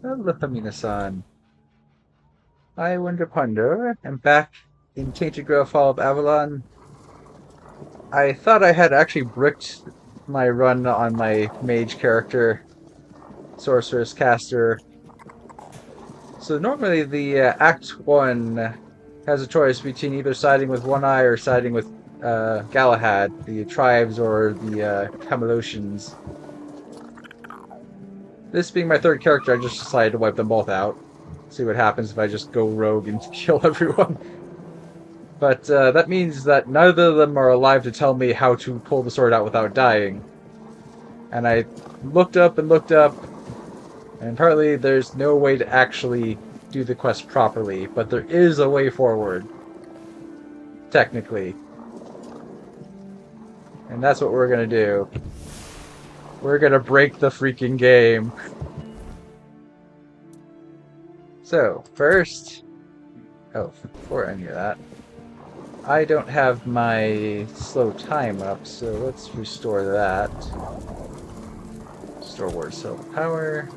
Hello, Hamina-san. I wonder, I'm back in Tainted Grail Fall of Avalon. I thought I had actually bricked my run on my mage character, sorceress caster. So normally the Act 1 has a choice between either siding with One Eye or siding with Galahad, the tribes or the Camelosians. This being my third character, I just decided to wipe them both out. See what happens if I just go rogue and kill everyone. But that means that neither of them are alive to tell me how to pull the sword out without dying. And I looked up, and apparently there's no way to actually do the quest properly, but there is a way forward, technically. And that's what we're gonna do. We're gonna break the freaking game. So, first... Oh, before any of that, I don't have my slow time up, so let's restore that. Restore word cell power.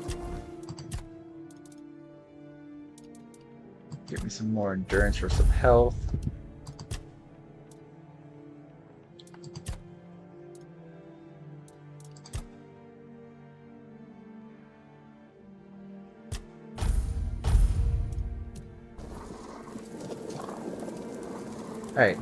Give me some more endurance for some health. Alright.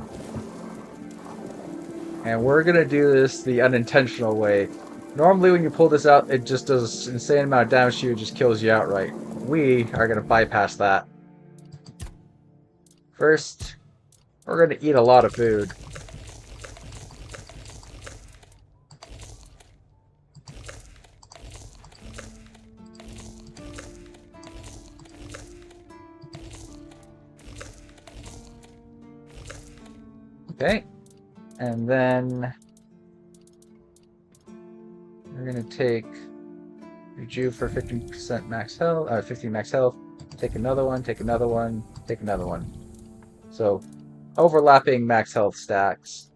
And we're gonna do this the unintentional way. Normally when you pull this out, it just does an insane amount of damage to you, it just kills you outright. We are gonna bypass that. First, we're gonna eat a lot of food. Okay. And then we're gonna take Rejuve for 15% max health, 15 max health. Take another one, take another one, take another one. So, overlapping max health stacks.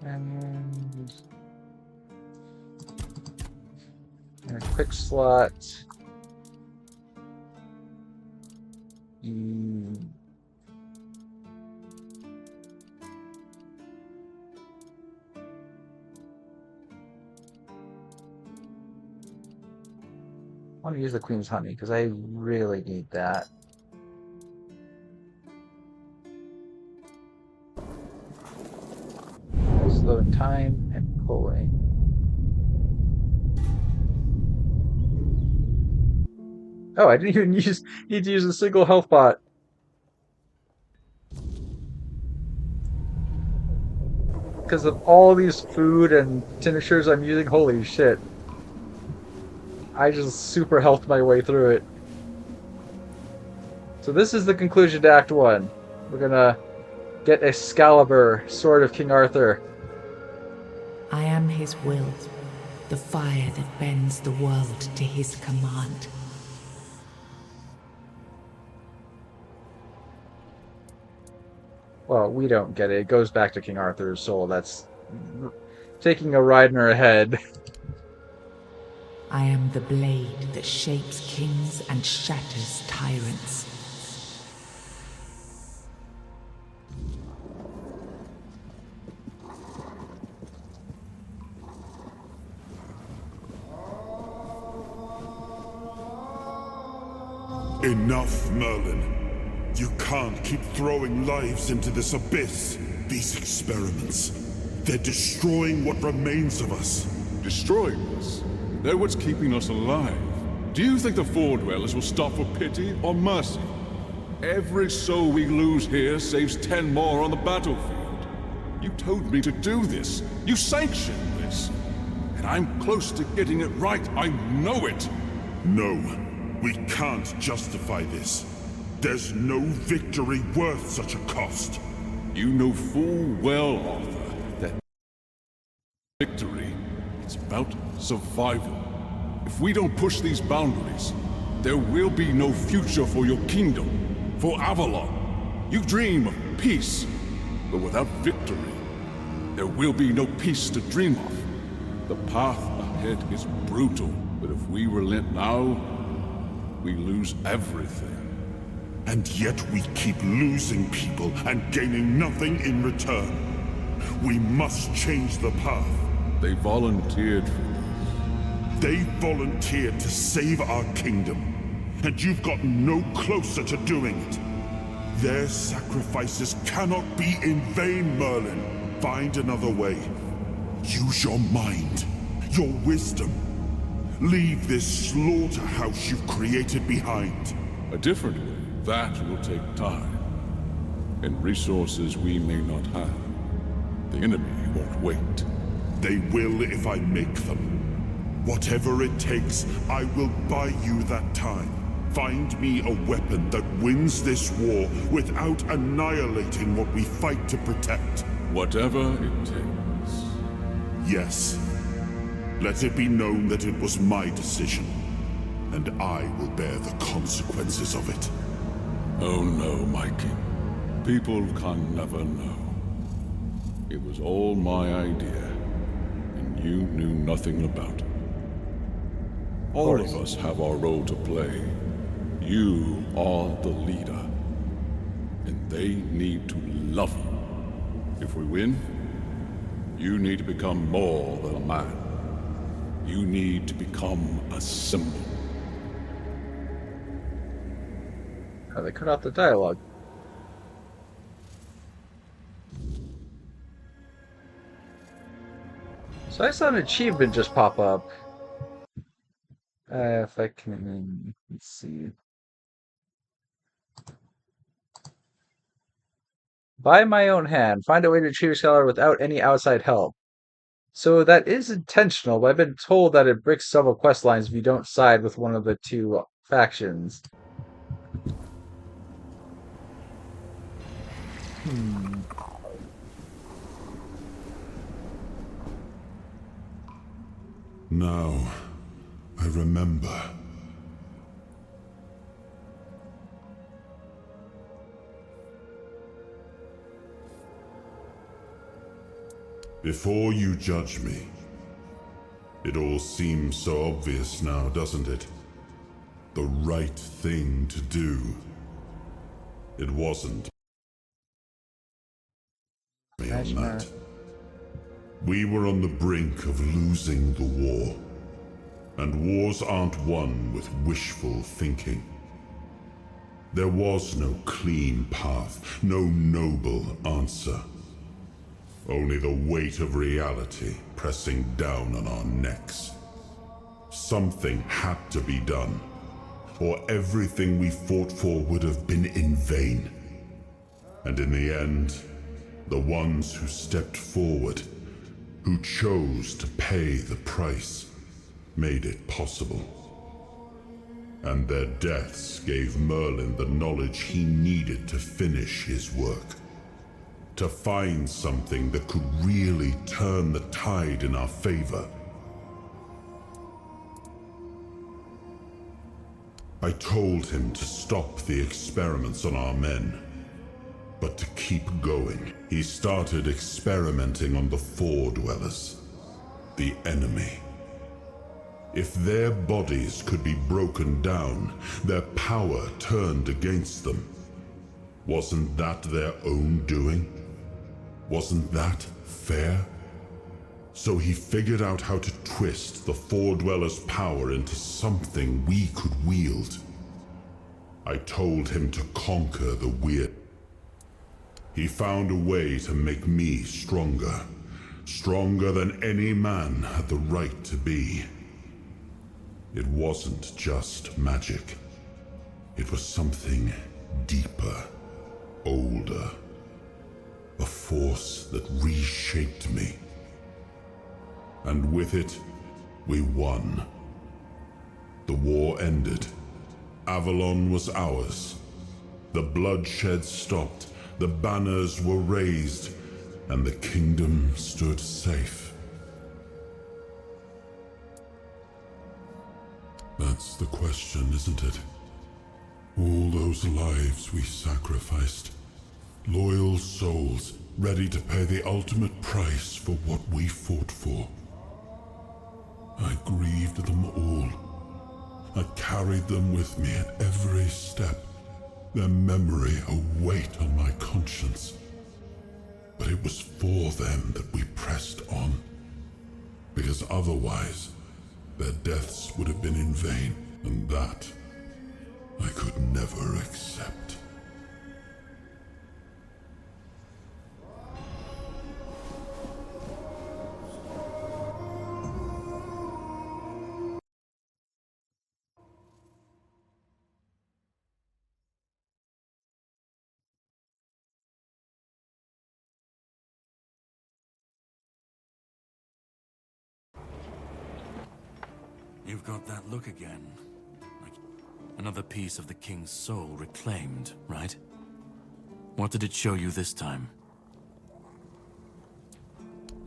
And a quick slot. I want to use the Queen's Honey because I really need that. Slowing time and pulling. Oh, I didn't even need to use a single health pot. Because of all these food and tinctures I'm using, holy shit. I just super healthed my way through it. So this is the conclusion to Act 1. We're gonna get Excalibur, Sword of King Arthur. I am his will, the fire that bends the world to his command. Well, we don't get it. It goes back to King Arthur's soul. That's taking a ride in her head. I am the blade that shapes kings and shatters tyrants. Enough, Merlin. You can't keep throwing lives into this abyss. These experiments, they're destroying what remains of us. Destroying us? They're what's keeping us alive. Do you think the Four Dwellers will stop for pity or mercy? Every soul we lose here saves 10 more on the battlefield. You told me to do this. You sanctioned this. And I'm close to getting it right. I know it. No, we can't justify this. There's no victory worth such a cost. You know full well, Arthur, that victory, it's about survival. If we don't push these boundaries, there will be no future for your kingdom, for Avalon. You dream of peace, but without victory, there will be no peace to dream of. The path ahead is brutal. But if we relent now, we lose everything. And yet we keep losing people and gaining nothing in return. We must change the path. They volunteered for this. They volunteered to save our kingdom, and you've gotten no closer to doing it. Their sacrifices cannot be in vain, Merlin. Find another way. Use your mind, your wisdom. Leave this slaughterhouse you've created behind. A different way. That will take time, and resources we may not have. The enemy won't wait. They will if I make them. Whatever it takes, I will buy you that time. Find me a weapon that wins this war without annihilating what we fight to protect. Whatever it takes. Yes. Let it be known that it was my decision, and I will bear the consequences of it. Oh no, my king. People can never know. It was all my idea, and you knew nothing about it. All of us have our role to play. You are the leader, and they need to love you. If we win, you need to become more than a man. You need to become a symbol. Oh, they cut out the dialogue. So I saw an achievement just pop up. If I can, let's see. By my own hand, find a way to achieve Scholar without any outside help. So that is intentional, but I've been told that it breaks several quest lines if you don't side with one of the two factions. Now, I remember. Before you judge me, it all seems so obvious now, doesn't it? The right thing to do. It wasn't. Me on that. We were on the brink of losing the war. And wars aren't won with wishful thinking. There was no clean path, no noble answer. Only the weight of reality pressing down on our necks. Something had to be done, or everything we fought for would have been in vain. And in the end, the ones who stepped forward, who chose to pay the price, made it possible. And their deaths gave Merlin the knowledge he needed to finish his work. To find something that could really turn the tide in our favor. I told him to stop the experiments on our men, but to keep going. He started experimenting on the Four Dwellers, the enemy. If their bodies could be broken down, their power turned against them, wasn't that their own doing? Wasn't that fair? So he figured out how to twist the Four Dwellers' power into something we could wield. I told him to conquer the weird. He found a way to make me stronger. Stronger than any man had the right to be. It wasn't just magic. It was something deeper, older. A force that reshaped me. And with it, we won. The war ended. Avalon was ours. The bloodshed stopped, the banners were raised, and the kingdom stood safe. That's the question, isn't it? All those lives we sacrificed. Loyal souls, ready to pay the ultimate price for what we fought for. I grieved them all. I carried them with me at every step, their memory a weight on my conscience. But it was for them that we pressed on, because otherwise their deaths would have been in vain, and that I could never accept. You've got that look again. Like another piece of the king's soul reclaimed, right? What did it show you this time?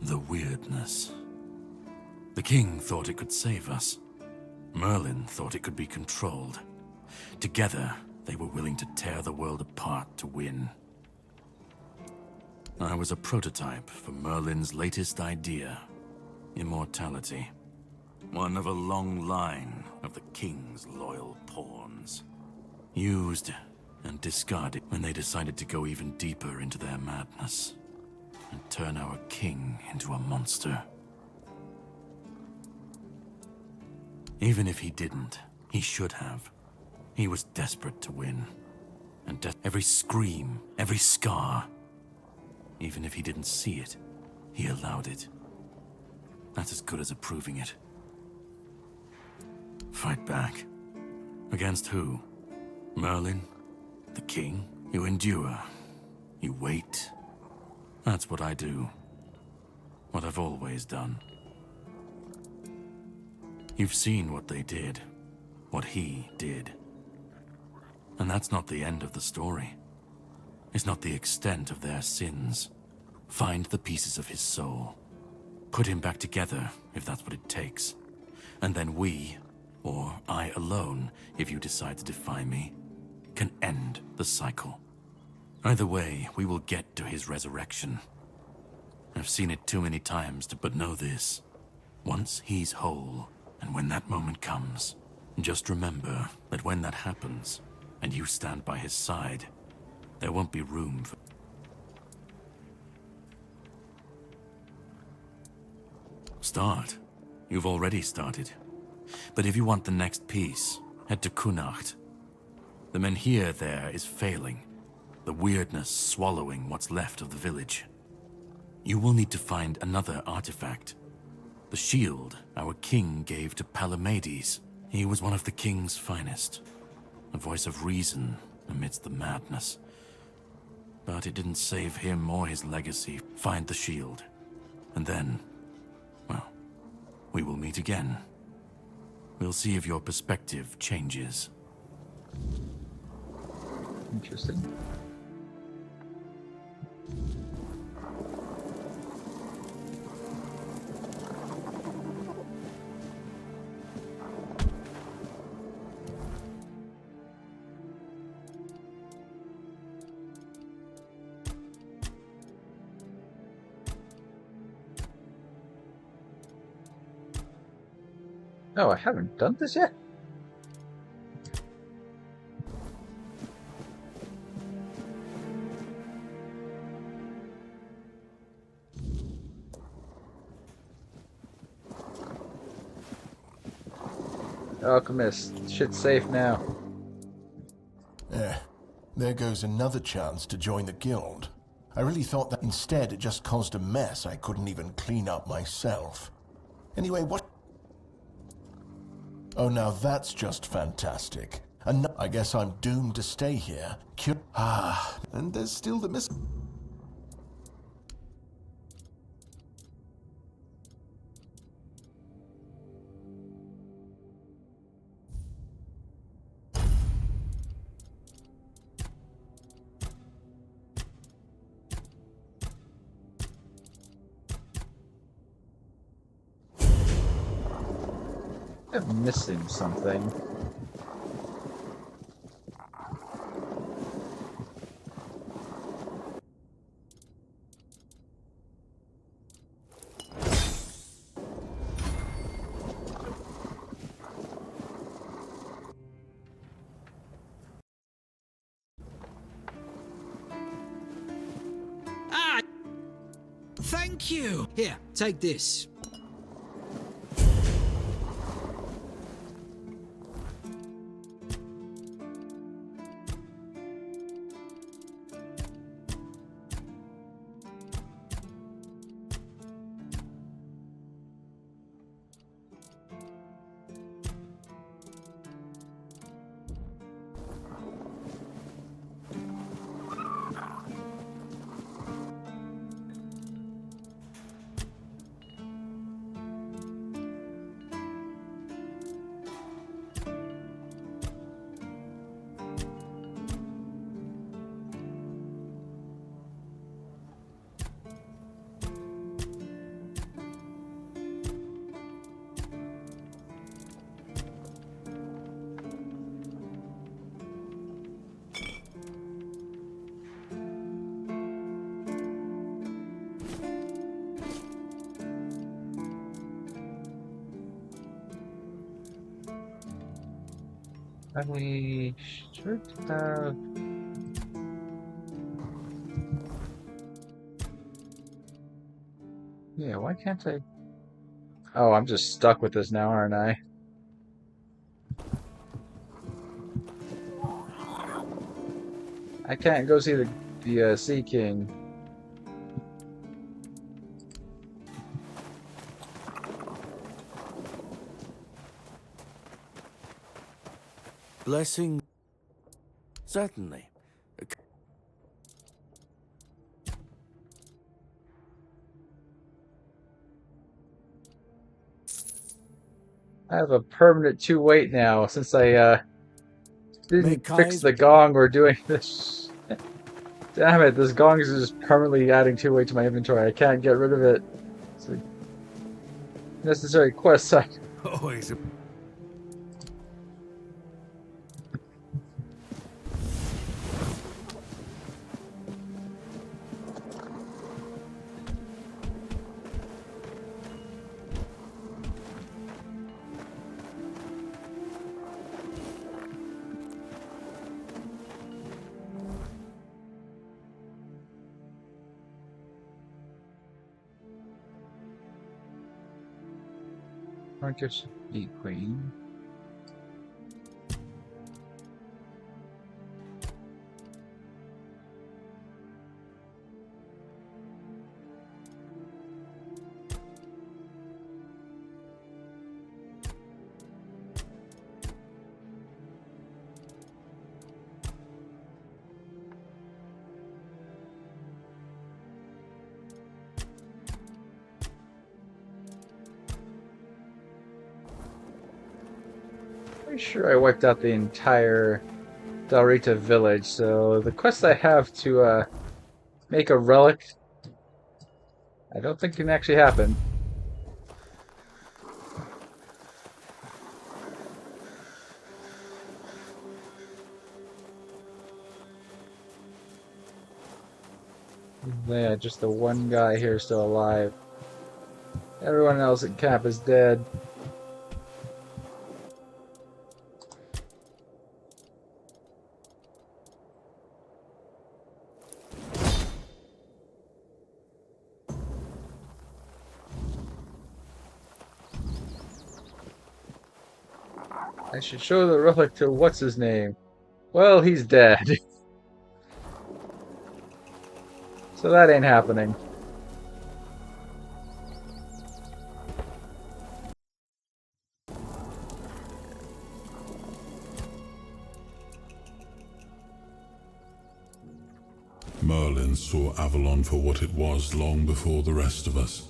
The weirdness. The king thought it could save us. Merlin thought it could be controlled. Together, they were willing to tear the world apart to win. I was a prototype for Merlin's latest idea, immortality. One of a long line of the king's loyal pawns. Used and discarded when they decided to go even deeper into their madness and turn our king into a monster. Even if he didn't, he should have. He was desperate to win. And every scream, every scar, even if he didn't see it, he allowed it. That's as good as approving it. Fight back. Against who? Merlin? The king? You endure. You wait. That's what I do. What I've always done. You've seen what they did. What he did. And that's not the end of the story. It's not the extent of their sins. Find the pieces of his soul. Put him back together, if that's what it takes. And then we, or I alone, if you decide to defy me, can end the cycle. Either way, we will get to his resurrection. I've seen it too many times but know this. Once he's whole, and when that moment comes, just remember that when that happens, and you stand by his side, there won't be room for... Start. You've already started. But if you want the next piece, head to Kunacht. The menhir there is failing, the weirdness swallowing what's left of the village. You will need to find another artifact. The shield our king gave to Palamedes. He was one of the king's finest, a voice of reason amidst the madness. But it didn't save him or his legacy. Find the shield, and then, well, we will meet again. We'll see if your perspective changes. Interesting. Oh, I haven't done this yet? Alchemist, shit's safe now. There goes another chance to join the guild. I really thought that instead it just caused a mess I couldn't even clean up myself. Anyway, what... Oh, now that's just fantastic. And I guess I'm doomed to stay here. And there's still the miss... I'm missing something. thank you. Here, take this. And we should have... Yeah, why can't I... Oh, I'm just stuck with this now, aren't I? I can't go see the Sea King. Blessing? Certainly. I have a permanent 2 weight now since I didn't fix Kai's the gong or doing this. Damn it, this gong is just permanently adding 2 weight to my inventory. I can't get rid of it. It's a necessary quest site. Always. Aren't just be queen. Pretty sure I wiped out the entire Dalrita village, so the quest I have to make a relic, I don't think can actually happen. Yeah, just the one guy here still alive. Everyone else at camp is dead. I should show the relic to what's his name. Well, he's dead. So that ain't happening. Merlin saw Avalon for what it was long before the rest of us.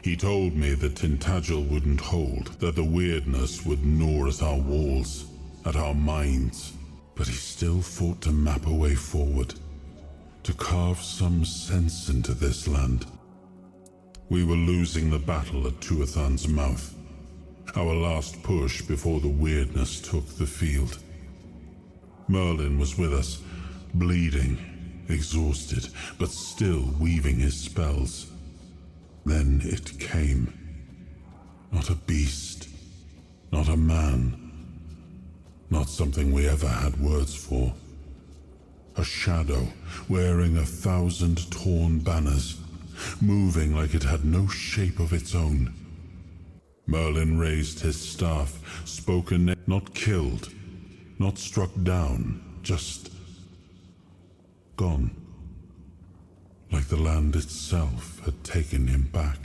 He told me that Tintagel wouldn't hold, that the weirdness would gnaw at our walls, at our minds. But he still fought to map a way forward, to carve some sense into this land. We were losing the battle at Tuathan's mouth, our last push before the weirdness took the field. Merlin was with us, bleeding, exhausted, but still weaving his spells. Then it came. Not a beast, not a man, not something we ever had words for. A shadow wearing 1,000 torn banners, moving like it had no shape of its own. Merlin raised his staff, spoke a name, not killed, not struck down, just gone. Like the land itself had taken him back.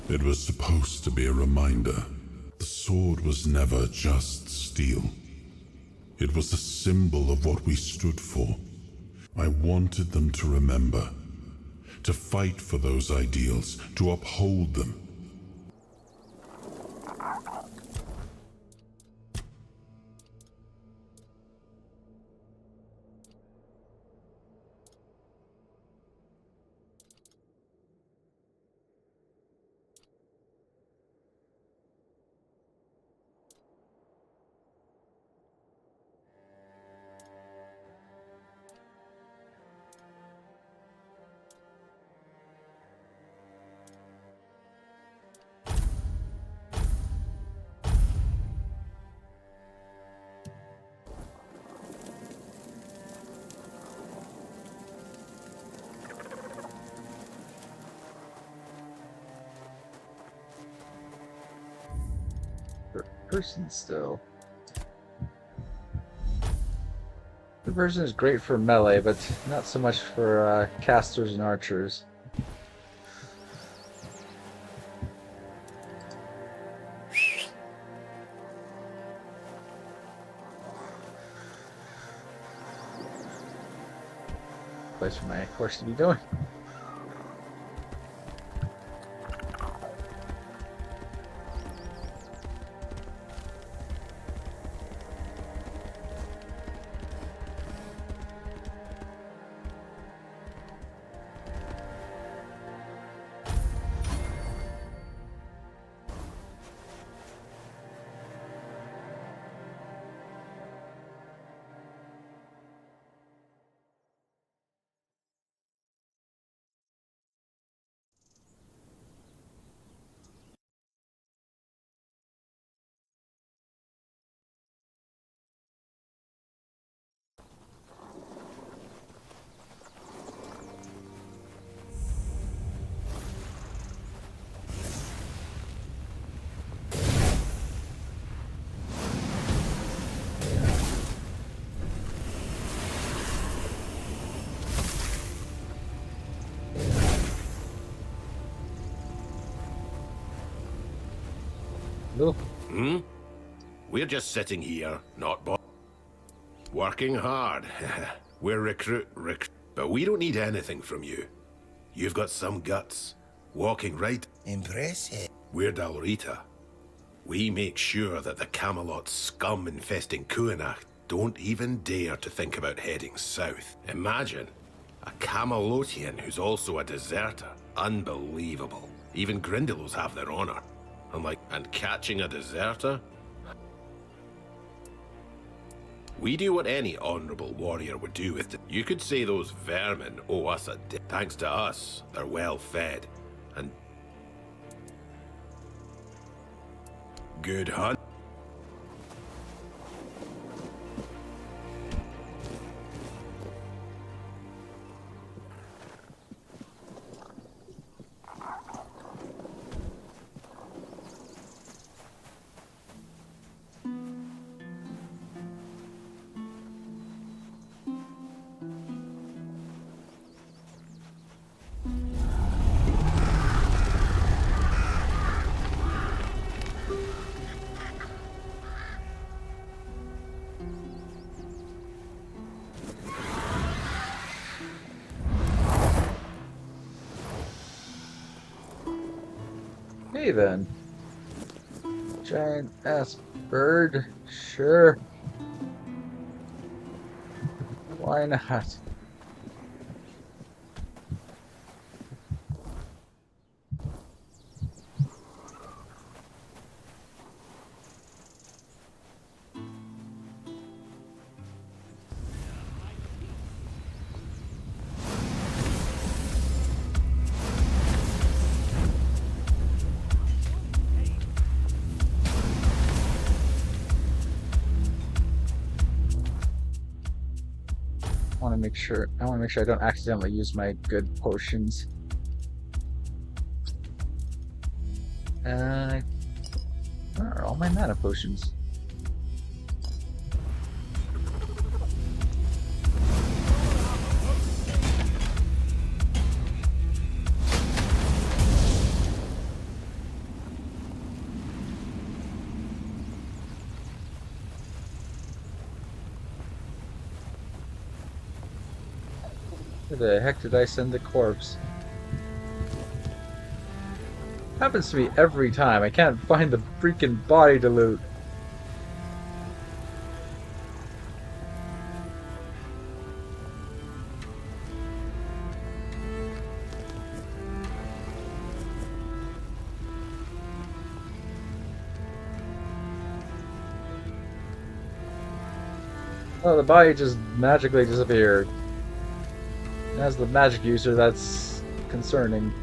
It was supposed to be a reminder. The sword was never just steel. It was a symbol of what we stood for. I wanted them to remember, to fight for those ideals, to uphold them. Person still. The version is great for melee, but not so much for casters and archers. Place for my horse to be doing. No. We're just sitting here, not working hard. We're recruit, but we don't need anything from you. You've got some guts. Walking right. Impressive. We're Dalrita. We make sure that the Camelot scum infesting Kuanach don't even dare to think about heading south. Imagine a Camelotian who's also a deserter. Unbelievable. Even Grindylows have their honor. And catching a deserter? We do what any honorable warrior would do with it. You could say those vermin owe us a debt. Thanks to us, they're well fed. And good hunt. Hey then. Giant ass bird. Sure. Why not? Want to want to make sure. I want to make sure I don't accidentally use my good potions. Where are all my mana potions? Where the heck did I send the corpse? Happens to me every time. I can't find the freaking body to loot. Oh, the body just magically disappeared. As the magic user, that's concerning.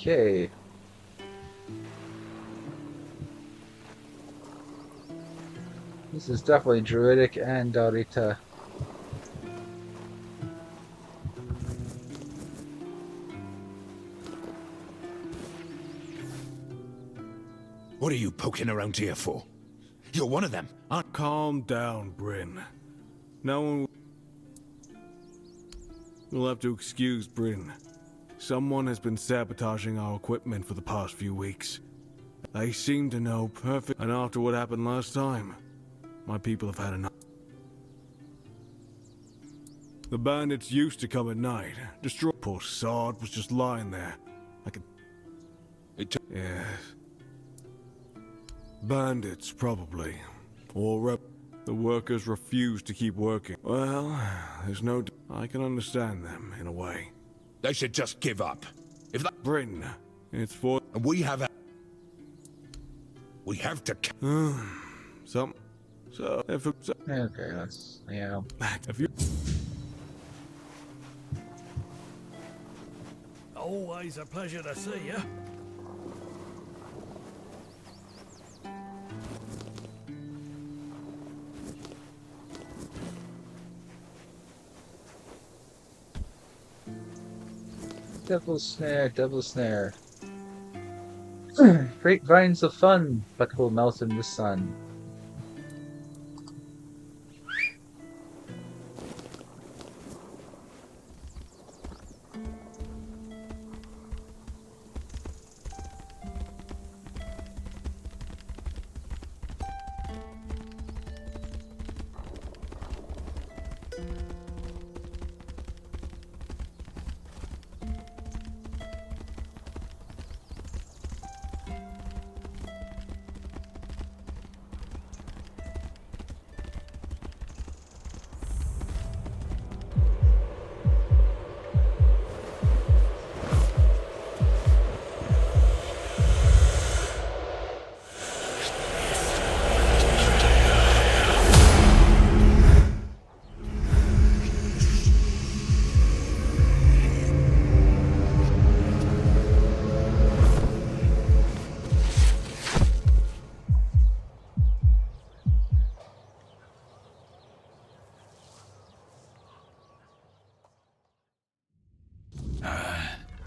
Okay. This is definitely druidic and Dorita. What are you poking around here for? You're one of them, aren't... Calm down, Bryn. No one... You'll have to excuse Bryn. Someone has been sabotaging our equipment for the past few weeks. They seem to know perfect... And after what happened last time, my people have had enough. The bandits used to come at night. Destroy... Poor sod was just lying there. Like a... Yes. Bandits, probably. Or the workers refuse to keep working. Well, there's no... I can understand them, in a way. They should just give up. If that... Bryn, it's for... And we have a... We have to... So, if it's... Okay, that's... yeah. If you... Always a pleasure to see you. Devil snare, devil snare. Great vines of fun, but will melt in the sun.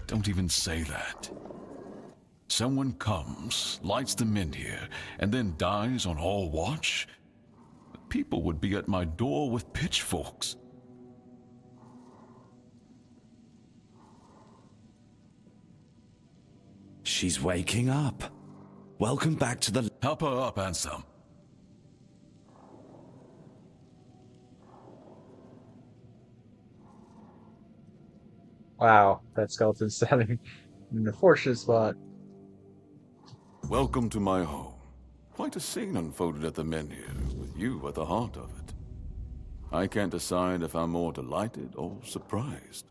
Don't even say that. Someone comes, lights them in here, and then dies on all watch? People would be at my door with pitchforks. she's waking up. Welcome back to the... Help her up, Ansem. Wow, that skeleton's standing in a fortunate spot. Welcome to my home. Quite a scene unfolded at the Menhir, with you at the heart of it. I can't decide if I'm more delighted or surprised.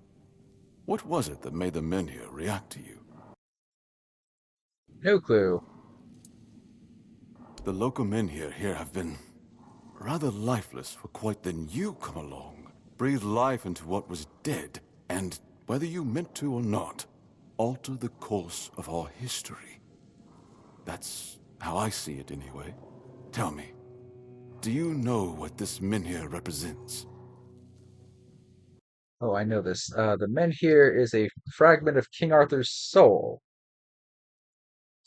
What was it that made the Menhir react to you? No clue. The local Menhir here have been rather lifeless for quite then you come along, breathe life into what was dead, and, whether you meant to or not, alter the course of our history. That's how I see it anyway. Tell me, do you know what this Menhir represents? Oh, I know this. The Menhir is a fragment of King Arthur's soul.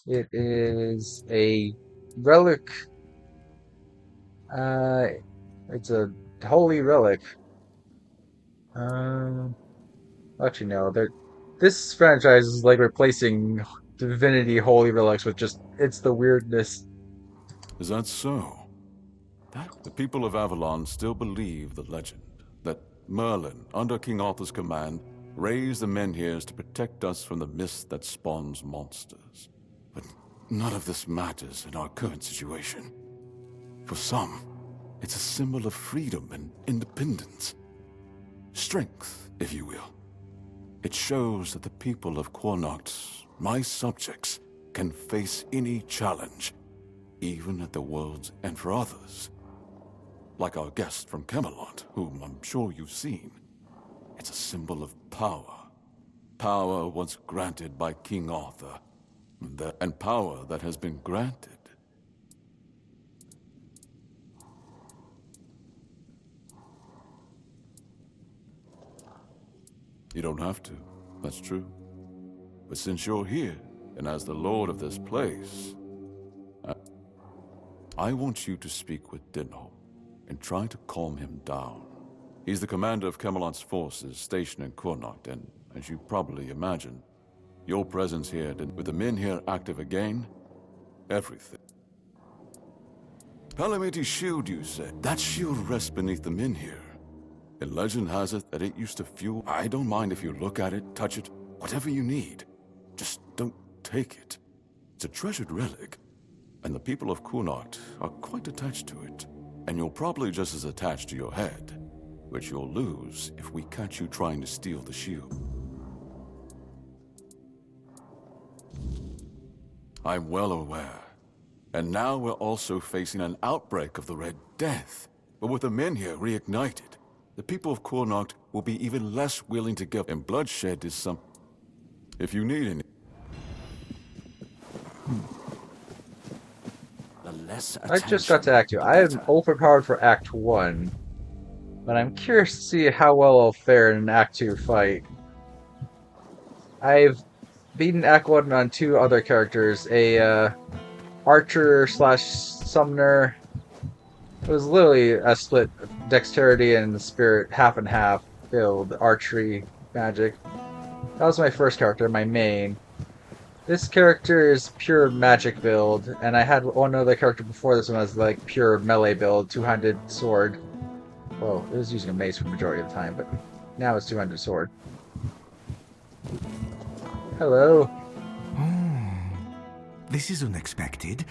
It is a relic. Uh, it's a holy relic. Um, Actually, no. This franchise is like replacing Divinity Holy Relics with just it's the weirdness. Is that so? The people of Avalon still believe the legend that Merlin, under King Arthur's command, raised the Menhirs to protect us from the mist that spawns monsters. But none of this matters in our current situation. For some, it's a symbol of freedom and independence. Strength, if you will. It shows that the people of Quornoct, my subjects, can face any challenge, even at the world's end for others. Like our guest from Camelot, whom I'm sure you've seen. It's a symbol of power. Power once granted by King Arthur, and power that has been granted. You don't have to, that's true. But since you're here, and as the lord of this place, I want you to speak with Dinho, and try to calm him down. He's the commander of Camelot's forces stationed in Quornoct, and as you probably imagine, your presence here, with the Menhir active again, everything. Palamiti's shield, you said. That shield rests beneath the Menhir. And legend has it that it used to fuel... I don't mind if you look at it, touch it, whatever you need. Just don't take it. It's a treasured relic, and the people of Quornoct are quite attached to it. And you're probably just as attached to your head, which you'll lose if we catch you trying to steal the shield. I'm well aware. And now we're also facing an outbreak of the Red Death. But with the Menhir reignited, the people of Quornoct will be even less willing to give, and bloodshed is some... If you need any... The less I just got to Act 2. I am overpowered for Act 1, but I'm curious to see how well I'll fare in an Act 2 fight. I've beaten Act 1 on 2 other characters, a archer slash summoner. It was literally a split dexterity and spirit, half and half build, archery, magic. That was my first character, my main. This character is pure magic build, and I had one other character before this one was like pure melee build, two-handed sword. Well, it was using a mace for the majority of the time, but now it's two-handed sword. Hello. This is unexpected.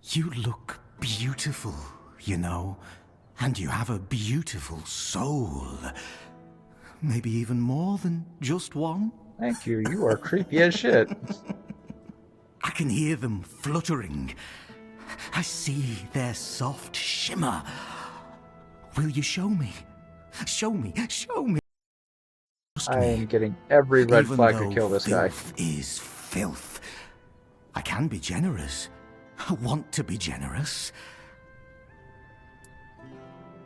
You look beautiful, you know, and you have a beautiful soul. Maybe even more than just one. Thank you, you are creepy as shit. I can hear them fluttering. I see their soft shimmer. Will you show me? Show me, show me. I am getting every red Even flag to though kill this guy. filth is filth. I can be generous. I want to be generous.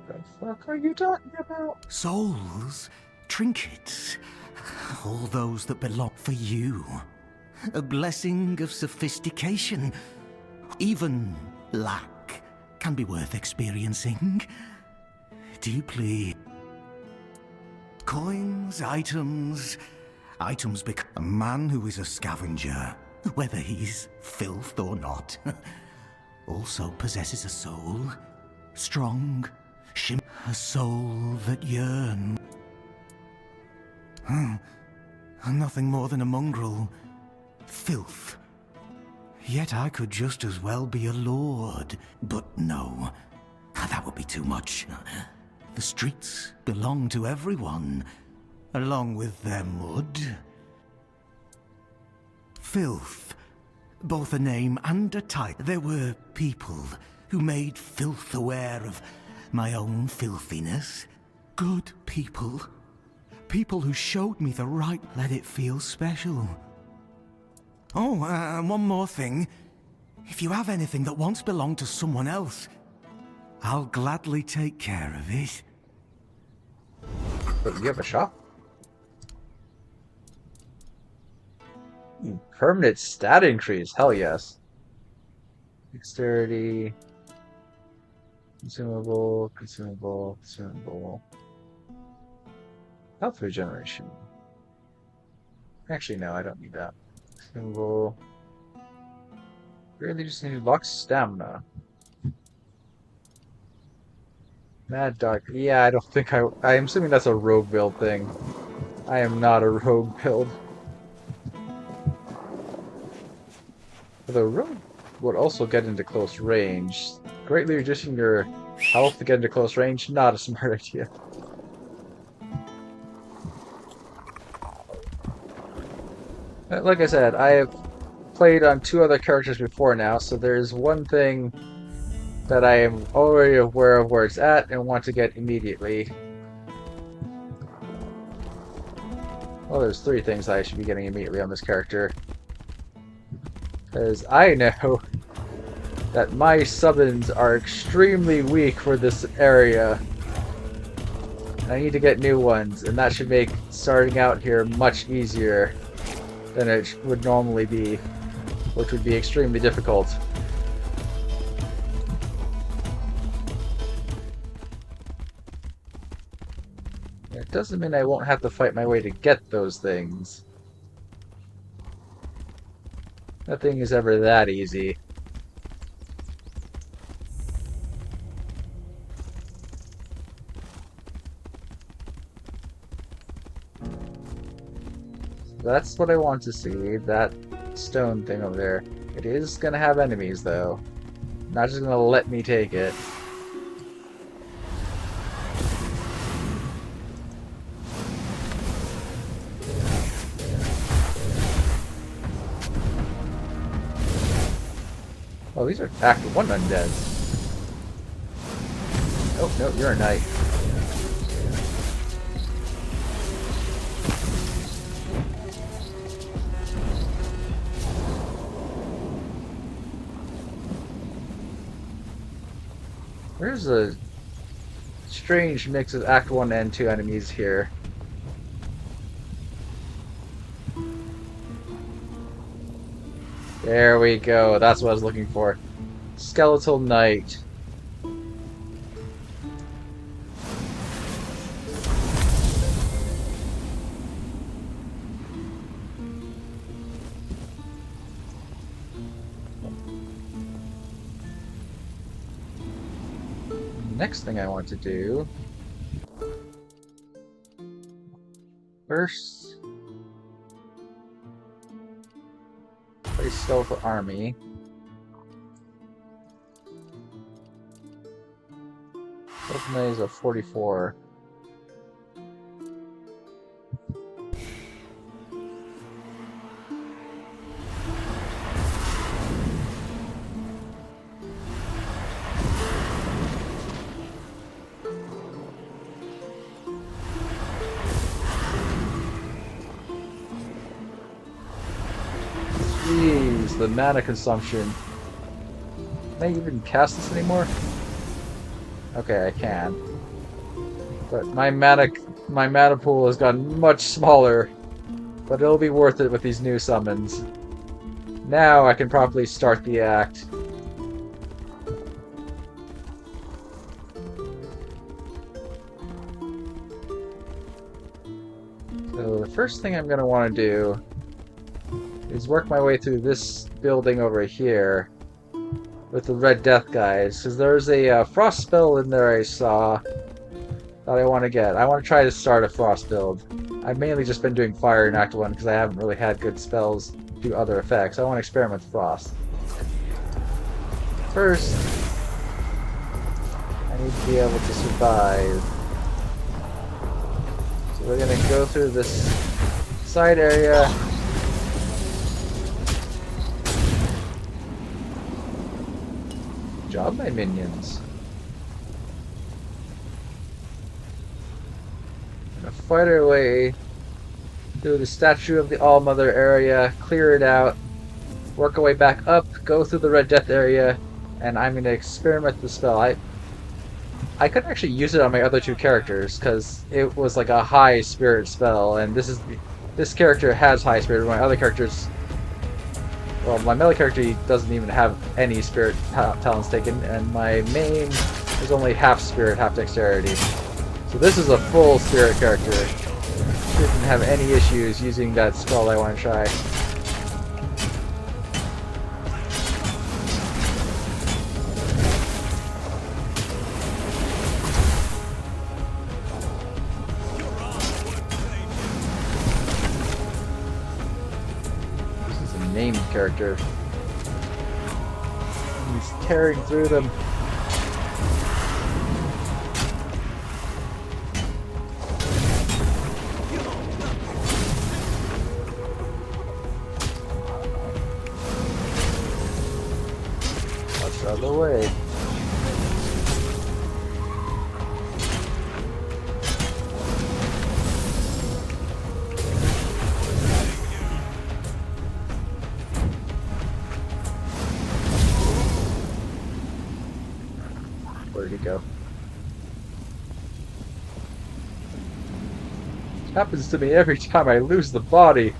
What the fuck are you talking about? Souls, trinkets, all those that belong for you. A blessing of sophistication. Even lack can be worth experiencing. Deeply. Coins, items become a man who is a scavenger whether he's filth or not, also possesses a soul, strong, a soul that yearns. Nothing more than a mongrel. Filth. Yet I could just as well be a lord. But no, that would be too much. The streets belong to everyone, along with their mud. Filth. Both a name and a title. There were people who made filth aware of my own filthiness. Good people. People who showed me the right, let it feel special. Oh, and one more thing. If you have anything that once belonged to someone else, I'll gladly take care of it. Wait, you have a shop? Permanent stat increase, hell yes. Dexterity. Consumable, consumable, consumable. Health regeneration. Actually, no, I don't need that. Consumable. Really just need Lux stamina. Mad Dark. Yeah, I don't think I'm assuming that's a rogue build thing. I am not a rogue build. Although rogue would also get into close range. Greatly reducing your health to get into close range, not a smart idea. Like I said, I have played on 2 other characters before now, so there's one thing that I am already aware of where it's at and want to get immediately. Well, there's 3 things I should be getting immediately on this character. Because I know that my summons are extremely weak for this area. I need to get new ones, and that should make starting out here much easier than it would normally be, which would be extremely difficult. It doesn't mean I won't have to fight my way to get those things. Nothing is ever that easy. That's what I want to see, that stone thing over there. It is gonna have enemies, though. Not just gonna let me take it. Oh, these are Act 1 undeads. Oh, no, you're a knight. There's a strange mix of Act 1 and 2 enemies here. There we go, that's what I was looking for. Skeletal Knight. Next thing I want to do first, play Skeletal Army. Skeletal is a 44. Jeez, the mana consumption. Can I even cast this anymore? Okay, I can. But my mana pool has gotten much smaller. But it'll be worth it with these new summons. Now I can properly start the act. So the first thing I'm going to want to do is work my way through this building over here with the Red Death guys, because there's a frost spell in there I saw that I want to get. I want to try to start a frost build. I've mainly just been doing fire in Act 1 because I haven't really had good spells do other effects. I want to experiment with frost. First, I need to be able to survive. So we're going to go through this side area. Good job, my minions. Fight our way through the Statue of the All-Mother area, clear it out, work our way back up, go through the Red Death area, and I'm going to experiment with the spell. I could actually use it on my other two characters, because it was like a high spirit spell, and this character has high spirit, my other characters... Well, my melee character doesn't even have any spirit talents taken, and my main is only half spirit, half dexterity. So this is a full spirit character. Didn't have any issues using that spell I want to try. This is a named character. He's tearing through them. Out of the way. Where'd he go? It happens to me every time I lose the body.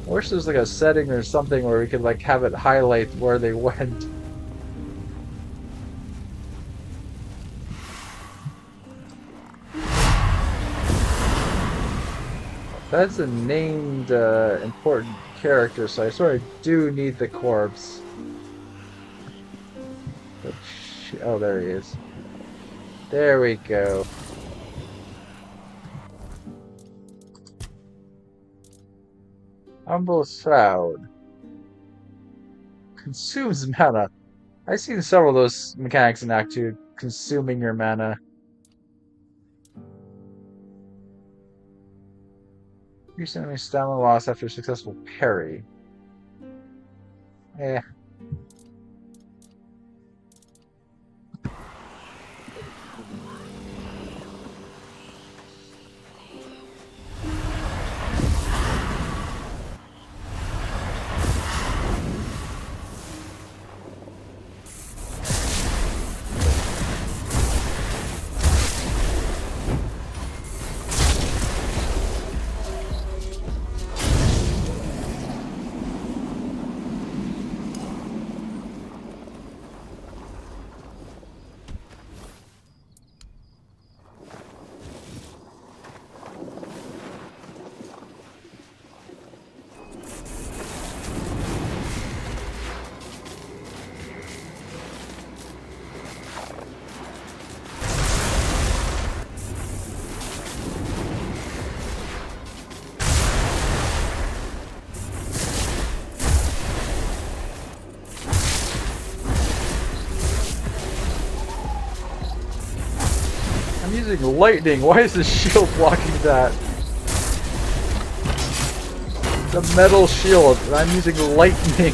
I wish there was like a setting or something where we could like have it highlight where they went. That's a named important character, so I sort of do need the corpse. Oh, there he is. There we go. Humble Shroud. Consumes mana. I've seen several of those mechanics in Act 2, consuming your mana. Recently stamina loss after successful parry. Eh. I'm using lightning. Why is the shield blocking that? It's a metal shield, and I'm using lightning.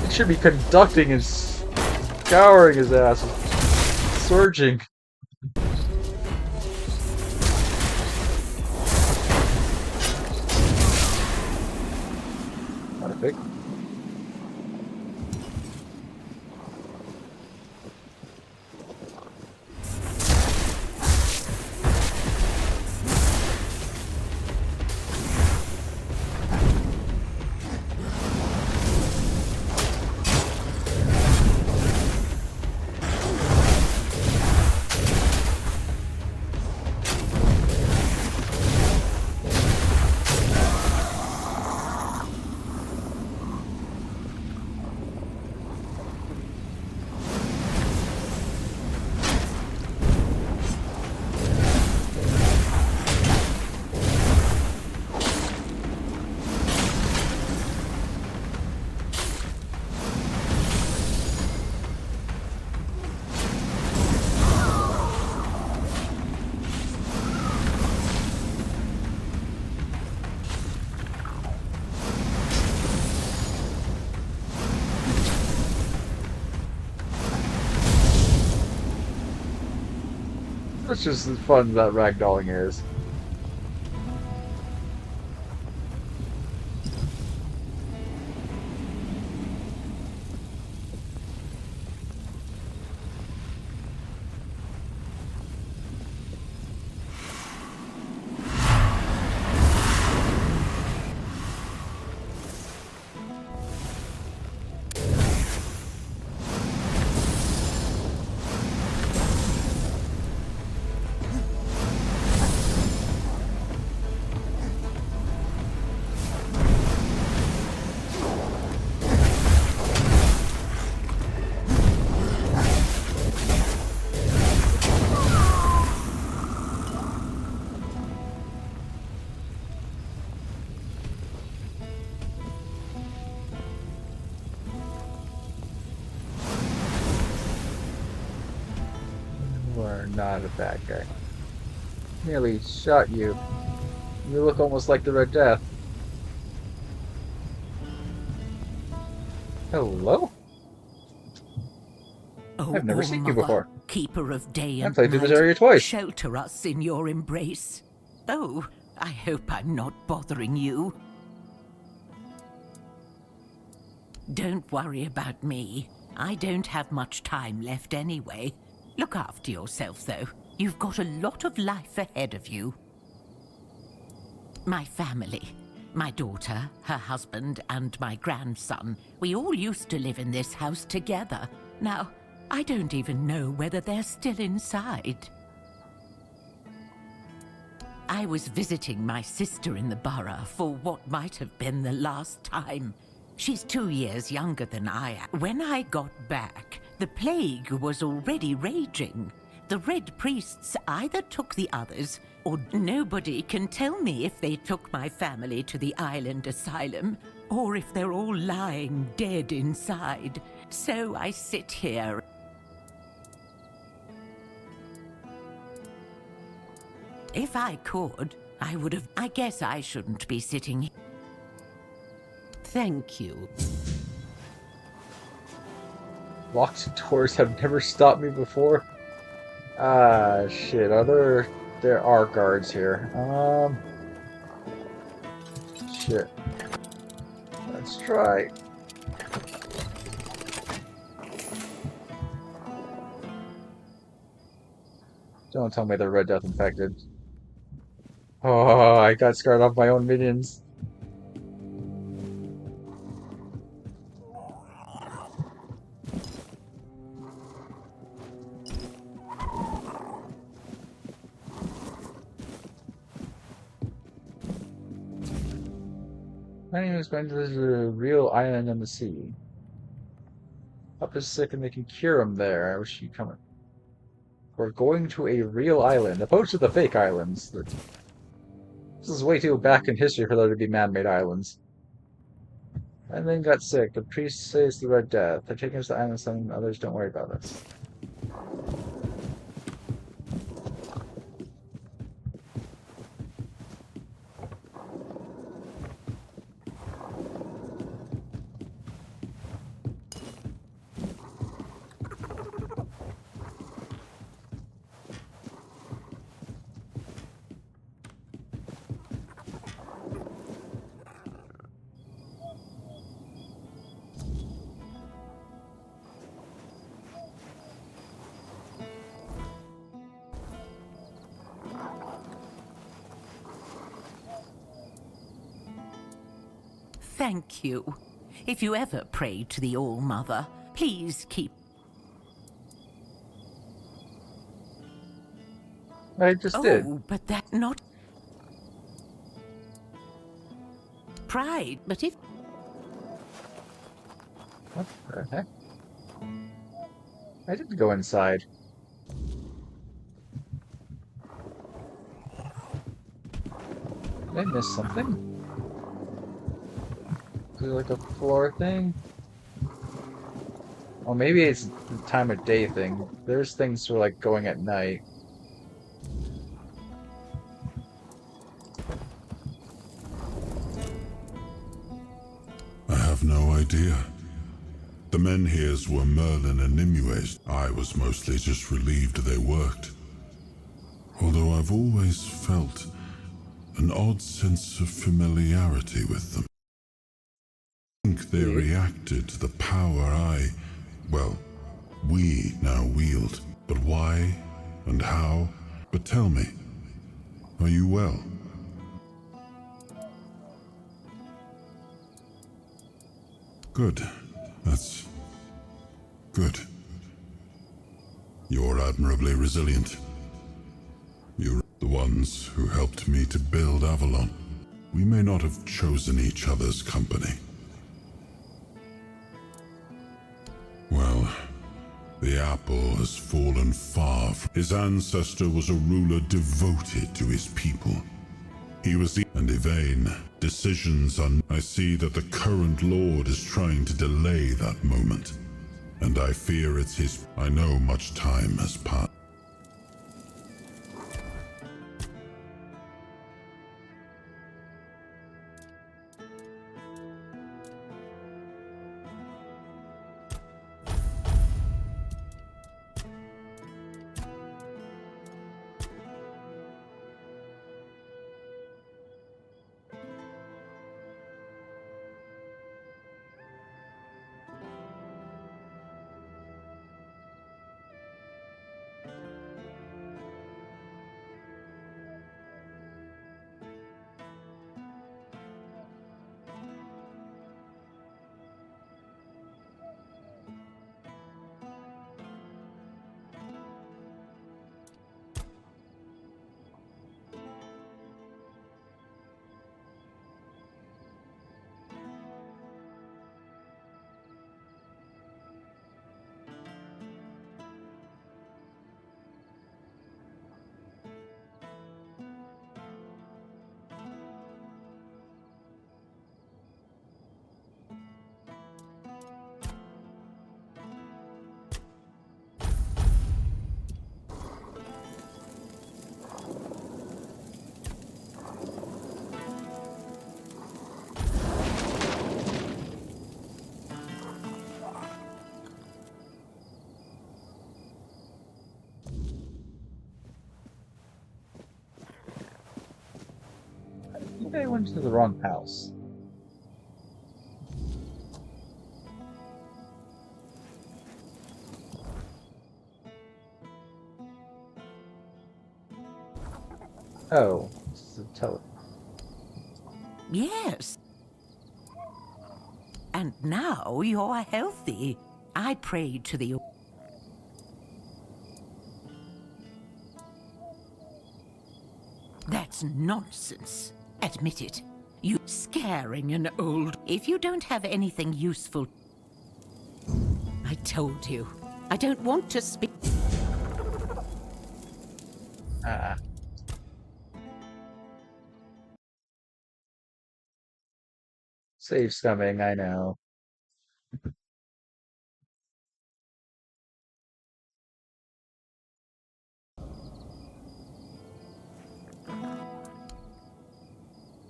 It should be conducting and scouring his ass. Surging. Perfect. That's just as fun as that ragdolling is. You are not a bad guy. Nearly shot you. You look almost like the Red Death. Hello? Oh, I've never seen you Mother, before. keeper of day I and played through this night, area twice. shelter us in your embrace. Oh, I hope I'm not bothering you. Don't worry about me. I don't have much time left anyway. Look after yourself, though. You've got a lot of life ahead of you. My family. My daughter, her husband, and my grandson. We all used to live in this house together. Now, I don't even know whether they're still inside. I was visiting my sister in the borough for what might have been the last time. She's 2 years younger than I am. When I got back, the plague was already raging. The Red Priests either took the others, or nobody can tell me if they took my family to the island asylum, or if they're all lying dead inside. So I sit here. If I could, I would have. I guess I shouldn't be sitting here. Thank you. Locked doors have never stopped me before. Ah, shit. There are guards here. Shit. Let's try. Don't tell me they're Red Death infected. Oh, I got scared off my own minions. My name is going to the real island on the sea. Up is sick and they can cure him there. I wish you'd come. We're going to a real island, opposed to the fake islands. This is way too back in history for there to be man-made islands. And then got sick. The priest says the Red Death. They're taking us to the island, some others don't worry about us. Thank you. If you ever pray to the All-Mother, please keep... I just did. Oh, but that's not... pride, but if... What the heck? I didn't go inside. Did I miss something? Is it like a floor thing? Oh, maybe it's the time of day thing. There's things for like going at night. I have no idea. The men here were Merlin and Nimue's. I was mostly just relieved they worked. although I've always felt an odd sense of familiarity with them. I think they reacted to the power we now wield. But why and how? But tell me, are you well? Good. That's good. You're admirably resilient. You're the ones who helped me to build Avalon. We may not have chosen each other's company. Well, the apple has fallen far from... His ancestor was a ruler devoted to his people. He was and Yvain. Decisions on... I see that the current lord is trying to delay that moment. And I fear it's his... I know much time has passed. I think I went to the wrong house. Oh, this is a tele... Yes. And now you're healthy. I prayed to the... That's nonsense. Admit it. You scaring an old... If you don't have anything useful... I told you. I don't want to speak... Save's coming, I know.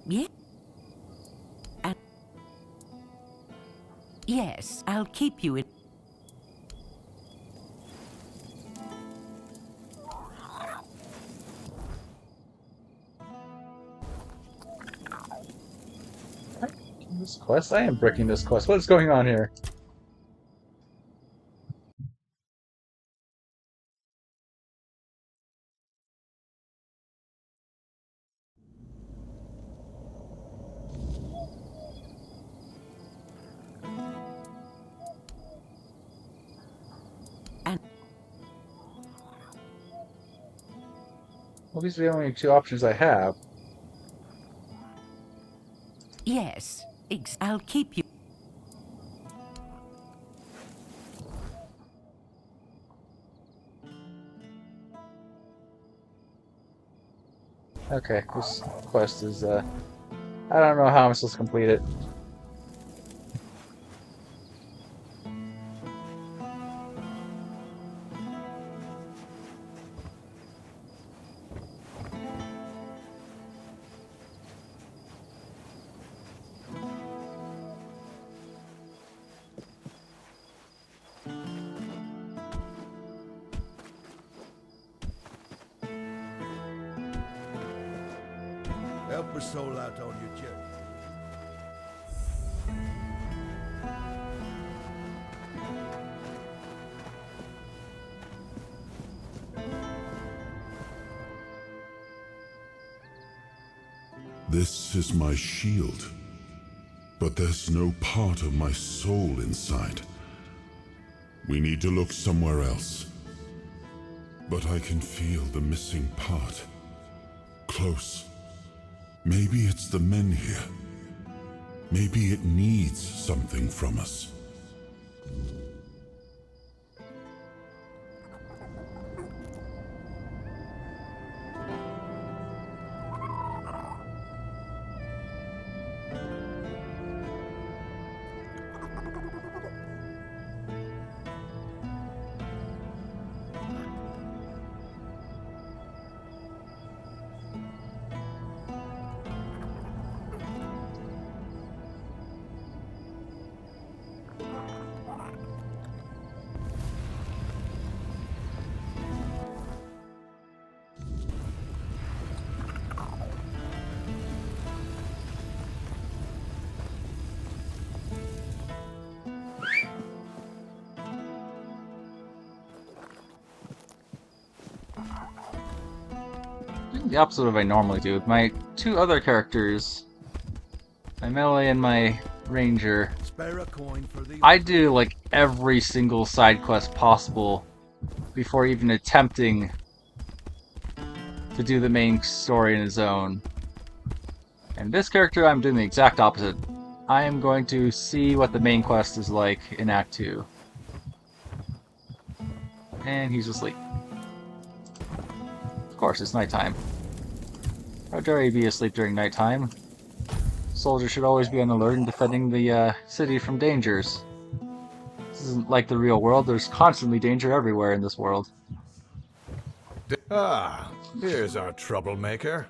Yeah. And... Yes, I'll keep you in... This quest? I am breaking this quest. What is going on here? And... Well, these are the only two options I have. Yes, I'll keep you... Okay, this quest is, I don't know how I'm supposed to complete it. help a soul out on your journey. This is my shield, but there's no part of my soul inside. We need to look somewhere else. But I can feel the missing part. Close. Maybe it's the men here. Maybe it needs something from us. The opposite of what I normally do with my two other characters, my melee and my ranger. Spare a coin for the... I do like every single side quest possible before even attempting to do the main story in his own. And this character, I'm doing the exact opposite. I am going to see what the main quest is like in Act 2. And he's asleep. Of course, it's nighttime. How dare he be asleep during nighttime? Soldiers should always be on alert and defending the city from dangers. This isn't like the real world. There's constantly danger everywhere in this world. Ah, here's our troublemaker.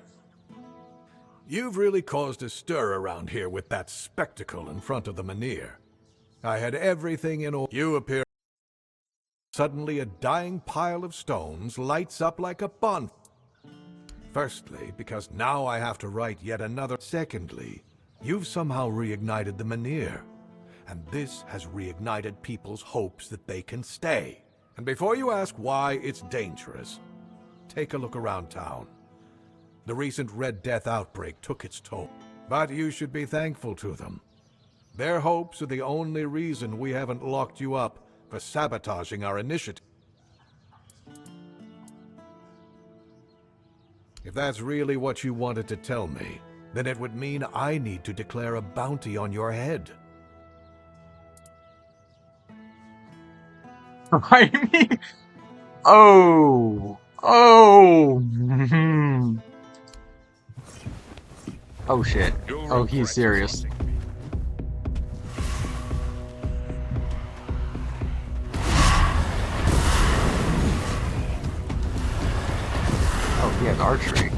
You've really caused a stir around here with that spectacle in front of the Menhir. I had everything in order. You appear. Suddenly a dying pile of stones lights up like a bonfire. Firstly, because now I have to write yet another. Secondly, you've somehow reignited the Menhir. And this has reignited people's hopes that they can stay. And before you ask why it's dangerous, take a look around town. The recent Red Death outbreak took its toll. But you should be thankful to them. Their hopes are the only reason we haven't locked you up for sabotaging our initiative. If that's really what you wanted to tell me, then it would mean I need to declare a bounty on your head. I mean, oh, oh shit. Oh, he's serious. Oh, he has archery.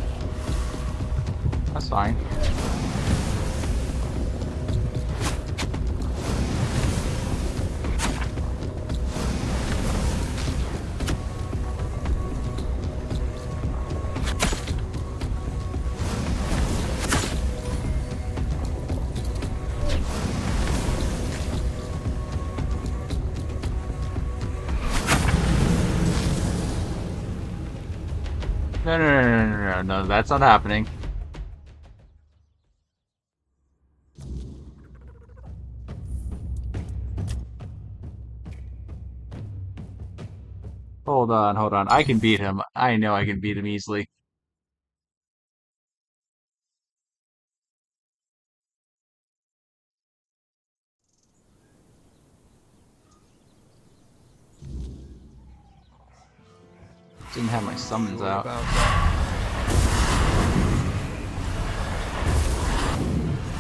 That's fine. No, that's not happening. Hold on. I can beat him. I know I can beat him easily. Didn't have my summons out.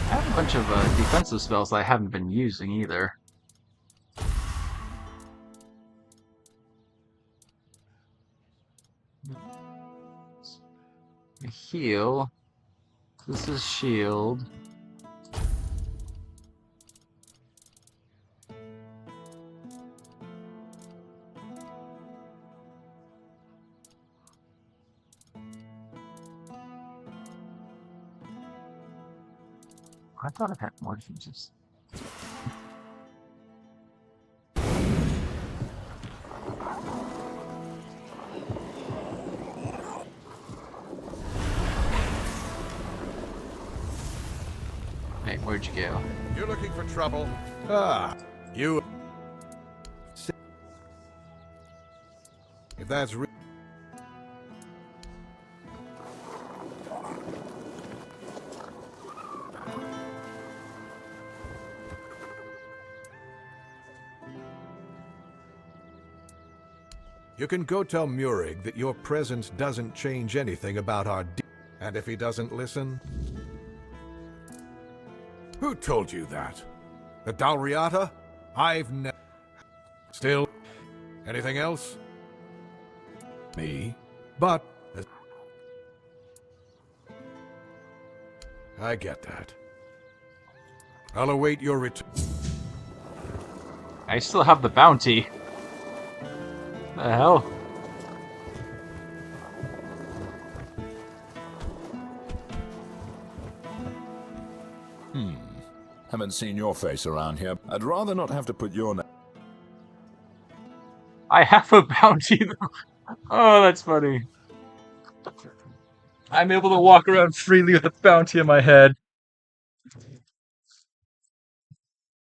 I have a bunch of defensive spells that I haven't been using either. Heal. This is shield. I thought I had more fuses. Hey, where'd you go? You're looking for trouble? Ah, you... If that's real... You can go tell Murig that your presence doesn't change anything about our and if he doesn't listen... Who told you that? The Dalriata? I've never... Still... Anything else? Me? But... I get that. I'll await your return. I still have the bounty. The hell? Haven't seen your face around here. I'd rather not have to put your name. I have a bounty. Oh, that's funny. I'm able to walk around freely with a bounty in my head.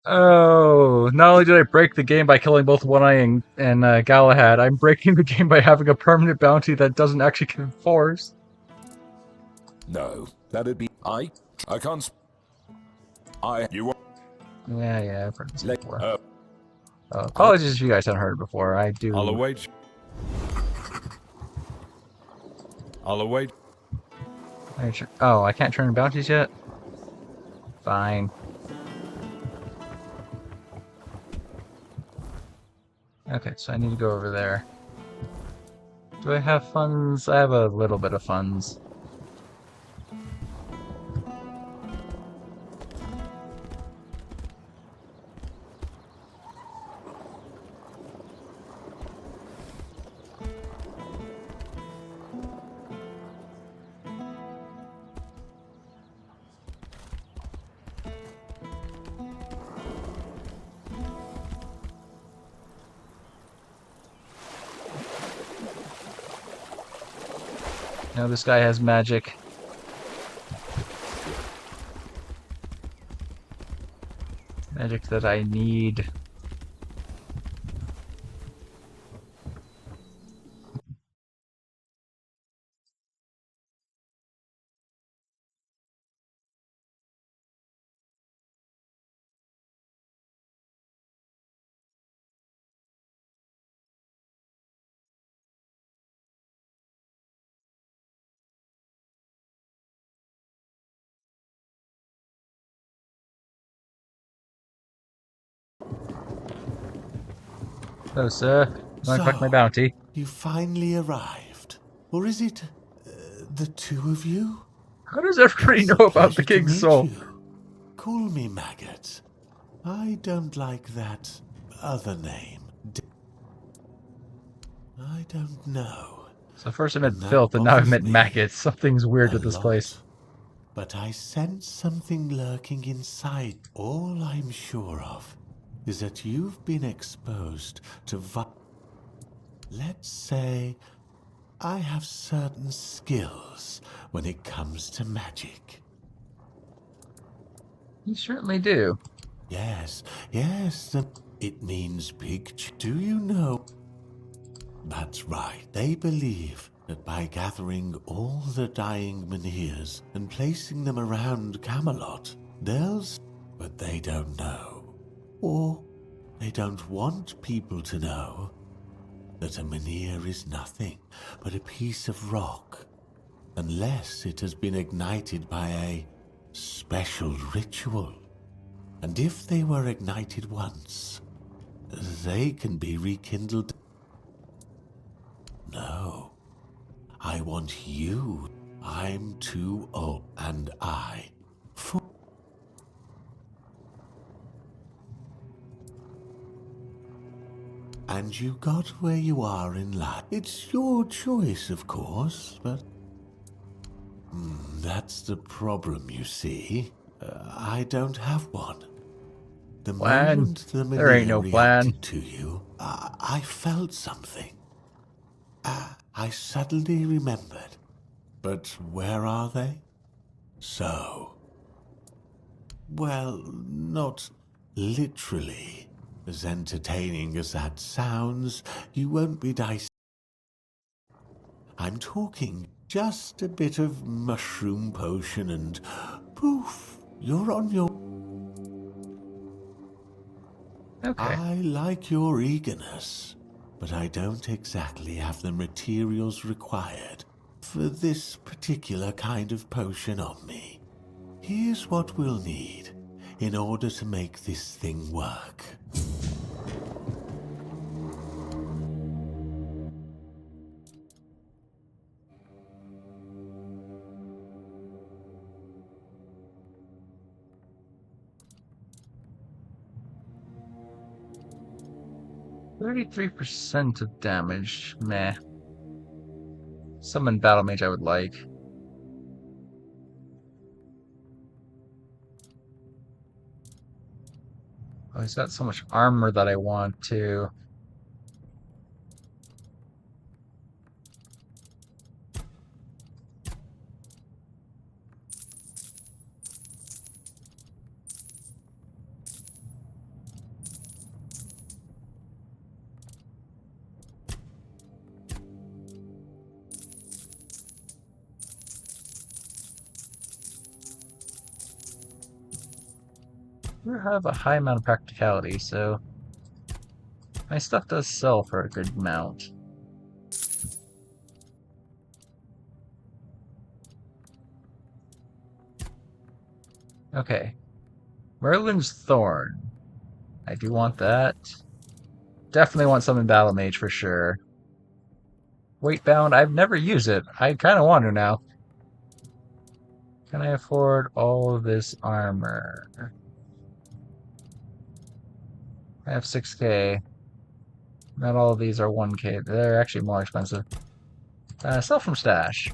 Oh, not only did I break the game by killing both One Eye and Galahad, I'm breaking the game by having a permanent bounty that doesn't actually enforce. No, that'd be... I can't... You want... Yeah, I've heard this before. Apologies if you guys haven't heard it before. I do... I'll await... Oh, I can't turn bounties yet? Fine. Okay, so I need to go over there. Do I have funds? I have a little bit of funds. Now this guy has magic. Magic that I need. Hello, sir. Want to collect my bounty? You finally arrived. Or is it the two of you? How does everybody know about the King's Soul? Call me Maggot. I don't like that other name. I don't know. So first I meant filth, and now I meant maggots. Something's weird with this place. But I sense something lurking inside. All I'm sure of is that you've been exposed to let's say I have certain skills when it comes to magic. You certainly do. Yes, it means big. Do you know? That's right. They believe that by gathering all the dying Menhirs and placing them around Camelot, but they don't know. Or they don't want people to know that a Menhir is nothing but a piece of rock, unless it has been ignited by a special ritual. And if they were ignited once, they can be rekindled. No, I want you. I'm too old, and and you got where you are in life. It's your choice, of course, but that's the problem, you see. I don't have one. The Plan? moment the There ain't Malia no plan. reacted to you, I felt something. I suddenly remembered. But where are they? So, well, not literally. As entertaining as that sounds, you won't be dicing. I'm talking just a bit of mushroom potion and poof, you're on your... Okay. I like your eagerness, but I don't exactly have the materials required for this particular kind of potion on me. Here's what we'll need in order to make this thing work. %33% of damage. Meh. Summon Battle Mage I would like. Oh, he's got so much armor that I want to. We have a high amount of practicality, so my stuff does sell for a good amount. Okay. Merlin's Thorn. I do want that. Definitely want Summon Battle Mage for sure. Weightbound, I've never used it. I kind of want to now. Can I afford all of this armor? I have 6k. Not all of these are 1k. They're actually more expensive. Sell from stash.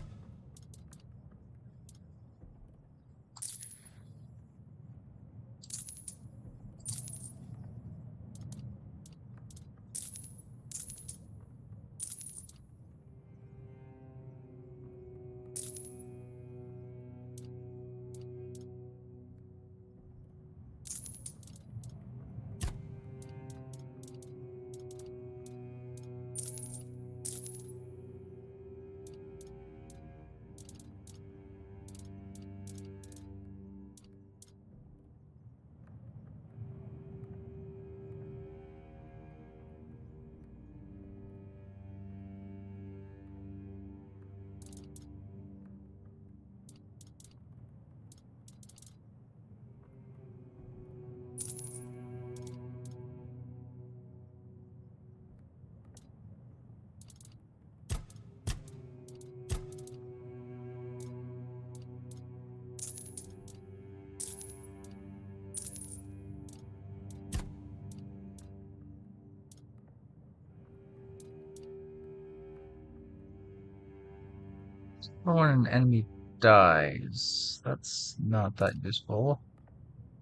When an enemy dies, that's not that useful.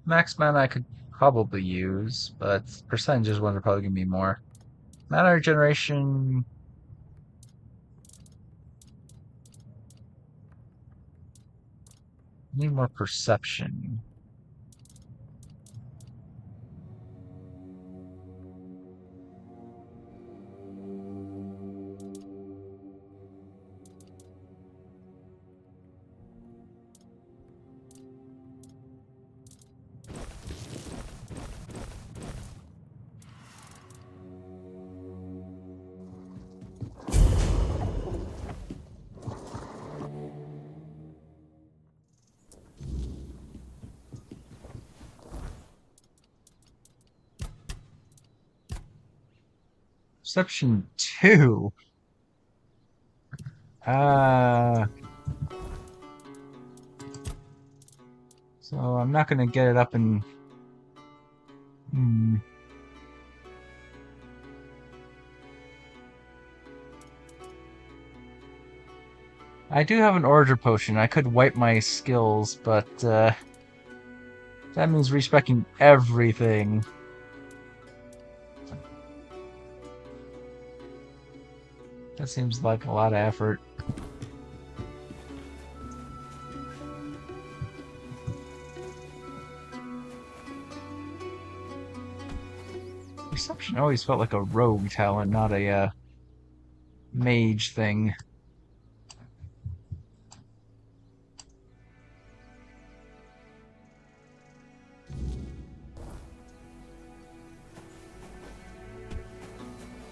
Max mana I could probably use, but percentages ones are probably gonna be more. Mana regeneration. Need more perception. Perception 2. So I'm not gonna get it up in. I do have an order potion. I could wipe my skills, but That means respecting everything. That seems like a lot of effort. Perception always felt like a rogue talent, not a mage thing.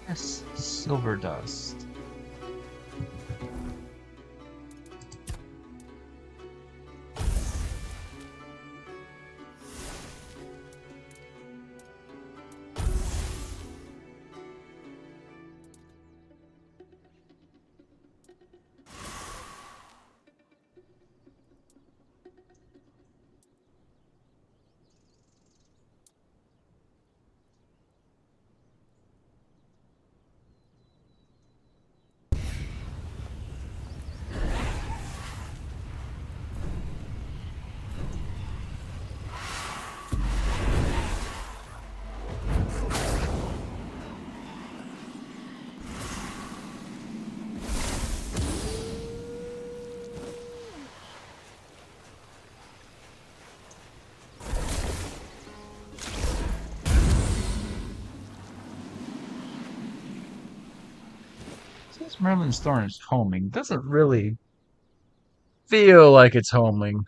Yes, silver dust. Since Merlin's Thorn is homing, doesn't really feel like it's homing.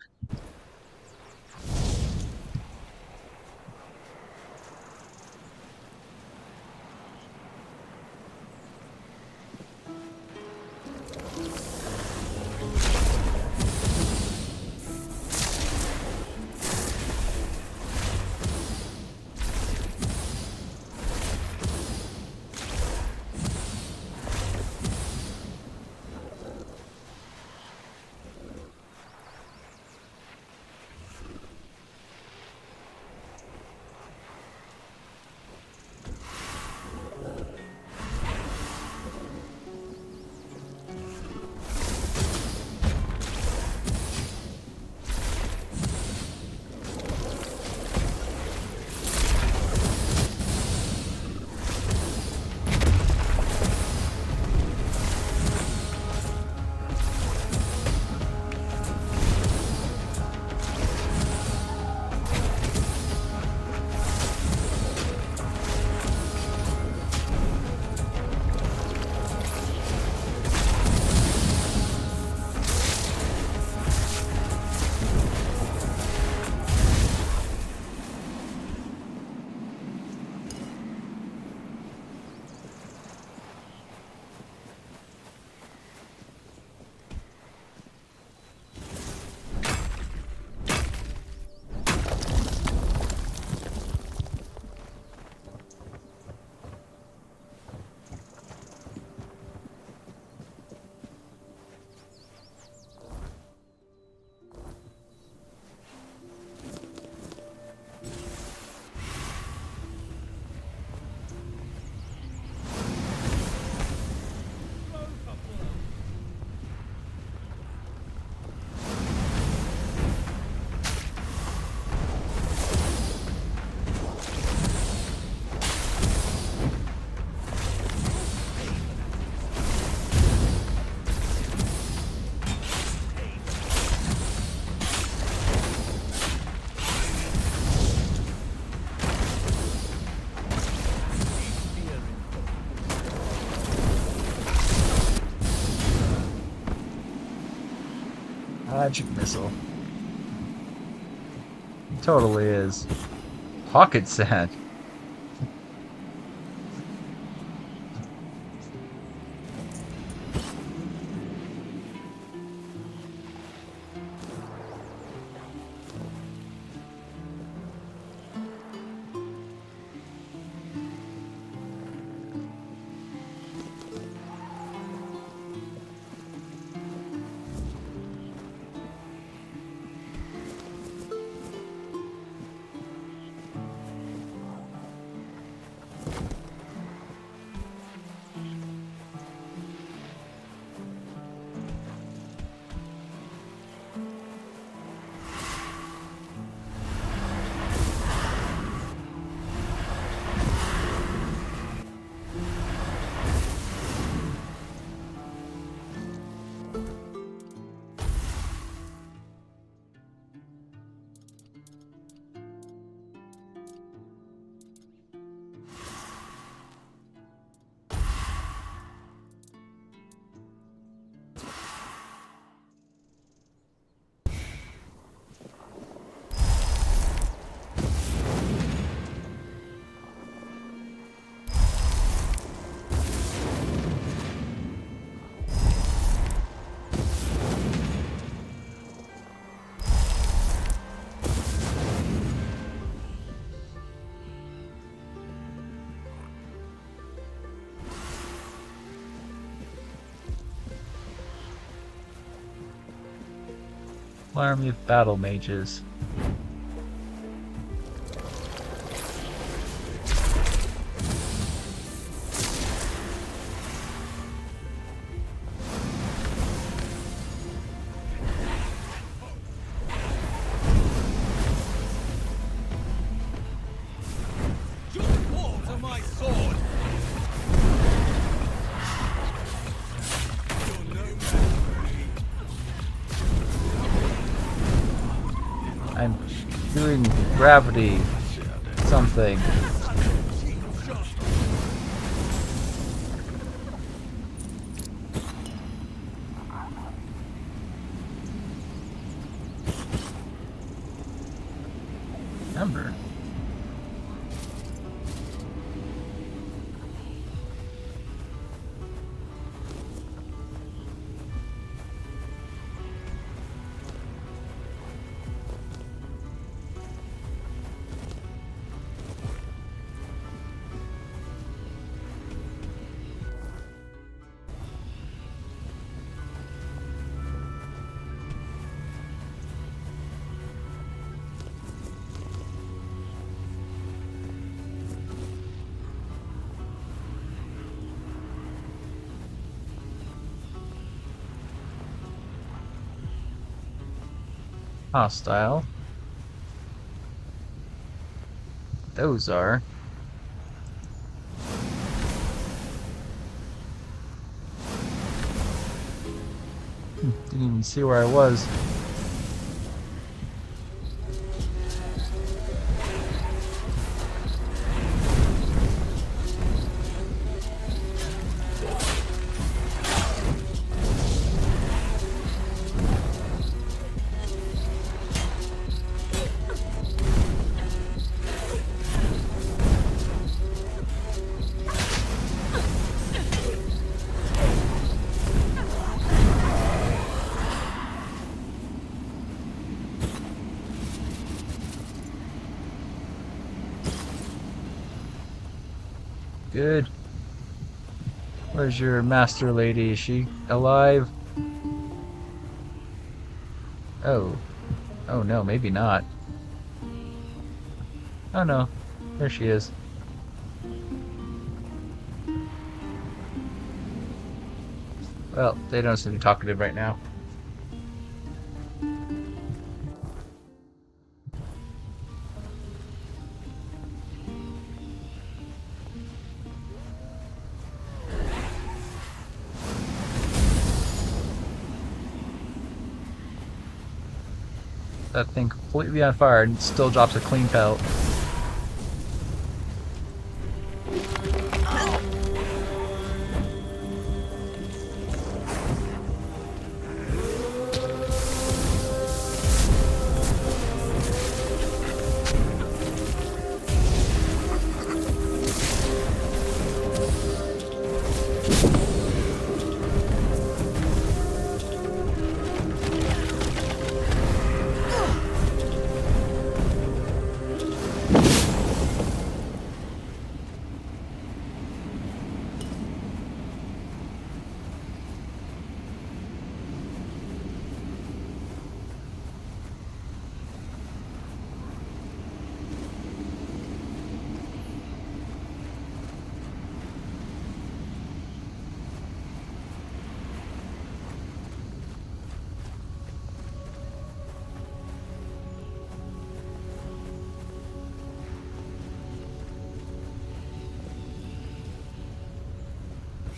Magic missile. Totally is. Pocket sand. Army of battle mages. I'm doing gravity something. Remember. Hostile. Those are. Didn't even see where I was. Good. Where's your master lady? Is she alive? Oh. Oh no, maybe not. Oh no. There she is. Well, they don't seem talkative right now. That thing completely on fire and still drops a clean pelt.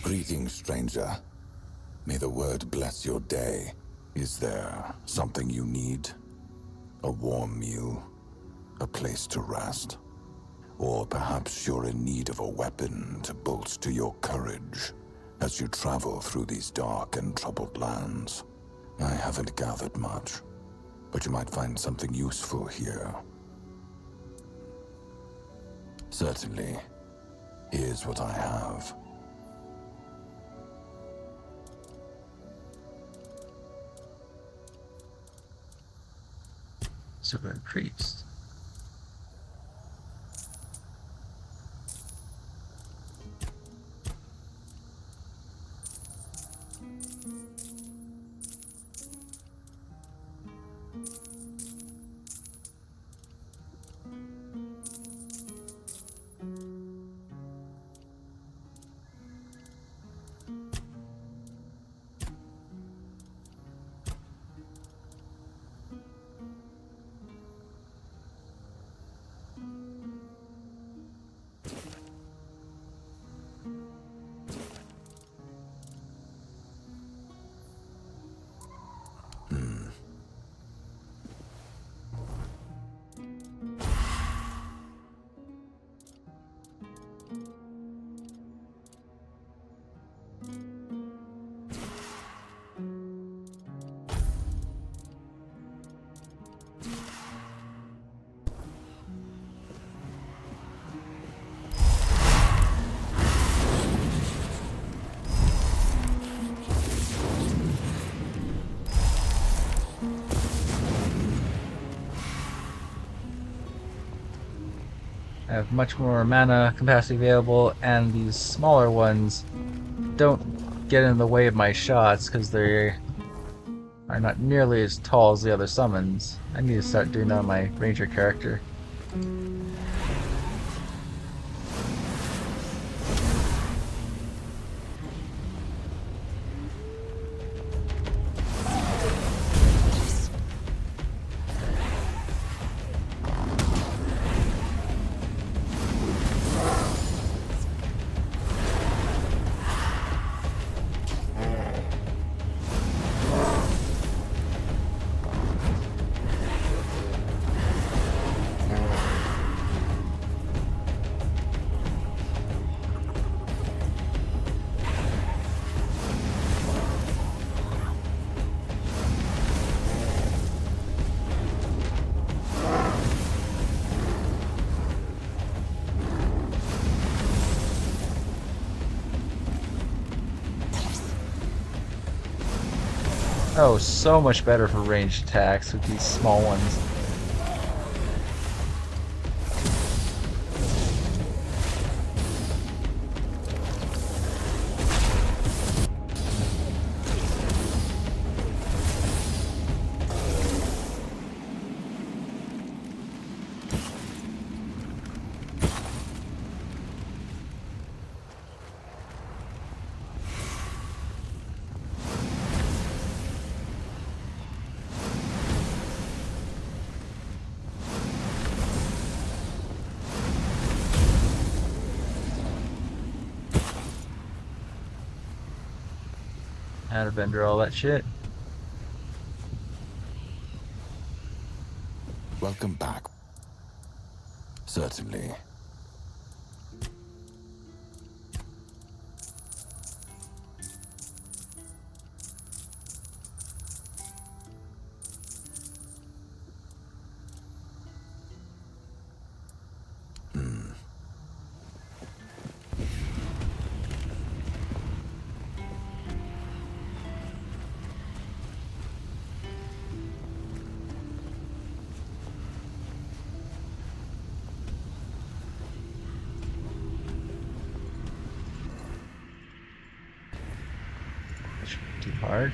Greetings, stranger. May the word bless your day. Is there something you need? A warm meal? A place to rest? Or perhaps you're in need of a weapon to bolster your courage as you travel through these dark and troubled lands? I haven't gathered much, but you might find something useful here. Certainly. Here's what I have. Super priest. I have much more mana capacity available, and these smaller ones don't get in the way of my shots because they are not nearly as tall as the other summons. I need to start doing that on my ranger character. Oh, so much better for ranged attacks with these small ones. How to bender all that shit. Welcome back. Certainly. Too hard.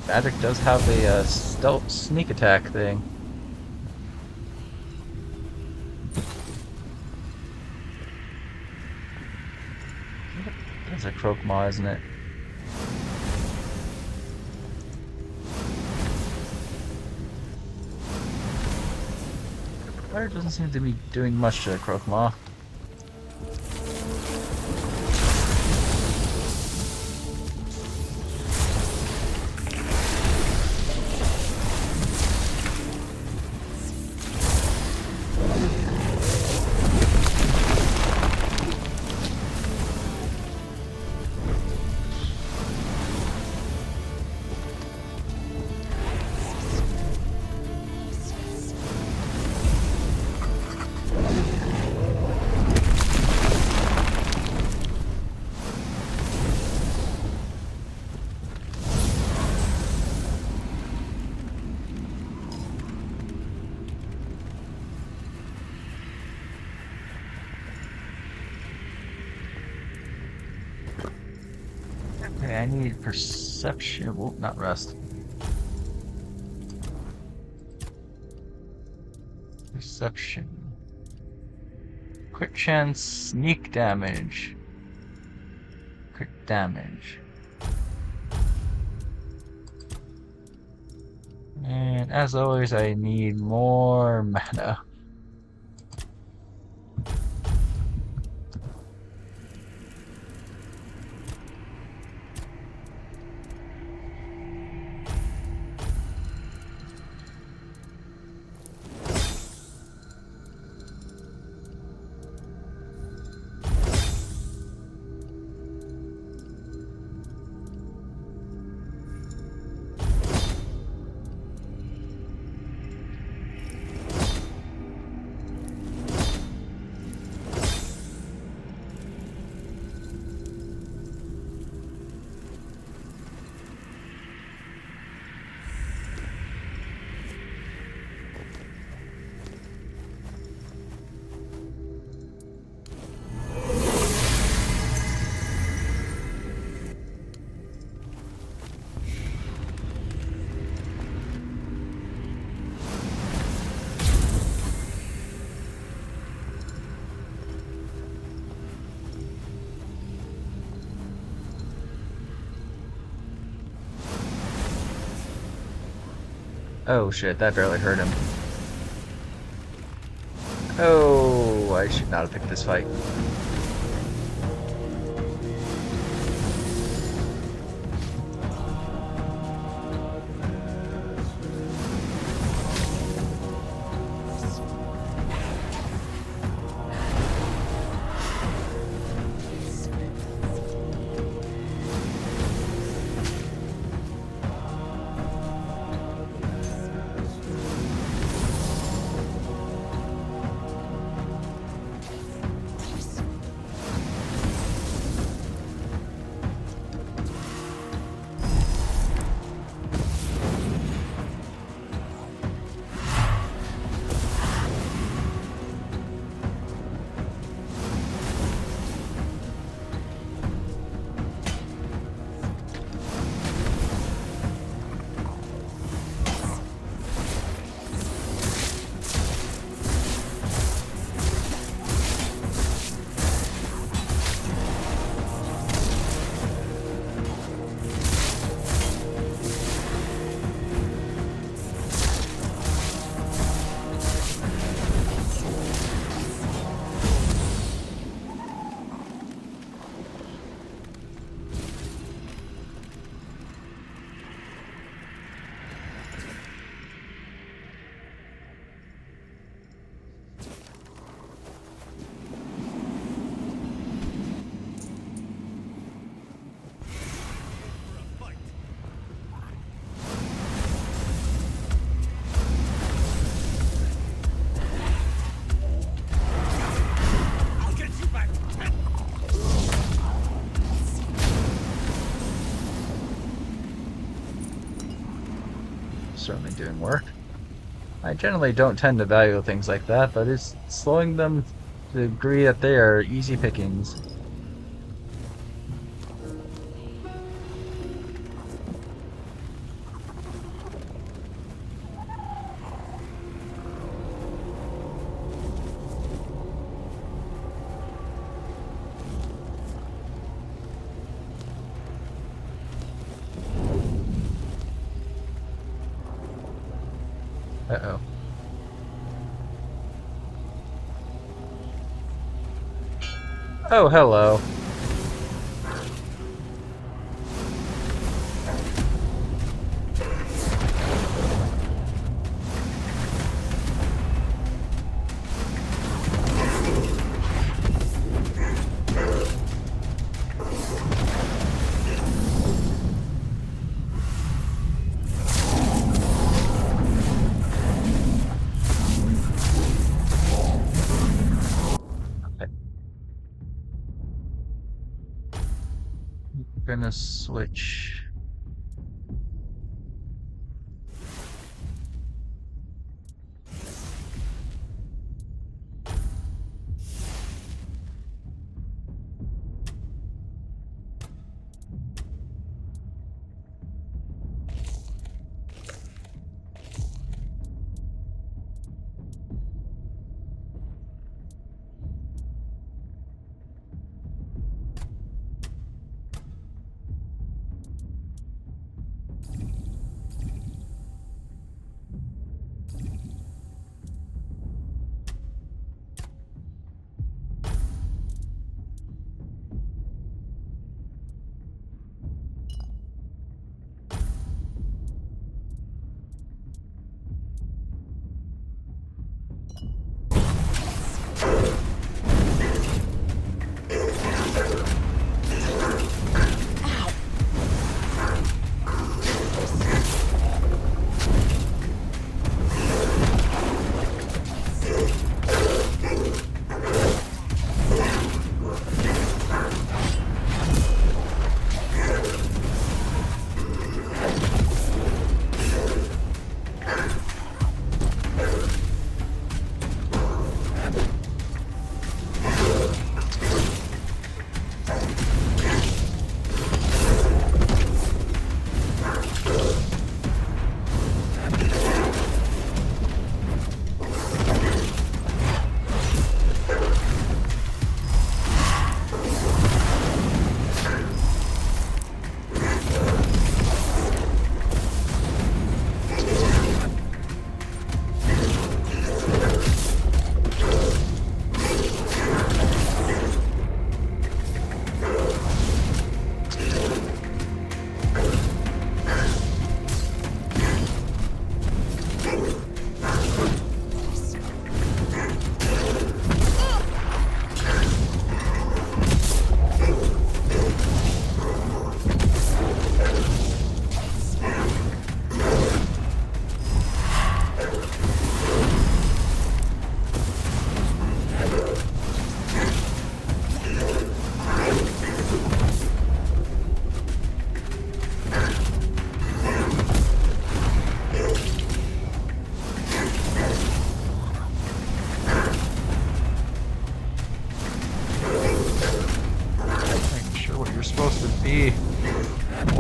Magic does have a stealth sneak attack thing. That's a Croakmaw, isn't it? Fire doesn't seem to be doing much to Croakmaw. Okay, I need perception. Well, not rest. Perception. Quick chance, sneak damage. Quick damage. And as always, I need more mana. Oh shit, that barely hurt him. Oh, I should not have picked this fight. Certainly doing work. I generally don't tend to value things like that, but it's slowing them to the degree that they are easy pickings. Uh-oh. Oh, hello. Okay. We're gonna switch.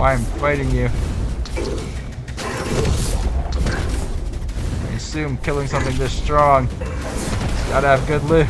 why I'm fighting you. I assume killing something this strong, it's gotta have good loot.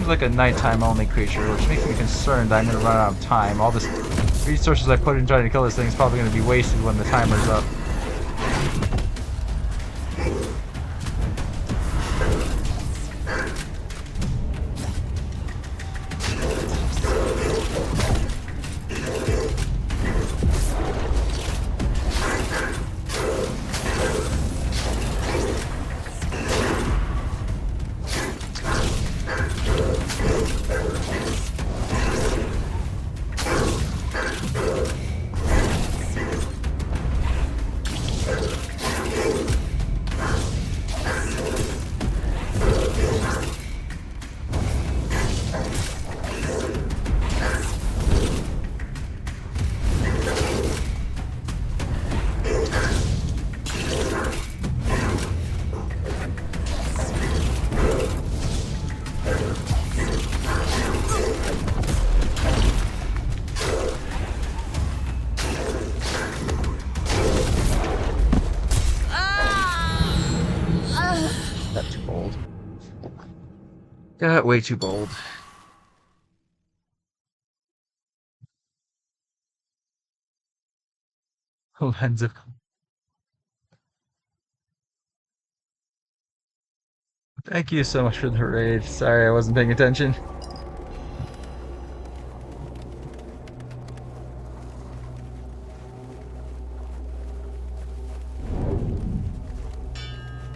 Like a nighttime only creature, which makes me concerned that I'm going to run out of time. All this resources I put in trying to kill this thing is probably going to be wasted when the timer's up. Got too bold. Got way too bold. Lens of... Thank you so much for the raid. Sorry I wasn't paying attention.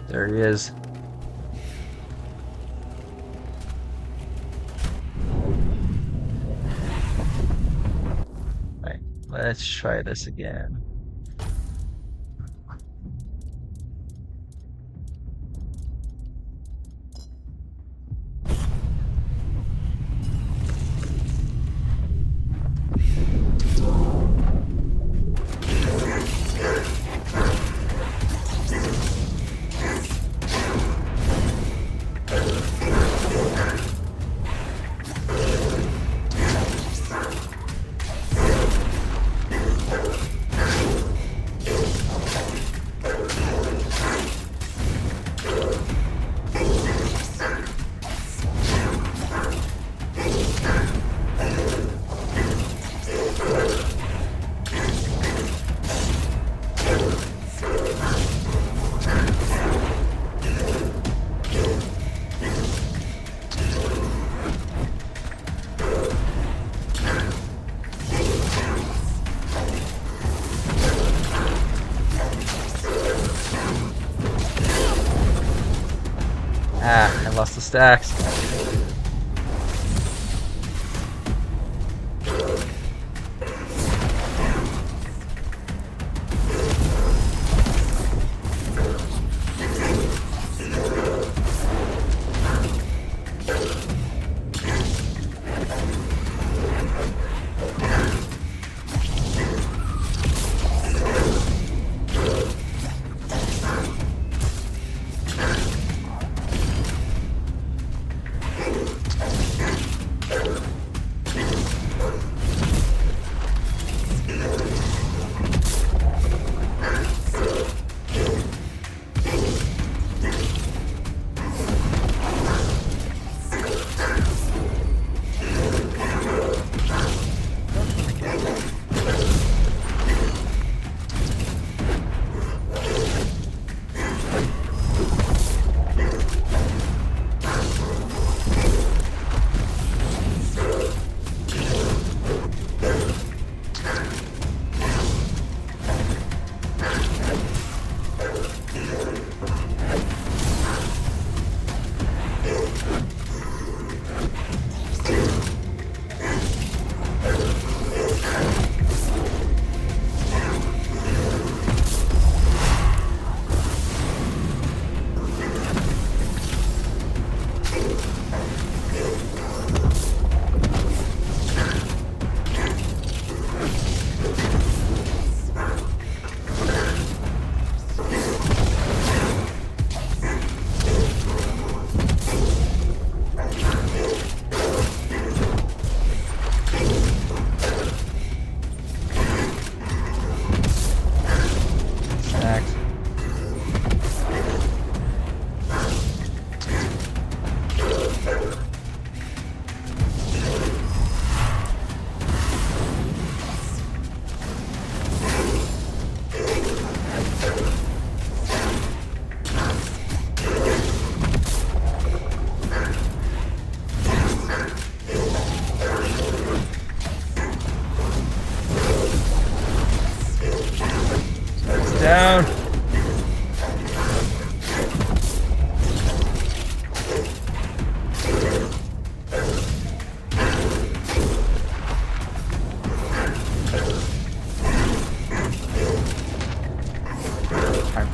There he is. Alright, let's try this again. Ah, I lost the stacks.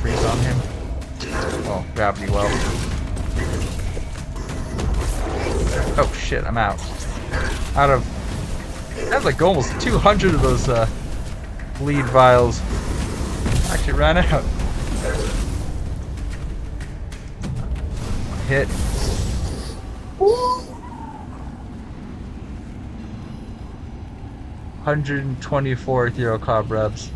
freeze on him. Oh, gravity well. Oh shit, I'm out. Out of... I have like almost 200 of those bleed vials. Actually ran out. Hit. 124 ethereal cobwebs.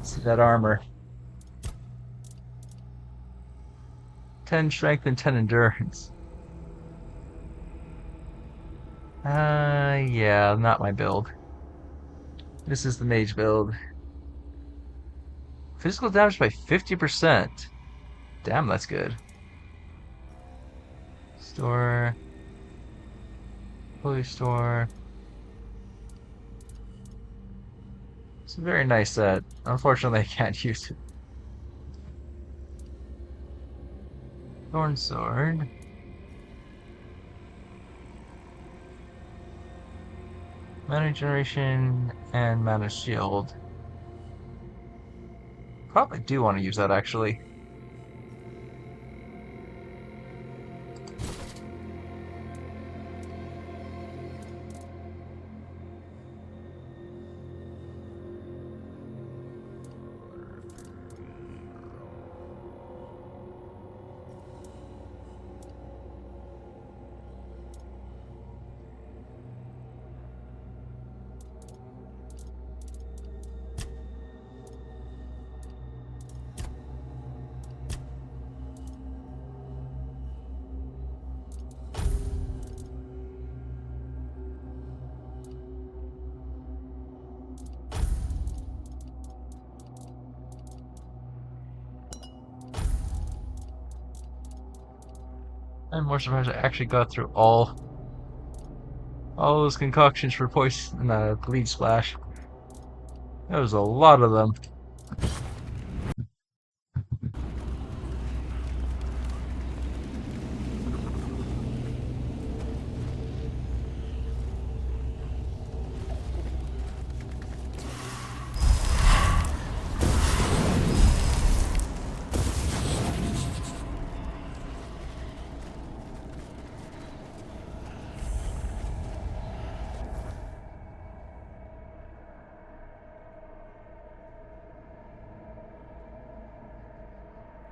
See that armor. 10 strength and 10 endurance. Yeah, not my build. This is the mage build. Physical damage by 50%. Damn, that's good. Store. Holy store. It's a very nice set. Unfortunately, I can't use it. Thorn sword. Mana generation and mana shield. Probably do want to use that actually. I'm more surprised I actually got through all those concoctions for poison and bleed splash. There was a lot of them.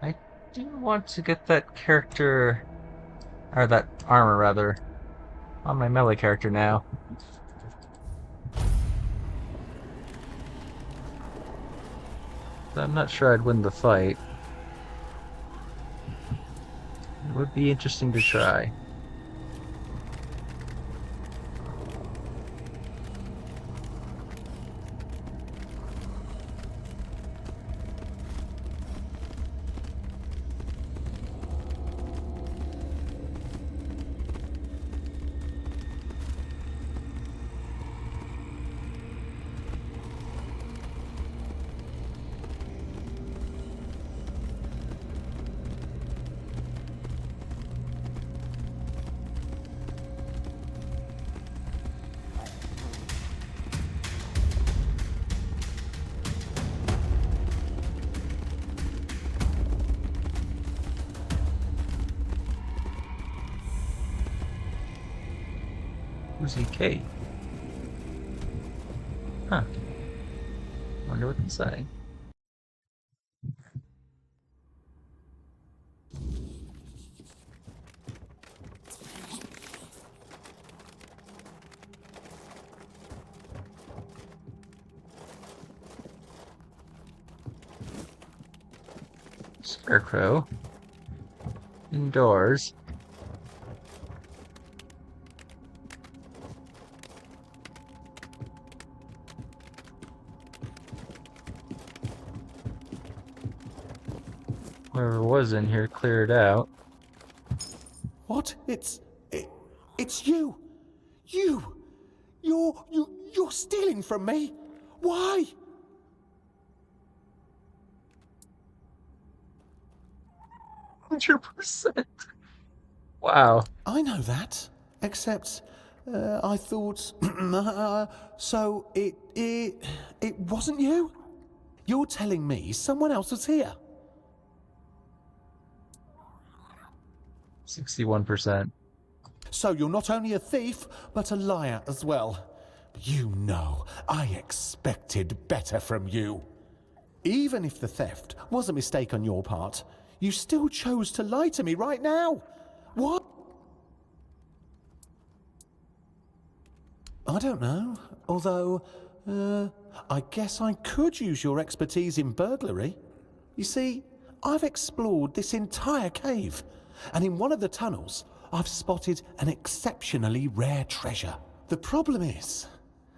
I do want to get that character, or that armor rather, on my melee character now. I'm not sure I'd win the fight. It would be interesting to try. Who's EK? Huh. Wonder what they say. Scarecrow. Indoors. Whoever was in here cleared out. What? It's It's you! You're stealing from me! Why? 100%. Wow. I know that, except I thought. So it wasn't you? You're telling me someone else was here? 61%. So you're not only a thief, but a liar as well. You know, I expected better from you. Even if the theft was a mistake on your part, you still chose to lie to me right now. What? I don't know. Although, I guess I could use your expertise in burglary. You see, I've explored this entire cave, and in one of the tunnels, I've spotted an exceptionally rare treasure. The problem is,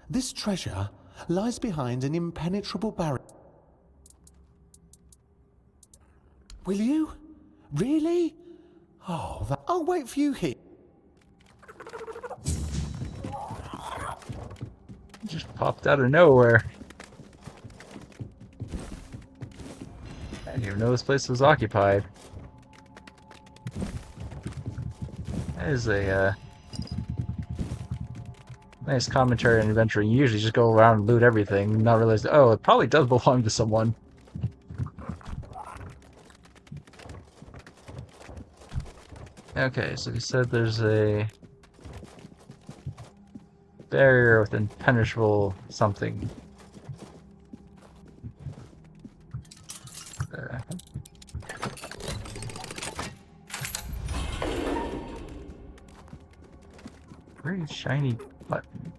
this treasure lies behind an impenetrable barrier. Will you? Really? Oh, I'll wait for you here. Just popped out of nowhere. I didn't even know this place was occupied. That is a nice commentary on adventuring. You usually just go around and loot everything and not realize, oh, it probably does belong to someone. Okay, so he said there's a barrier with impenetrable something. There. Very shiny button.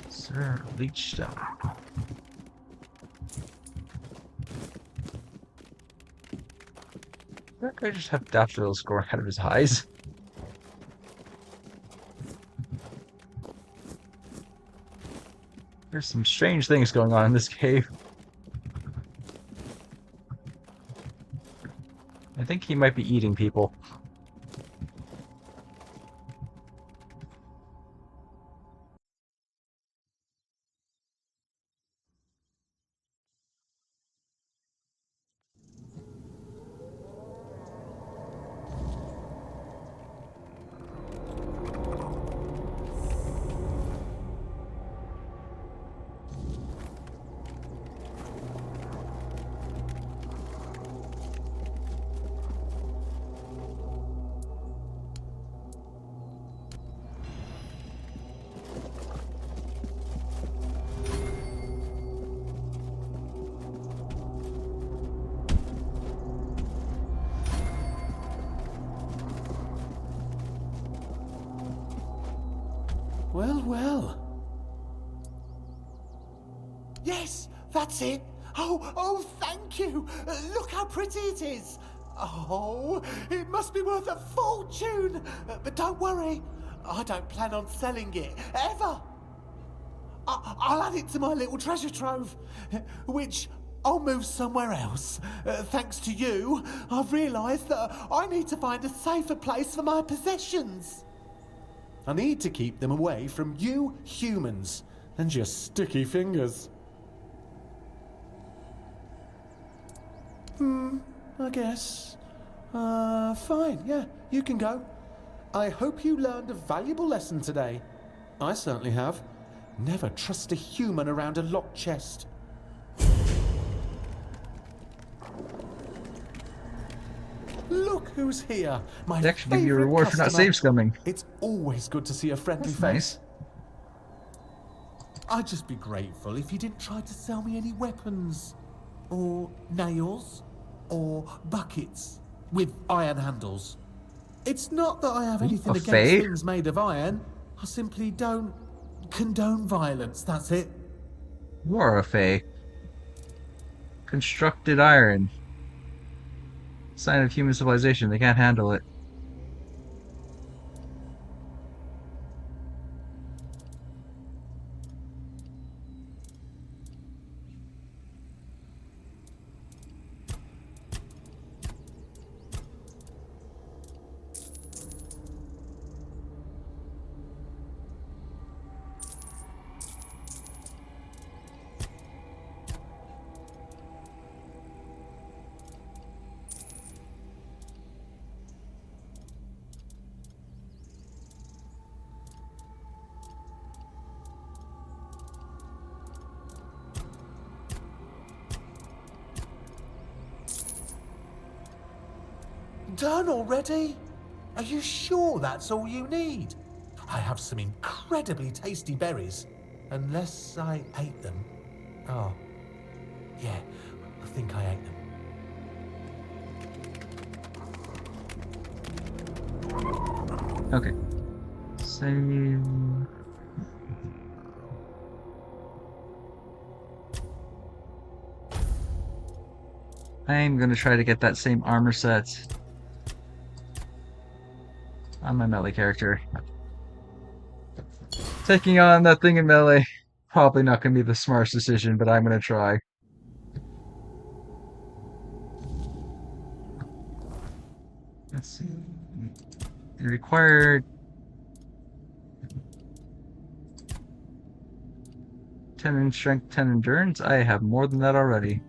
Sir, leech stone. That guy just have daffodils growing out of his eyes. There's some strange things going on in this cave. I think he might be eating people. Well, well. Yes, that's it. Oh, thank you. Look how pretty it is. Oh, it must be worth a fortune. But don't worry, I don't plan on selling it, ever. I'll add it to my little treasure trove, which I'll move somewhere else. Thanks to you, I've realised that I need to find a safer place for my possessions. I need to keep them away from you humans and your sticky fingers. I guess. Fine, yeah, you can go. I hope you learned a valuable lesson today. I certainly have. Never trust a human around a locked chest. Look who's here. My They actually give you a favourite reward for not customer. save scumming. It's always good to see a friendly That's face. nice. I'd just be grateful if you didn't try to sell me any weapons. Or nails. Or buckets with iron handles. It's not that I have anything against Faye? things made of iron. I simply don't condone violence, that's it. You are a Fae. Constructed iron. Sign of human civilization. They can't handle it. Done already? Are you sure that's all you need? I have some incredibly tasty berries. Unless I ate them. Oh, yeah, I think I ate them. Okay. Save. I'm gonna try to get that same armor set on my melee character. Taking on that thing in melee, probably not gonna be the smartest decision, but I'm gonna try. Let's see. It required 10 in strength, 10 endurance. I have more than that already.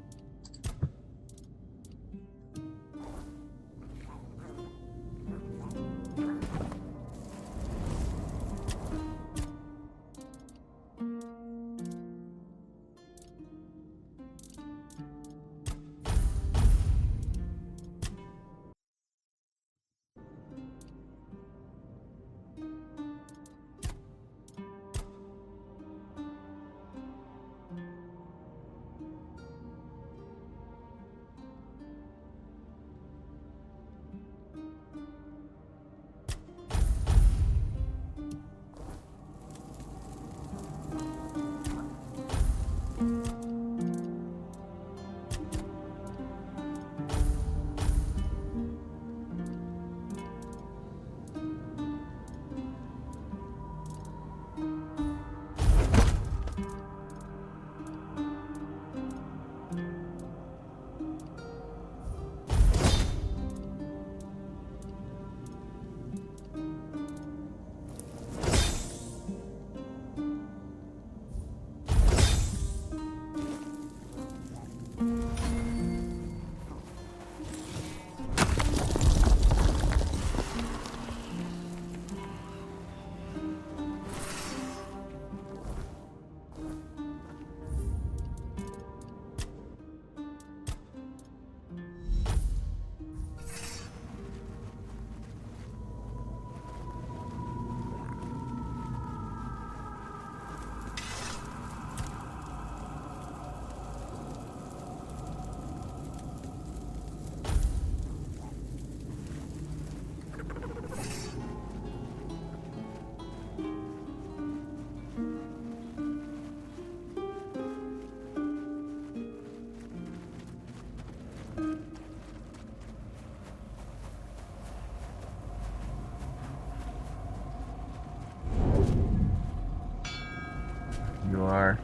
You are.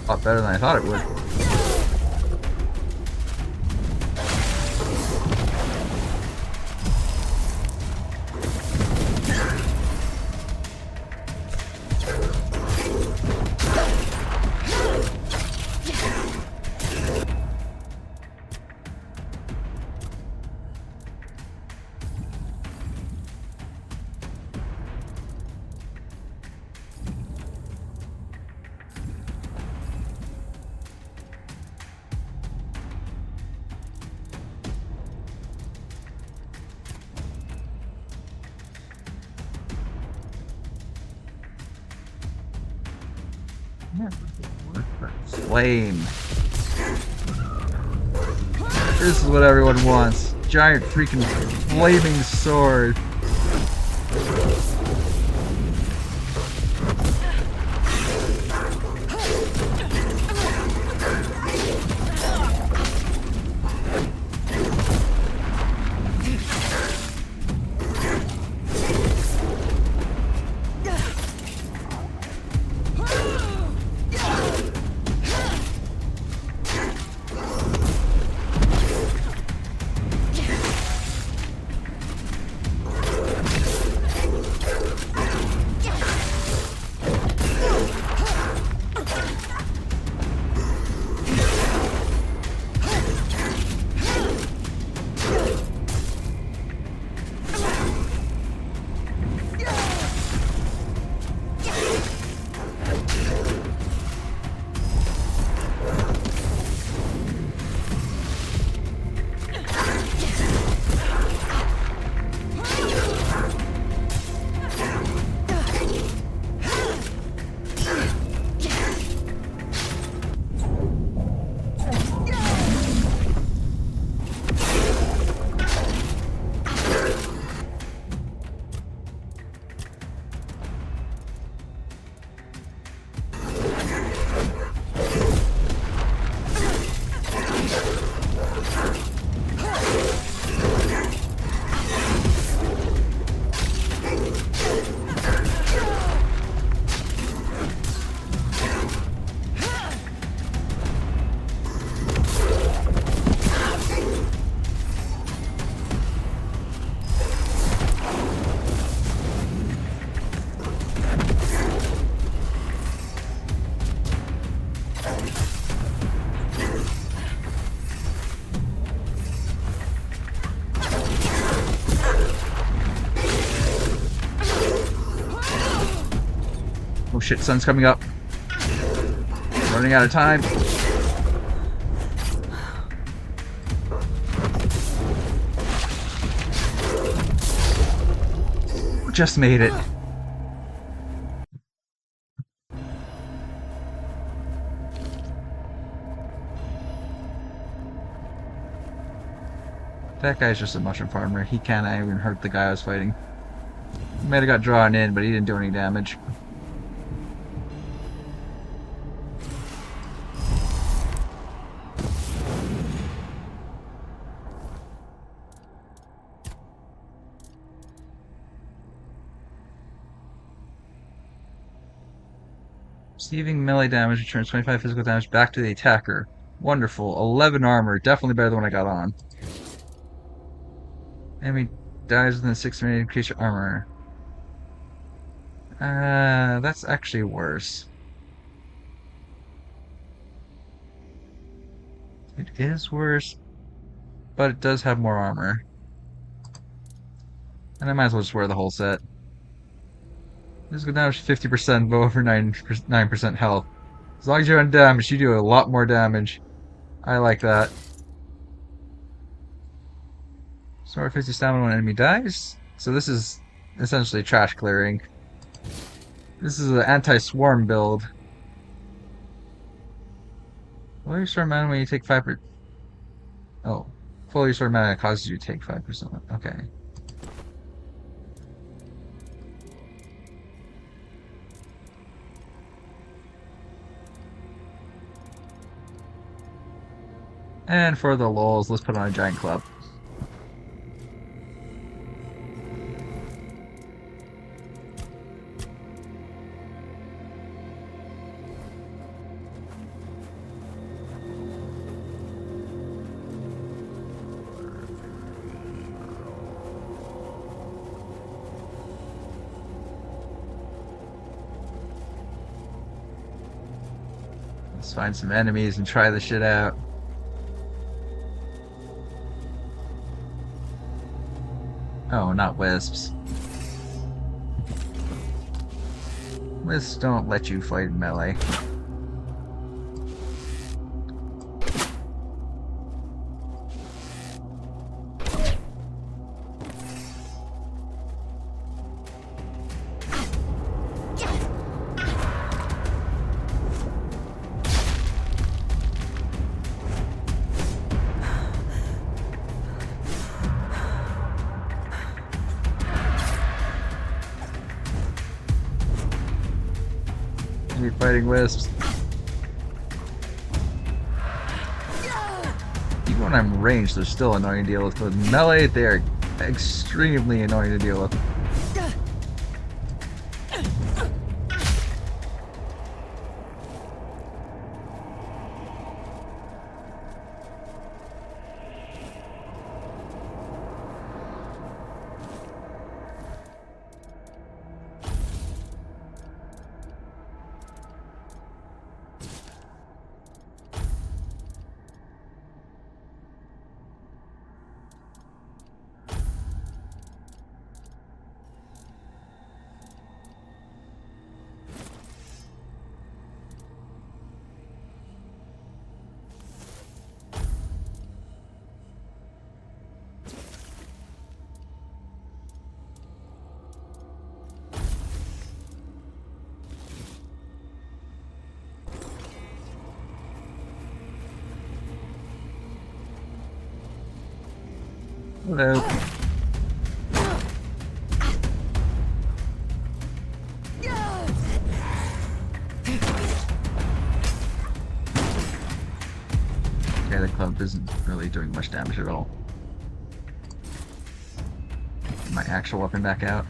A lot better than I thought it would. Flame. This is what everyone wants. Giant freaking flaming sword. Oh shit, sun's coming up. Running out of time. Just made it. That guy's just a mushroom farmer. He can't even hurt the guy I was fighting. He might have got drawn in, but he didn't do any damage. Receiving melee damage returns 25 physical damage back to the attacker. Wonderful. 11 armor. Definitely better than what I got on. Enemy dies within 6 minutes, increase your armor. That's actually worse. It is worse, but it does have more armor. And I might as well just wear the whole set. Physical damage 50%, but over 9% health. As long as you're undamaged, you do a lot more damage. I like that. Sword 50 stamina when enemy dies. So this is essentially trash clearing. This is an anti-swarm build. Full restore mana when you take 5%. Oh. Full restore mana causes you to take 5%. Okay. And for the lulz, let's put on a giant club. Let's find some enemies and try this shit out. Oh, not wisps. Wisps don't let you fight in melee. fighting wisps. Even when I'm ranged, they're still annoying to deal with. With melee, they're extremely annoying to deal with. Hello. Okay, the club isn't really doing much damage at all. My actual weapon back out.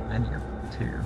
Many of them too.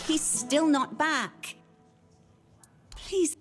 He's still not back. Please.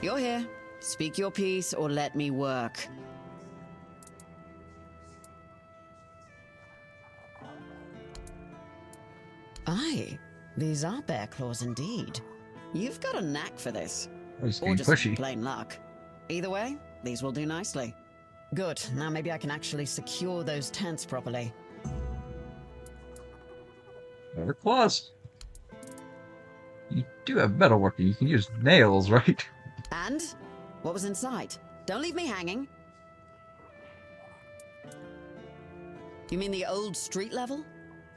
You're here. Speak your piece or let me work. Aye, these are bear claws indeed. You've got a knack for this. He's Or being just pushy. plain luck. Either way, these will do nicely. Good, now maybe I can actually secure those tents properly. Better claws. You do have metalworking. You can use nails, right? And? What was inside? Don't leave me hanging. You mean the old street level?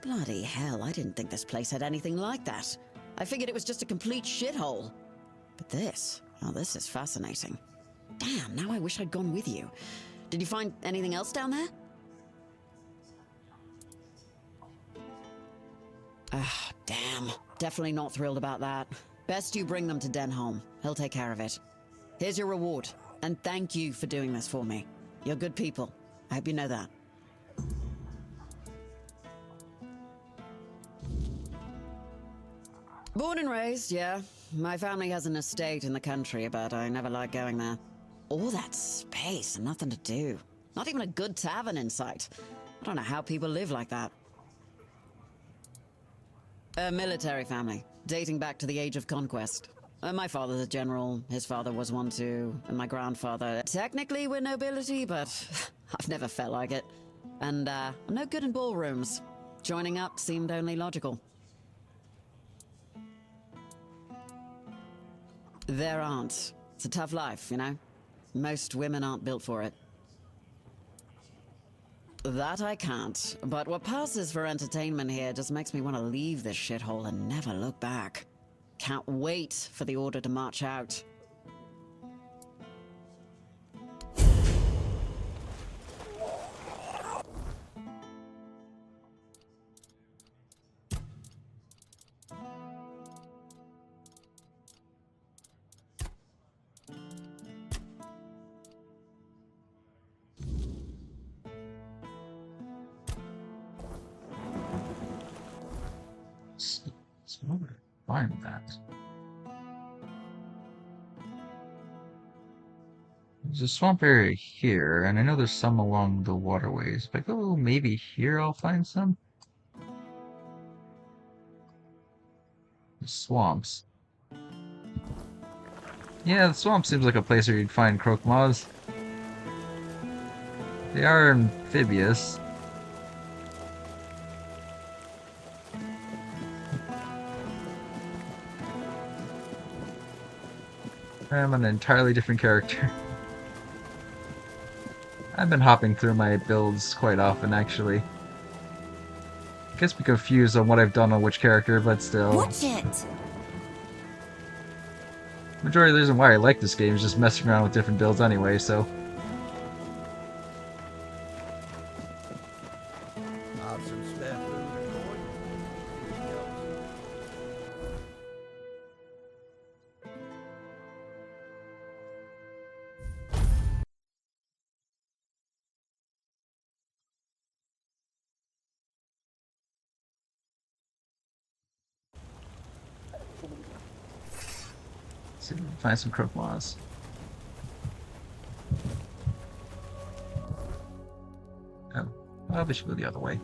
Bloody hell, I didn't think this place had anything like that. I figured it was just a complete shithole. But this, oh, this is fascinating. Damn, now I wish I'd gone with you. Did you find anything else down there? Ah, damn. Definitely not thrilled about that. Best you bring them to Denholm. He'll take care of it. Here's your reward, and thank you for doing this for me. You're good people. I hope you know that. Born and raised, yeah. My family has an estate in the country, but I never liked going there. All that space and nothing to do. Not even a good tavern in sight. I don't know how people live like that. A military family, dating back to the Age of Conquest. My father's a general, his father was one too, and my grandfather. Technically we're nobility, but I've never felt like it. And I'm no good in ballrooms. Joining up seemed only logical. There aren't. It's a tough life, you know? Most women aren't built for it. That I can't, but what passes for entertainment here just makes me want to leave this shithole and never look back. Can't wait for the order to march out. Find that. There's a swamp area here, and I know there's some along the waterways. If I go maybe here, I'll find some. The swamps. Yeah, the swamp seems like a place where you'd find croak moths. They are amphibious. I'm an entirely different character. I've been hopping through my builds quite often, actually. I guess be confused on what I've done on which character, but still. Watch it! Majority of the reason why I like this game is just messing around with different builds anyway, so. Have some spare food, boy. See if we can find some croak moths. Oh, well, we should go the other way.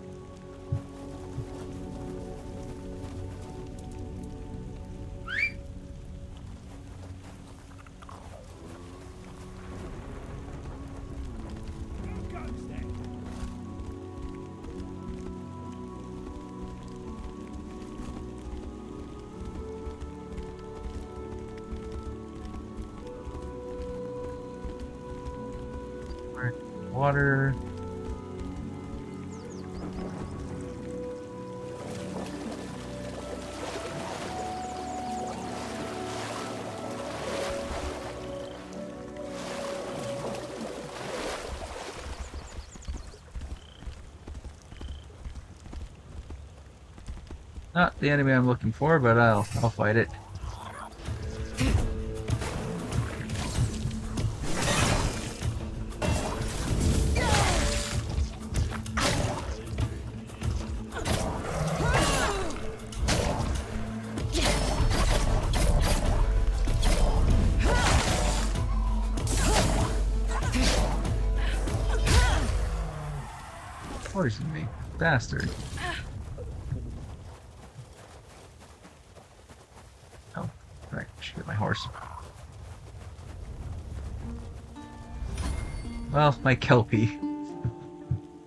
Water. Not the enemy I'm looking for, but I'll fight it. Poison me, bastard. Oh, right, should get my horse. Well, my Kelpie.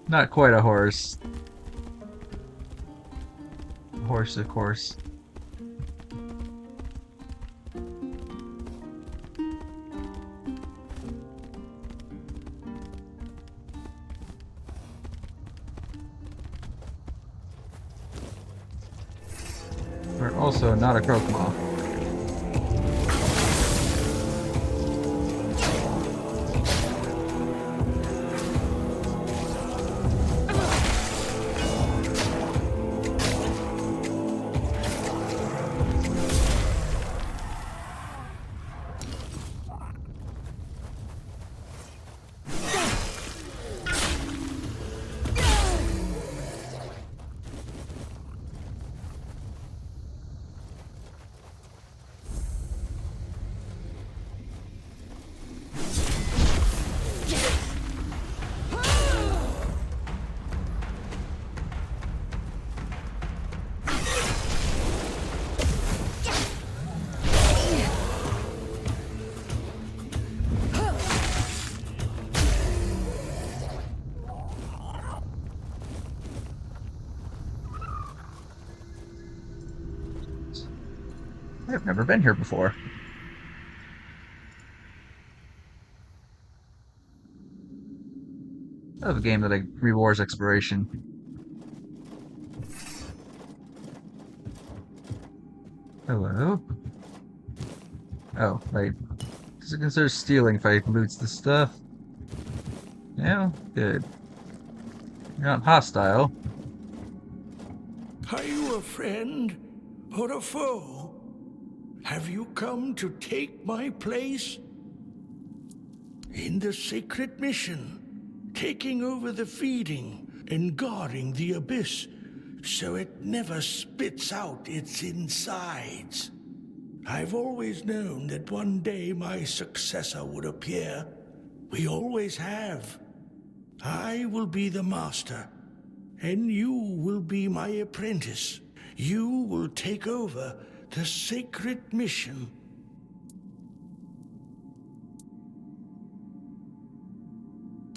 Not quite a horse. Horse, of course. We're also not a Croakmaw. I've never been here before. I love a game that rewards exploration. Hello? Oh, right. Does it consider stealing if I loot the stuff? Yeah, good. You're not hostile. Are you a friend or a foe? Have you come to take my place? In the sacred mission, taking over the feeding and guarding the abyss so it never spits out its insides. I've always known that one day my successor would appear. We always have. I will be the master, and you will be my apprentice. You will take over the sacred mission.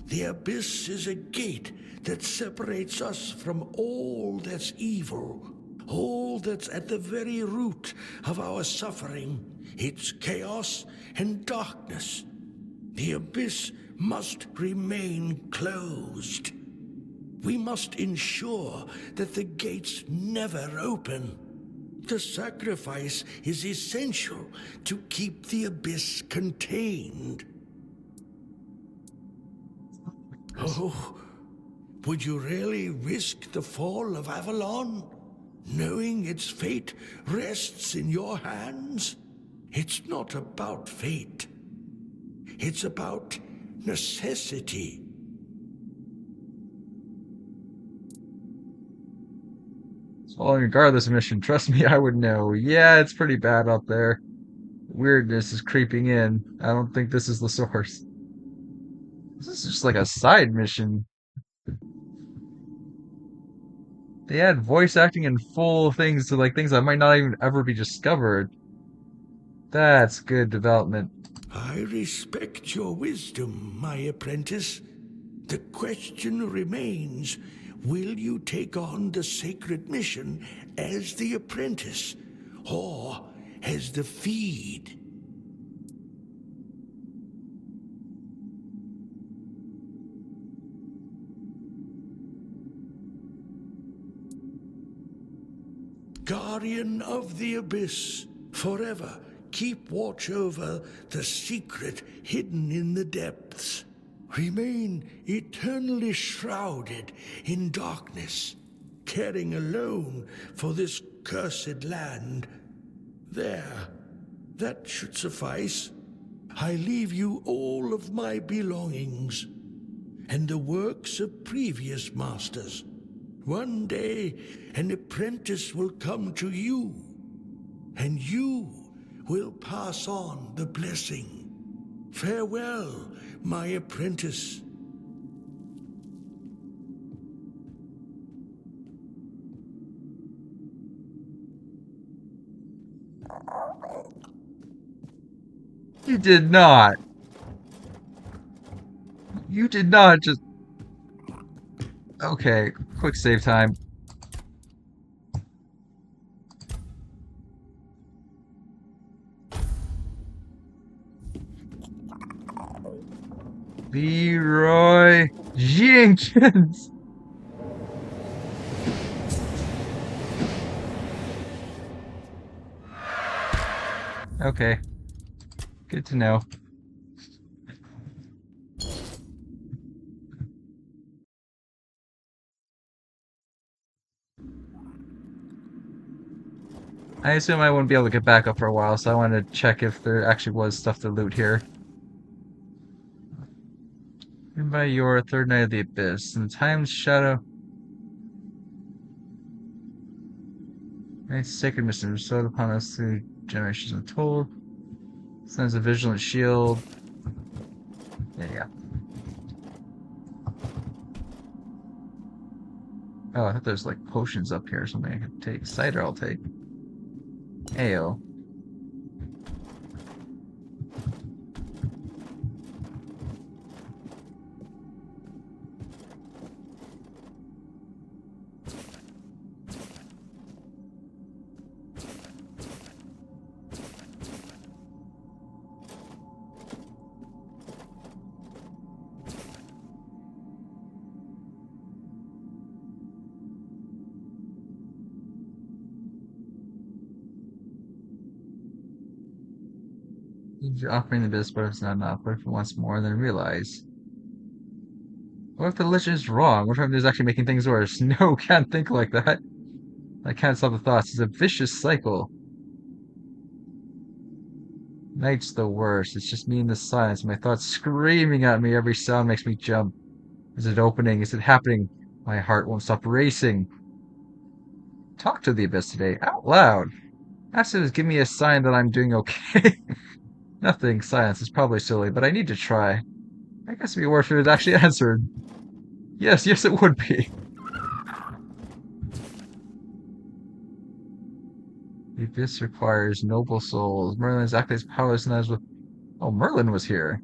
The abyss is a gate that separates us from all that's evil, all that's at the very root of our suffering. It's chaos and darkness. The abyss must remain closed. We must ensure that the gates never open. The sacrifice is essential to keep the abyss contained. Oh, would you really risk the fall of Avalon, knowing its fate rests in your hands? It's not about fate. It's about necessity. Well, regardless of mission, trust me, I would know. Yeah, it's pretty bad up there. Weirdness is creeping in. I don't think this is the source. This is just like a side mission. They add voice acting and full things to like things that might not even ever be discovered. That's good development. I respect your wisdom, my apprentice. The question remains, will you take on the sacred mission as the apprentice, or as the feed? Guardian of the Abyss, forever keep watch over the secret hidden in the depths. Remain eternally shrouded in darkness, caring alone for this cursed land. There, that should suffice. I leave you all of my belongings, and the works of previous masters. One day, an apprentice will come to you, and you will pass on the blessing. Farewell, my apprentice. You did not. You did not just... Okay, quick save time. Leroy Jenkins. Okay, good to know. I assume I wouldn't be able to get back up for a while, so I wanted to check if there actually was stuff to loot here. Written by your third night of the abyss, and time's shadow. Night's sacred mission bestowed upon us through generations untold. Sends a vigilant shield. Yeah. Oh, I thought there's like potions up here or something I could take. Cider I'll take. Ale. You're offering the best, but it's not enough. What if it wants more, then realize? What if the legend is wrong? What if I'm just actually making things worse? No, can't think like that. I can't stop the thoughts. It's a vicious cycle. Night's the worst. It's just me in the silence. My thoughts screaming at me. Every sound makes me jump. Is it opening? Is it happening? My heart won't stop racing. Talk to the abyss today, out loud. Ask it to give me a sign that I'm doing okay. Nothing. Silence is probably silly, but I need to try. I guess it'd be worth it if it actually answered. Yes, yes, it would be. The abyss requires noble souls. Merlin is acting as powerless as with. Oh, Merlin was here.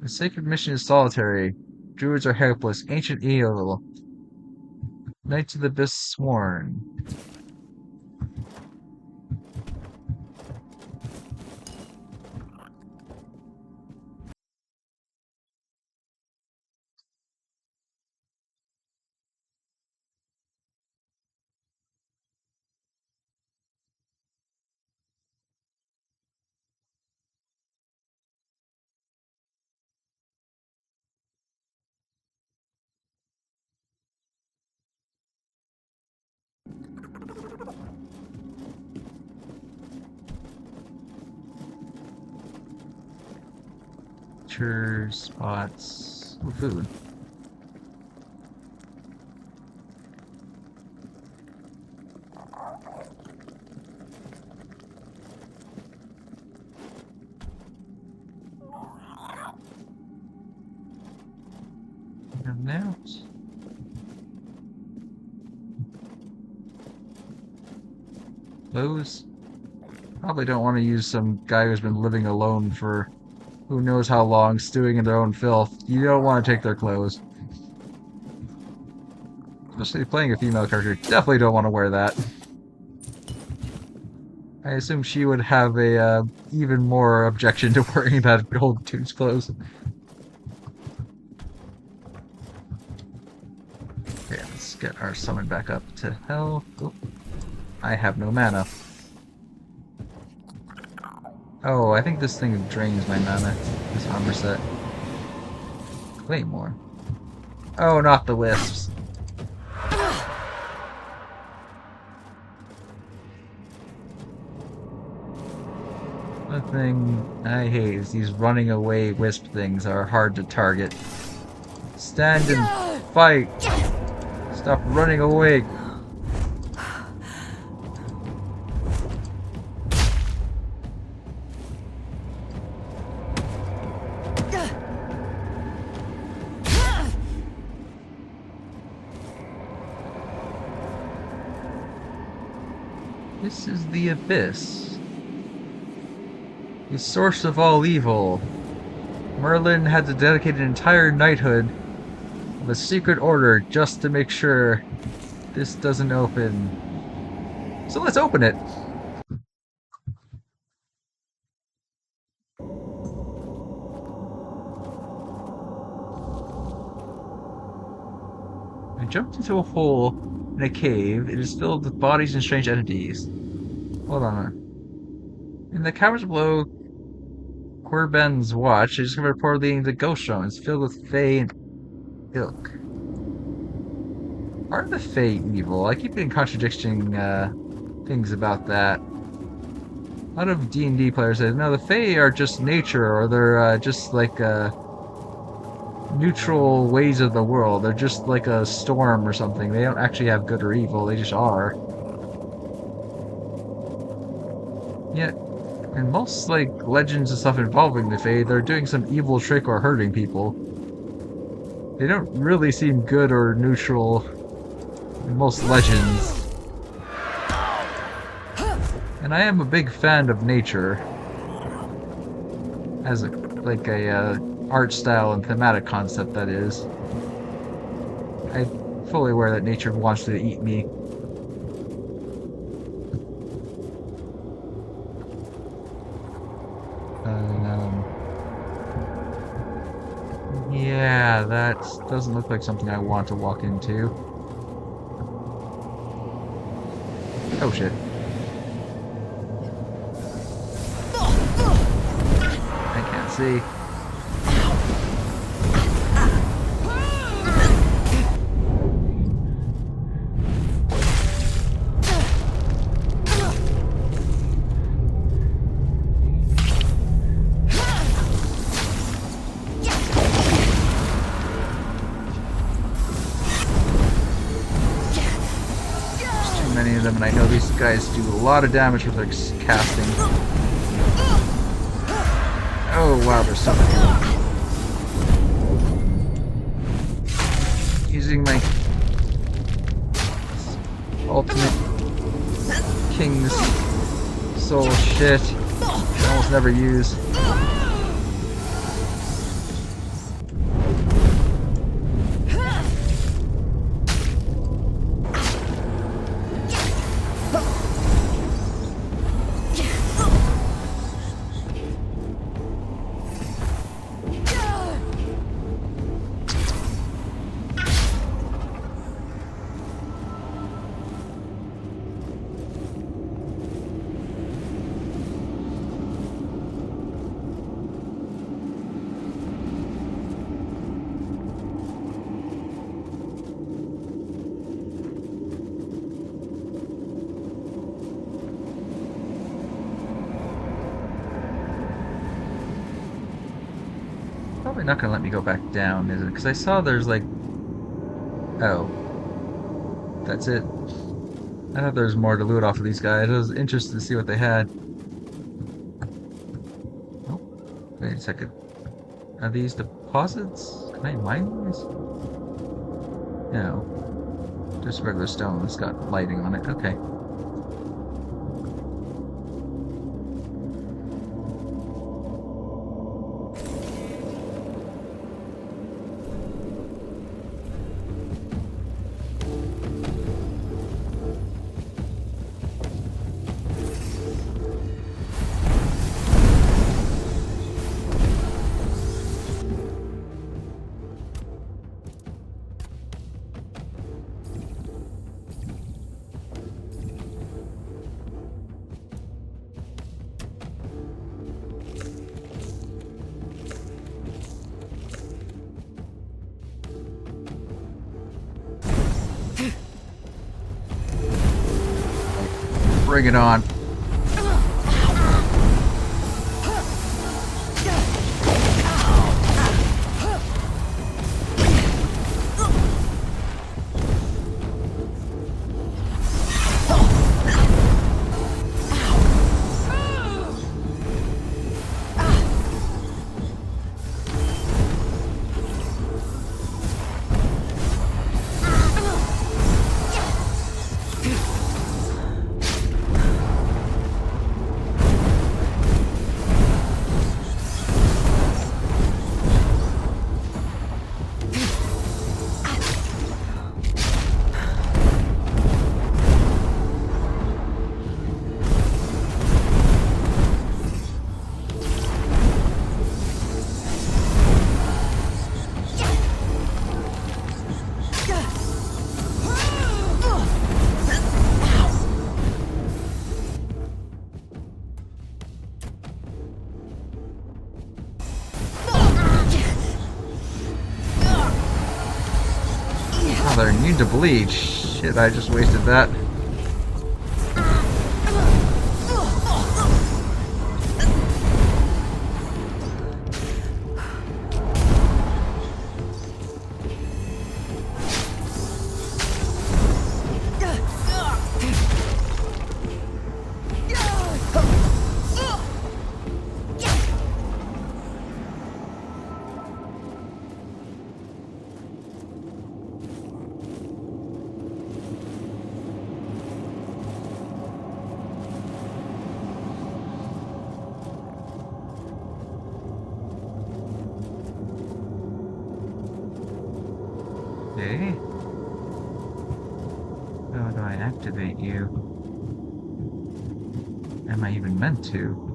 The sacred mission is solitary. Druids are helpless. Ancient evil. Knights of the abyss sworn. Spots. Ooh, food. And out. Clothes. Probably don't want to use some guy who's been living alone for who knows how long, stewing in their own filth. You don't want to take their clothes. Especially playing a female character. Definitely don't want to wear that. I assume she would have a even more objection to wearing that old dude's clothes. Okay, let's get our summon back up to health. Oh, I have no mana. Oh, I think this thing drains my mana. This armor set. Claymore. Oh, not the wisps. The thing I hate is these running away wisp things are hard to target. Stand and fight! Stop running away! This is the Abyss. The source of all evil. Merlin had to dedicate an entire knighthood of a secret order just to make sure this doesn't open. So let's open it. I jumped into a hole in a cave. It is filled with bodies and strange entities. Hold on. In the caverns below Quirben's watch, I discovered a portal leading to Ghost Realm. It's filled with Fae and ilk. Are the Fae evil? I keep getting contradicting things about that. A lot of D&D players say, no, the Fae are just nature, or they're just like neutral ways of the world. They're just like a storm or something. They don't actually have good or evil, they just are. Yet, in most like legends and stuff involving the Fae, they're doing some evil trick or hurting people. They don't really seem good or neutral in most legends. And I am a big fan of nature as a art style and thematic concept, that is. I'm fully aware that nature wants to eat me. Yeah, that doesn't look like something I want to walk into. Oh shit. I can't see. Many of them, and I know these guys do a lot of damage with their casting. Oh wow, there's so many. Using my ultimate King's Soul shit. I almost never use. Probably not gonna let me go back down, is it? Because I saw there's like... Oh. That's it. I thought there was more to loot off of these guys. I was interested to see what they had. Oh, wait a second. Are these deposits? Can I mine these? No. Just regular stone that's got lighting on it. Okay. Bring it on. to bleed. Shit, I just wasted that. Okay. How do I activate you? Am I even meant to?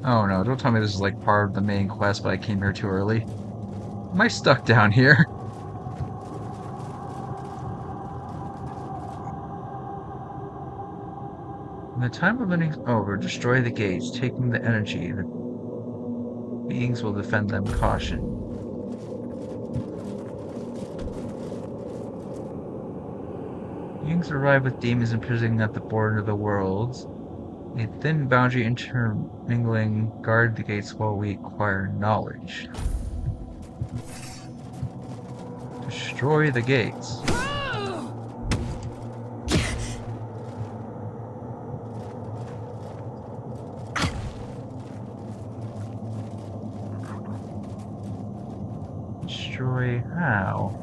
Oh no, don't tell me this is like part of the main quest, but I came here too early. Am I stuck down here? When the time of ending is over, destroy the gates, taking the energy. The beings will defend them. Caution. Beings arrive with demons imprisoning at the border of the worlds. A thin boundary intermingling. Guard the gates while we acquire knowledge. Destroy the gates. Destroy how?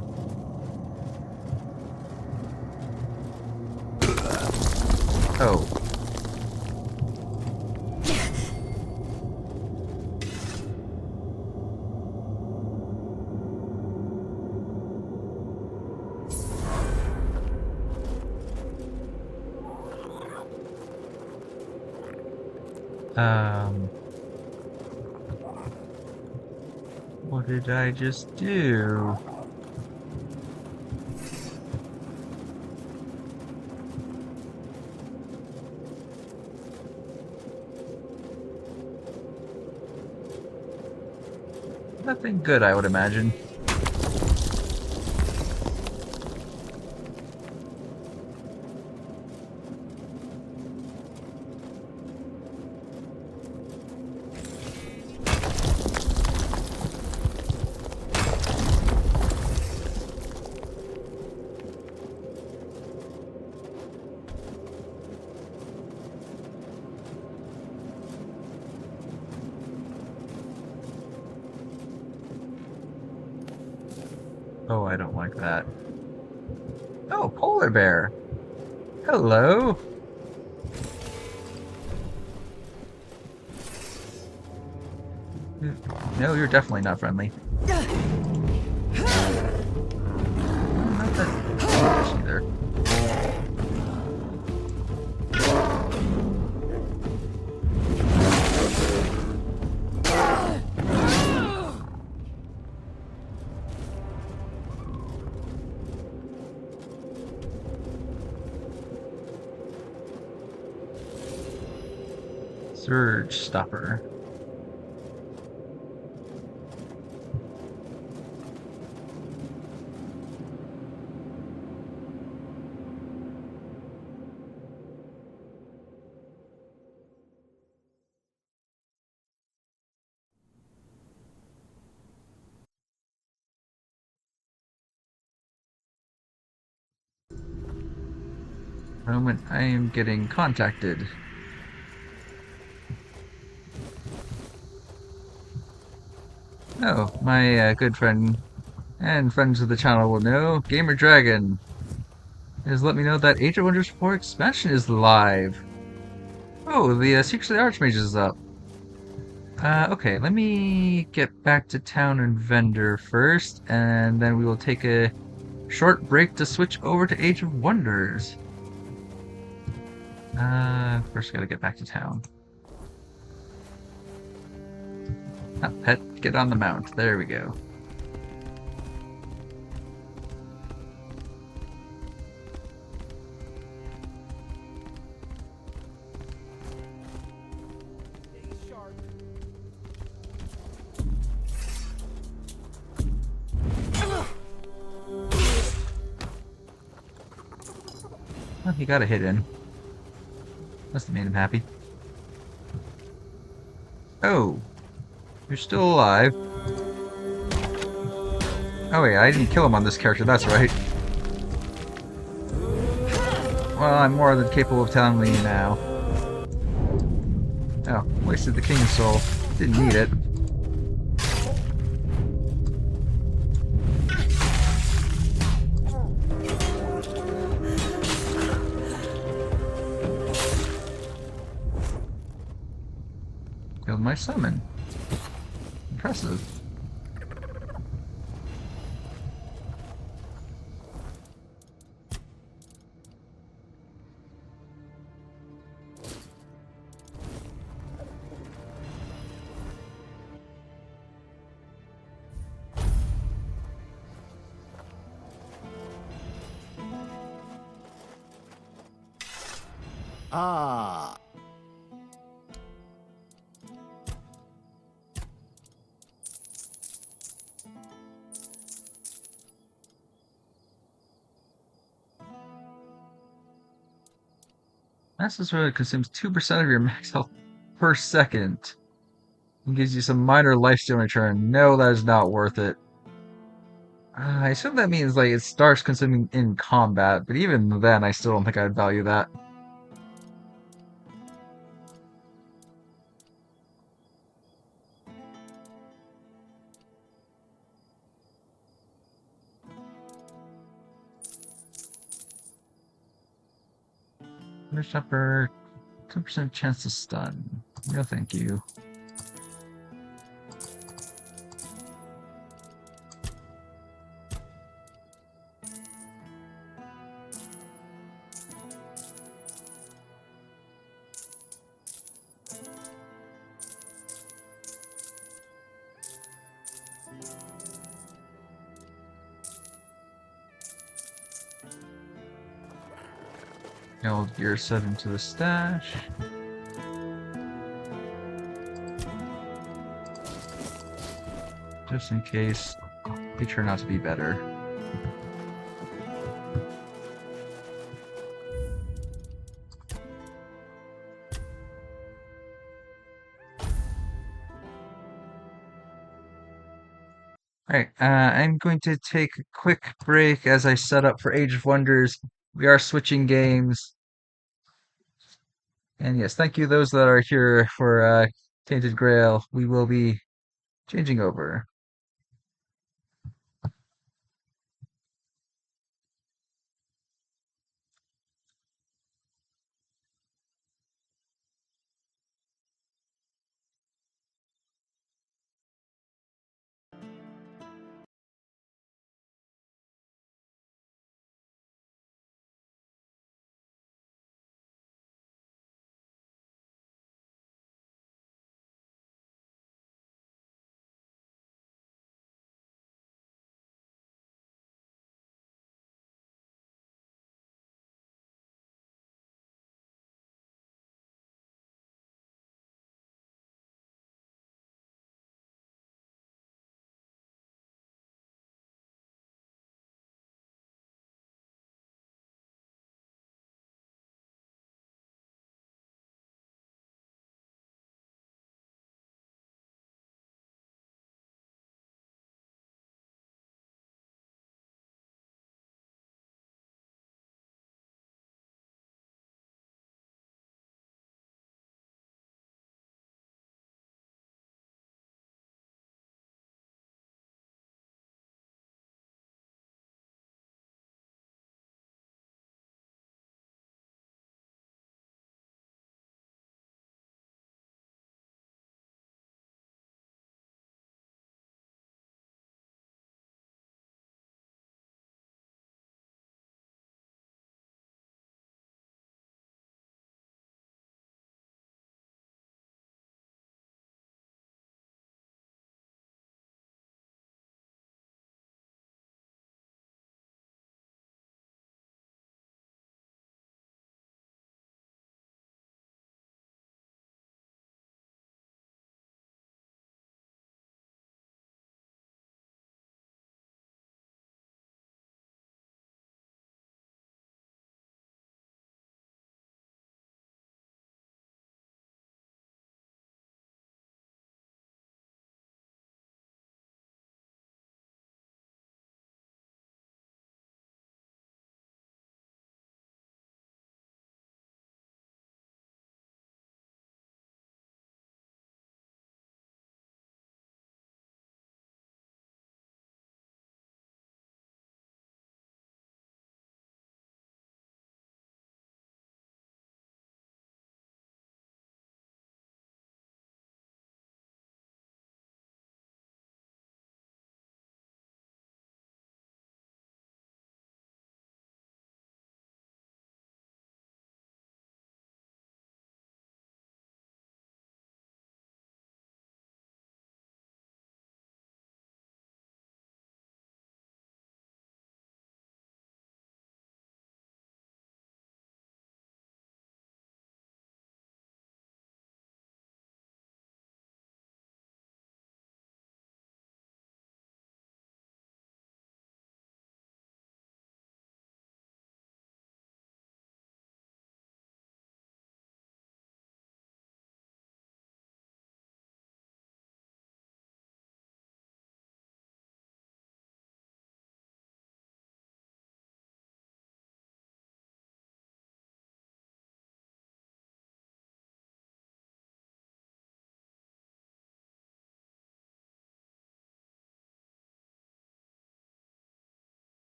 Oh. What did I just do? Nothing good, I would imagine. Oh, I don't like that. Oh, polar bear. Hello. No, you're definitely not friendly. Not that dangerous either. Surge stopper. Moment I am getting contacted. Oh, my good friend and friends of the channel will know, Gamer Dragon has let me know that Age of Wonders 4 expansion is live. Oh, the Secrets of the Archmages is up. Okay, let me get back to town and vendor first, and then we will take a short break to switch over to Age of Wonders. First gotta get back to town. Ah, pet, get on the mount. There we go. he got a hit in. Must have made him happy. Oh, you're still alive. Oh wait, I didn't kill him on this character, that's right. Well, I'm more than capable of telling you now. Oh, wasted the king's soul. Didn't need it. Killed my summon. Impressive. Ah. Master's Road consumes 2% of your max health per second. And gives you some minor lifesteal return. No, that is not worth it. I assume that means like it starts consuming in combat, but even then I still don't think I'd value that. Finish upper, 2% chance to stun. No thank you. Old gear set into the stash. Just in case they turn out to be better. Alright, I'm going to take a quick break as I set up for Age of Wonders. We are switching games. And yes, thank you those that are here for Tainted Grail. We will be changing over.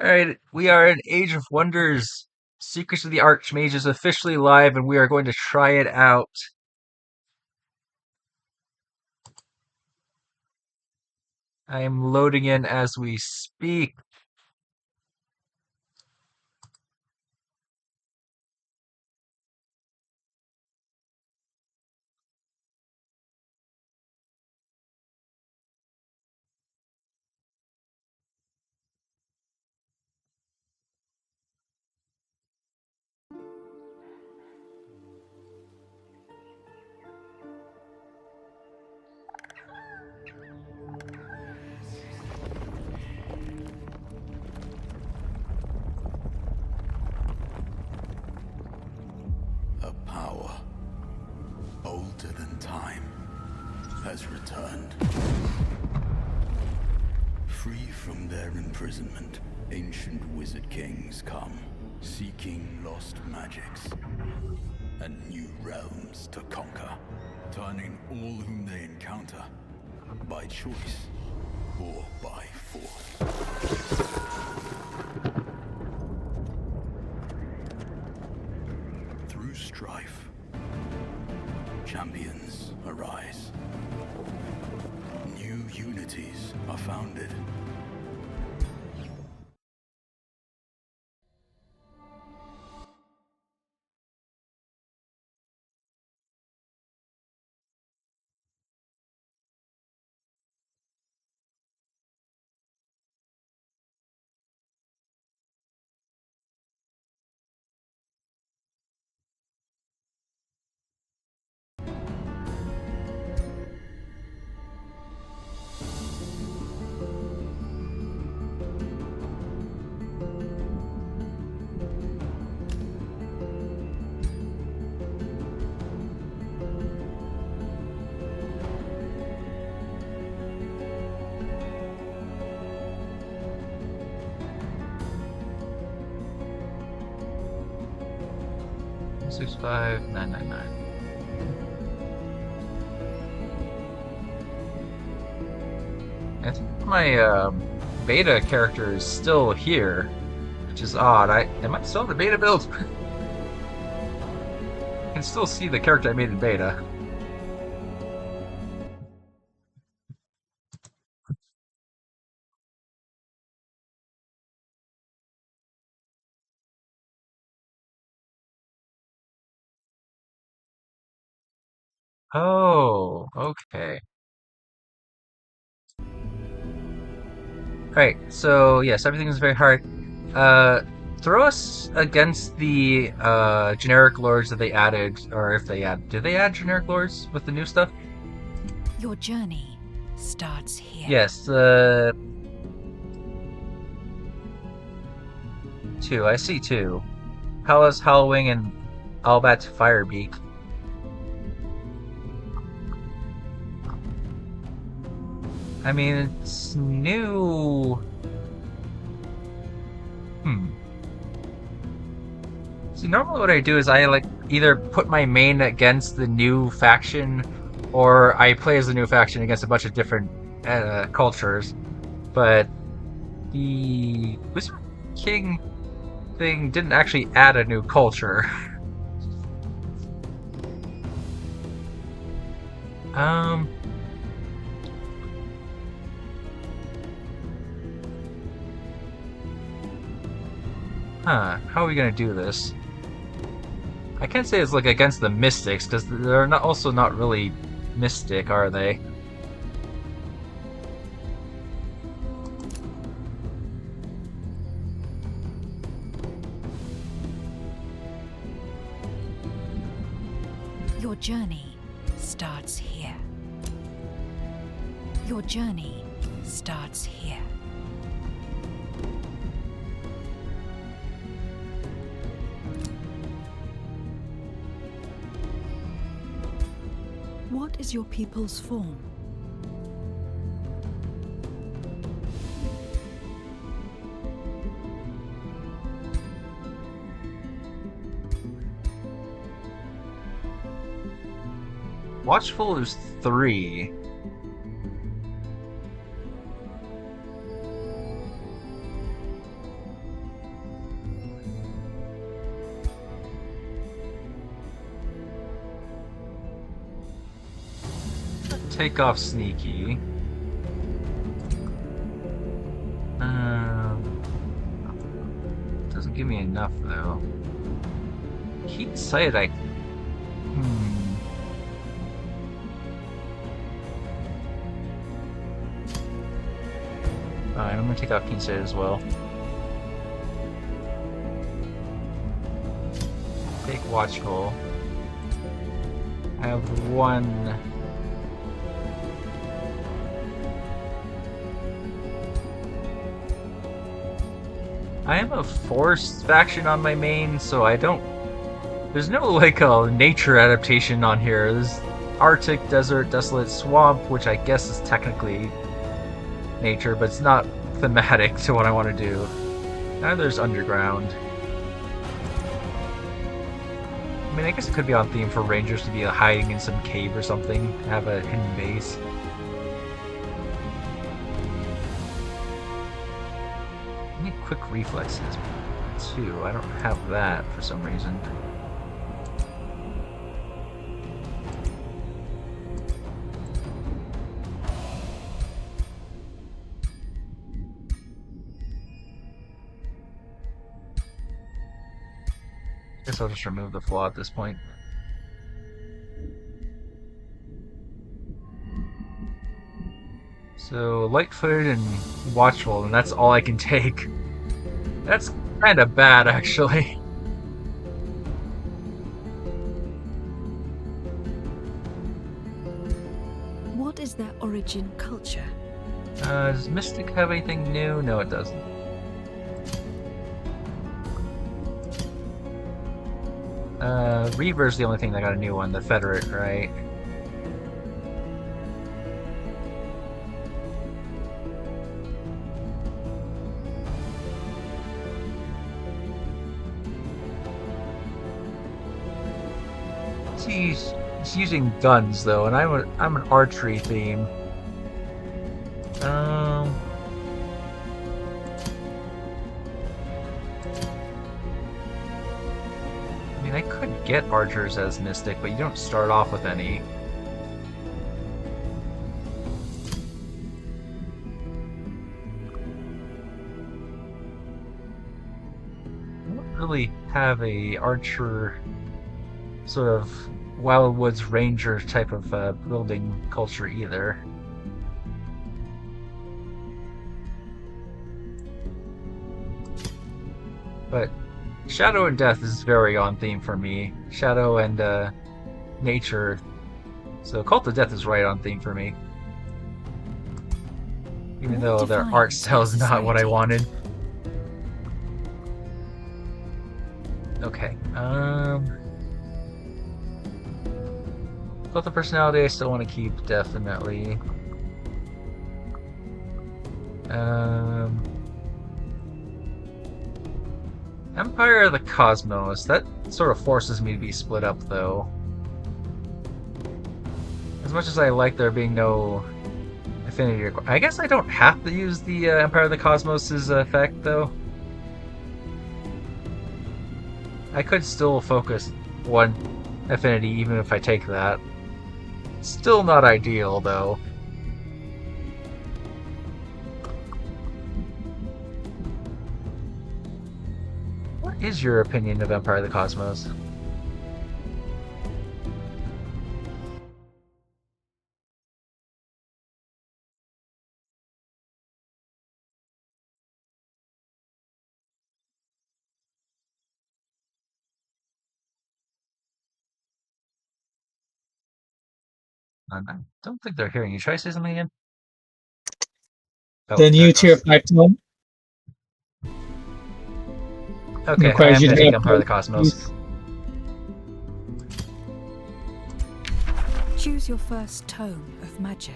Alright, we are in Age of Wonders. Secrets of the Archmage is officially live, and we are going to try it out. I am loading in as we speak. A power older than time has returned. Free from their imprisonment, ancient wizard kings come, seeking lost magics and new realms to conquer, turning all whom they encounter by choice or by force. Through strife, champions arise. New unities are founded. Six 5 9 9 9. I think my beta character is still here, which is odd. Am I still in the beta build? I can still see the character I made in beta. Oh, okay. Right, so yes, everything is very hard. Uh, Throw us against the generic lords that they added, or if they add, did they add generic lords with the new stuff? Your journey starts here. Yes, two. I see two. Palace, Howlwing, and Albat Firebeak. I mean, it's new. See, normally what I do is I like either put my main against the new faction, or I play as the new faction against a bunch of different cultures. But the Wizard King thing didn't actually add a new culture. um. Huh, how are we gonna do this? I can't say it's like against the mystics, because they're not also not really mystic, are they? Your journey starts here. Your journey starts here. What is your people's form? Watchful is 3. take off sneaky. Doesn't give me enough though. Keen sight, Alright, I'm gonna take off keen sight as well. Take watchful. I have one. I am a forest faction on my main, so I don't. There's no like a nature adaptation on here. There's Arctic, desert, desolate, swamp, which I guess is technically nature, but it's not thematic to what I want to do. Now there's underground. I mean, I guess it could be on theme for rangers to be hiding in some cave or something, have a hidden base. I need quick reflexes too. I don't have that for some reason. Guess I'll just remove the flaw at this point. So, light-footed and watchful, and that's all I can take. That's kind of bad, actually. What is their origin culture? Does Mystic have anything new? No, it doesn't. Reaver's the only thing that got a new one, the Federate, right? He's using guns though, and I'm an archery theme. I could get archers as mystic, but you don't start off with any. I don't really have a archer sort of Wild Woods Ranger type of building culture either. But Shadow and Death is very on theme for me. Shadow and nature. So Cult of Death is right on theme for me. Even though their art style is not what I wanted. Okay. Cult of Personality I still want to keep, definitely. Empire of the Cosmos. That sort of forces me to be split up, though. As much as I like there being no affinity required. I guess I don't have to use the Empire of the Cosmos' effect, though. I could still focus one affinity even if I take that. Still not ideal, though. What is your opinion of Empire of the Cosmos? I don't think they're hearing you. Try to say something again? Oh, the new tier 5 tome. Okay, I am going to take Empire of the Cosmos. Choose your first tome of magic.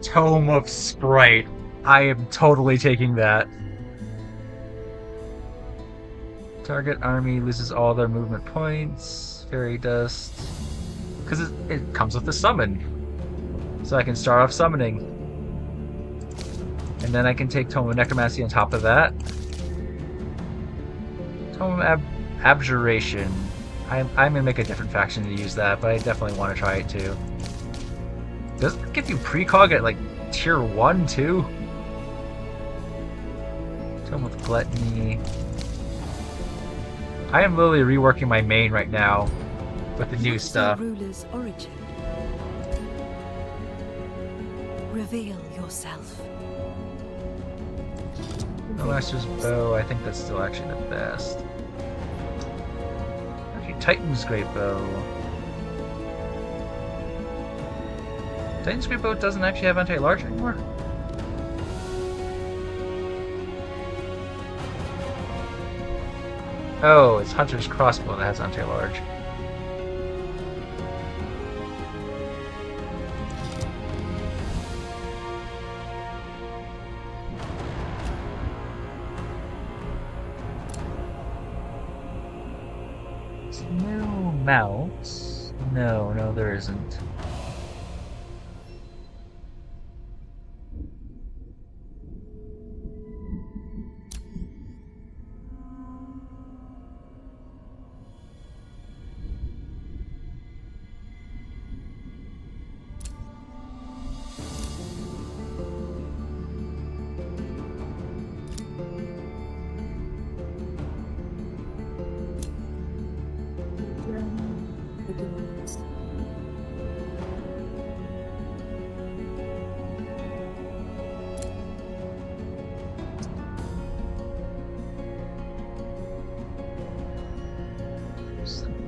Tome of Sprite. I am totally taking that. Target army loses all their movement points. Fairy dust. Because it comes with the summon. So I can start off summoning. And then I can take Tome of Necromancy on top of that. Tome of Abjuration. I'm gonna make a different faction to use that, but I definitely want to try it too. Doesn't it give you precog at like tier 1 too? Tome with Gluttony. I am literally reworking my main right now with the new stuff. The ruler's origin. Reveal yourself. The Master's Bow, I think that's still actually the best. Actually, Titan's Great Bow. Titan's Great Bow doesn't actually have anti-large anymore? Oh, it's Hunter's Crossbow that has anti-large. No mounts. No, there isn't.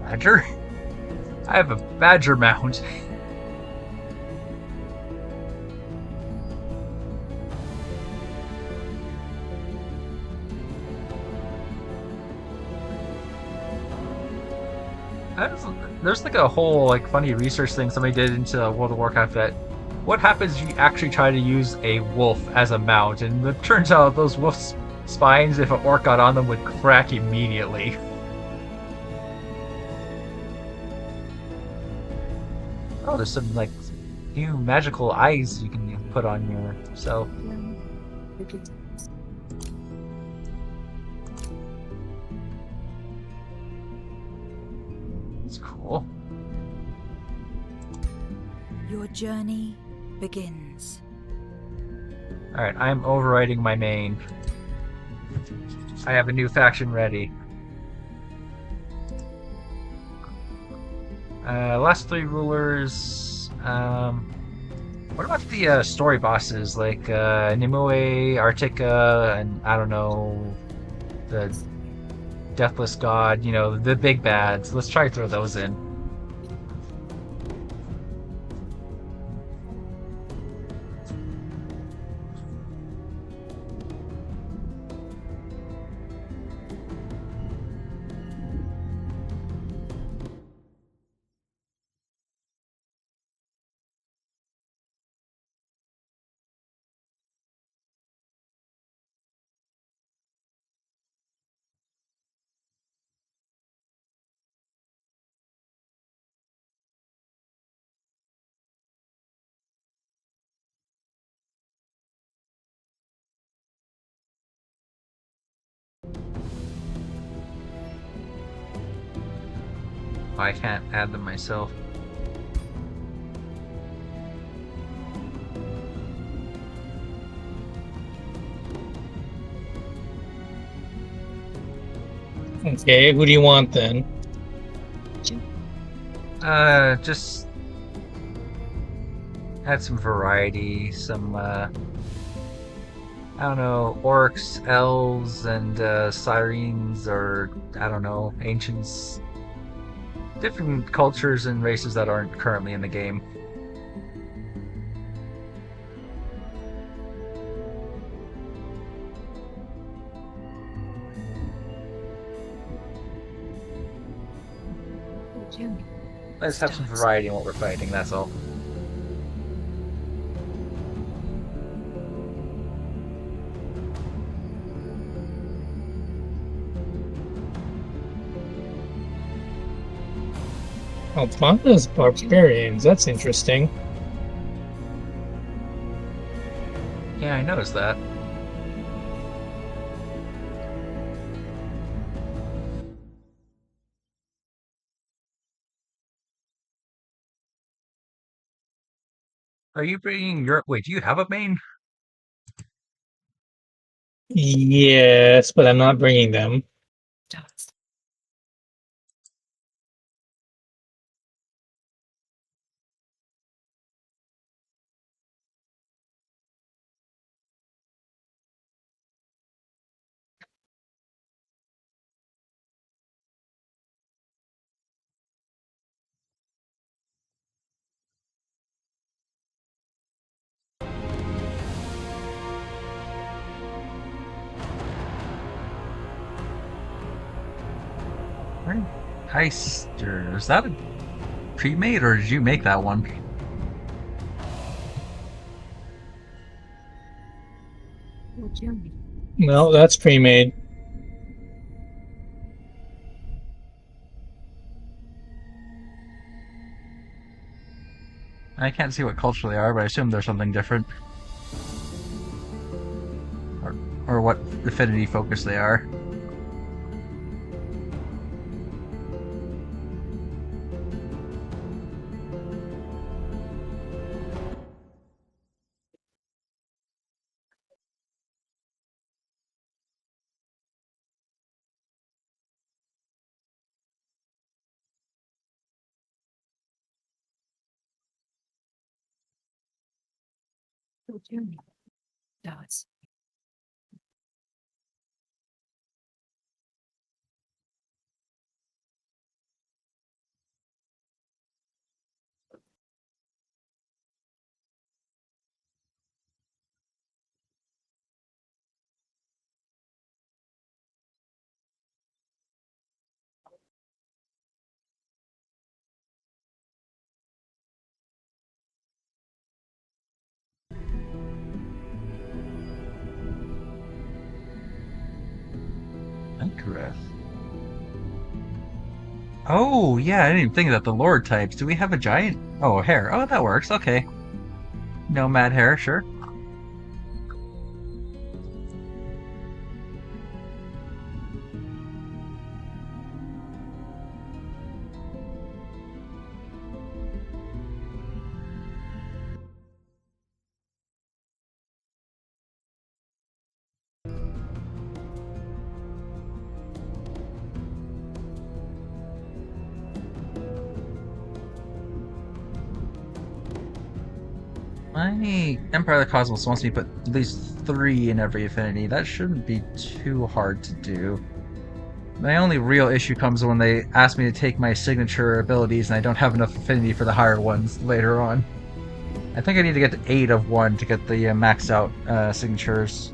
Badger? I have a badger mount. There's like a whole like funny research thing somebody did into World of Warcraft that what happens if you actually try to use a wolf as a mount, and it turns out those wolf spines, if an orc got on them, would crack immediately. Oh, there's some like new magical eyes you can put on yourself. It's cool. Your journey begins. Alright, I'm overriding my main. I have a new faction ready. Last 3 rulers. What about the story bosses like Nimue, Artica, and I don't know, the Deathless God, you know, the big bads. Let's try to throw those in. I can't add them myself. Okay, who do you want then? Just add some variety, some, I don't know, orcs, elves, and sirens, or, I don't know, ancients. Different cultures and races that aren't currently in the game. Let's have some variety in what we're fighting, that's all. Oh, Panda's barbarians. That's interesting. Yeah, I noticed that. Are you bringing your... Wait, do you have a main? Yes, but I'm not bringing them. Heister. Is that a pre-made, or did you make that one? No, that's pre-made. I can't see what culture they are, but I assume they're something different. Or what affinity focus they are. Does. Anchoreth. Oh, yeah, I didn't even think of that. The Lord types. Do we have a giant? Oh, a hare. Oh, that works. Okay. Nomad hare, sure. My Empire of the Cosmos wants me to put at least 3 in every affinity. That shouldn't be too hard to do. My only real issue comes when they ask me to take my signature abilities and I don't have enough affinity for the higher ones later on. I think I need to get to 8 of 1 to get the maxed out signatures.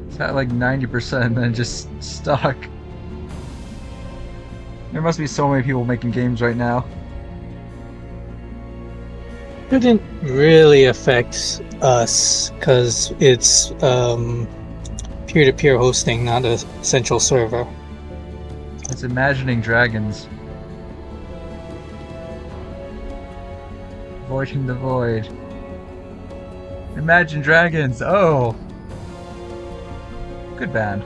It's at like 90% and then just stuck. There must be so many people making games right now. Shouldn't really affect us because it's peer-to-peer hosting, not a central server. It's Imagining Dragons. Voiding the Void. Imagine Dragons! Oh! Good band.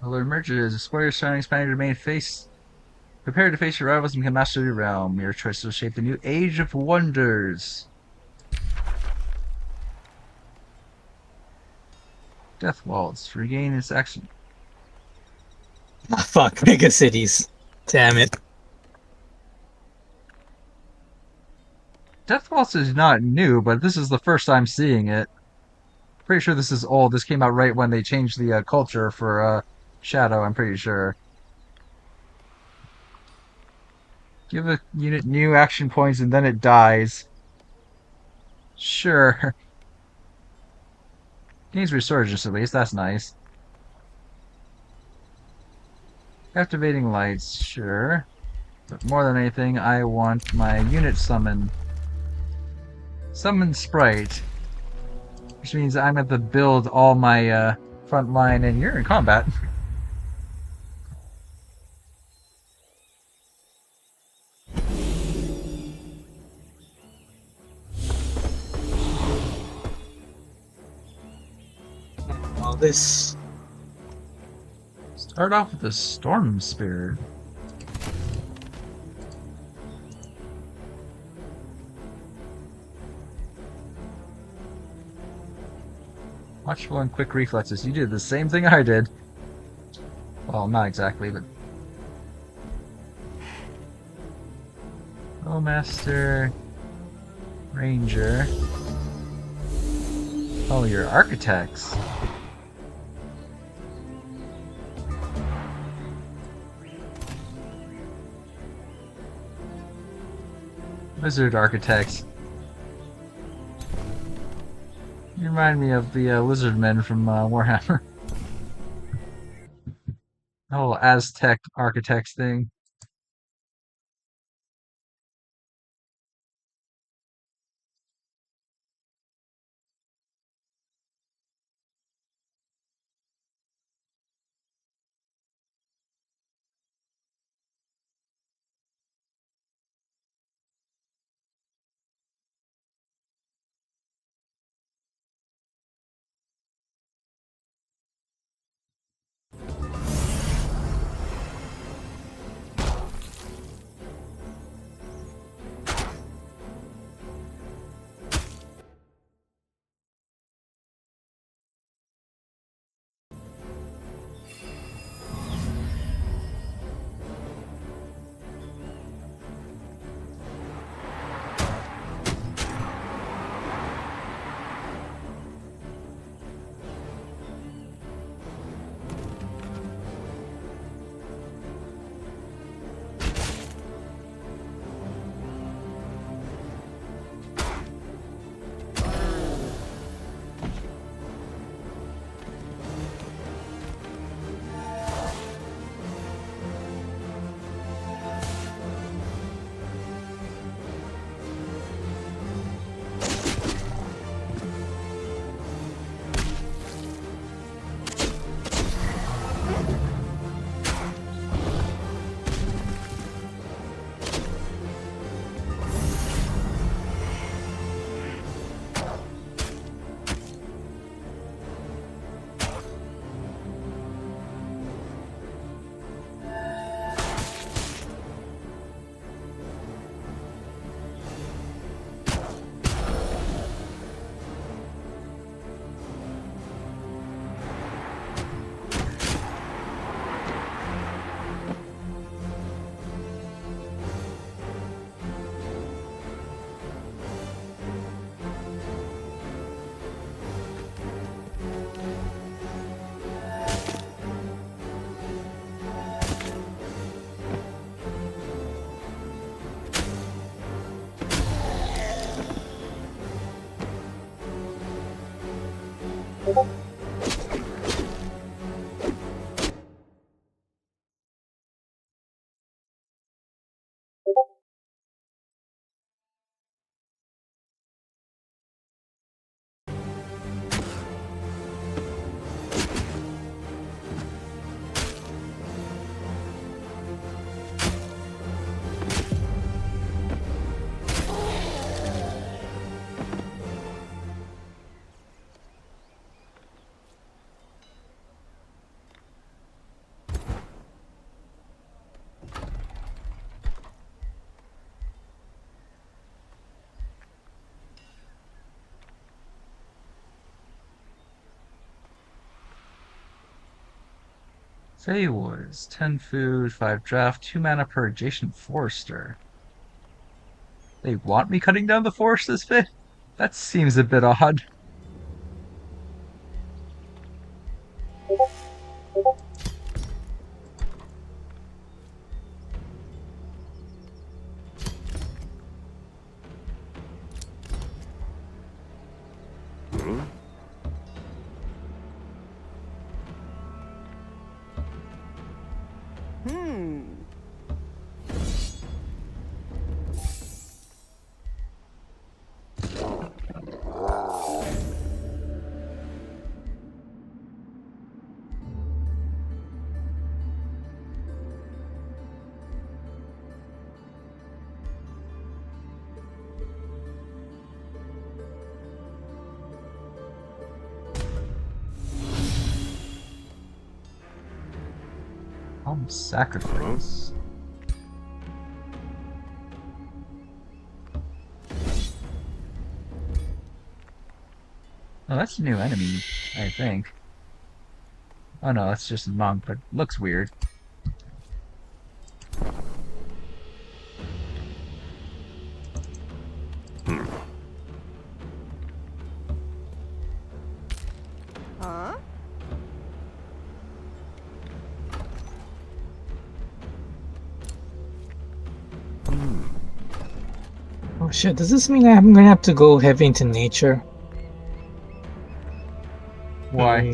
Alert emerges. Explore your surroundings, planning to remain face. Prepare to face your rivals and become master of your realm. Your choices will shape the new age of wonders. Death Waltz. Regain its action. Ah, fuck, mega cities. Damn it. Death Waltz is not new, but this is the first time seeing it. Pretty sure this is old. This came out right when they changed the culture for Shadow, I'm pretty sure. Give a unit new action points and then it dies. Sure. Gains resurgence at least, that's nice. Captivating lights, sure. But more than anything, I want my unit summon. Summon Sprite. Which means I'm going to build all my front line and you're in combat. All this. Start off with the Storm Spirit. Watchful and quick reflexes. You did the same thing I did. Well, not exactly, but... Master... Ranger... Oh, you're architects. Wizard architects. You remind me of the lizard men from Warhammer. The whole Aztec architects thing. Fey Woods, 10 food, 5 draft, 2 mana per adjacent forester. They want me cutting down the forest this bit? That seems a bit odd. Sacrifice. Oh, that's a new enemy, I think. Oh no, that's just a monk, but looks weird. Huh? Oh shit, does this mean I'm gonna have to go heavy into nature? Why?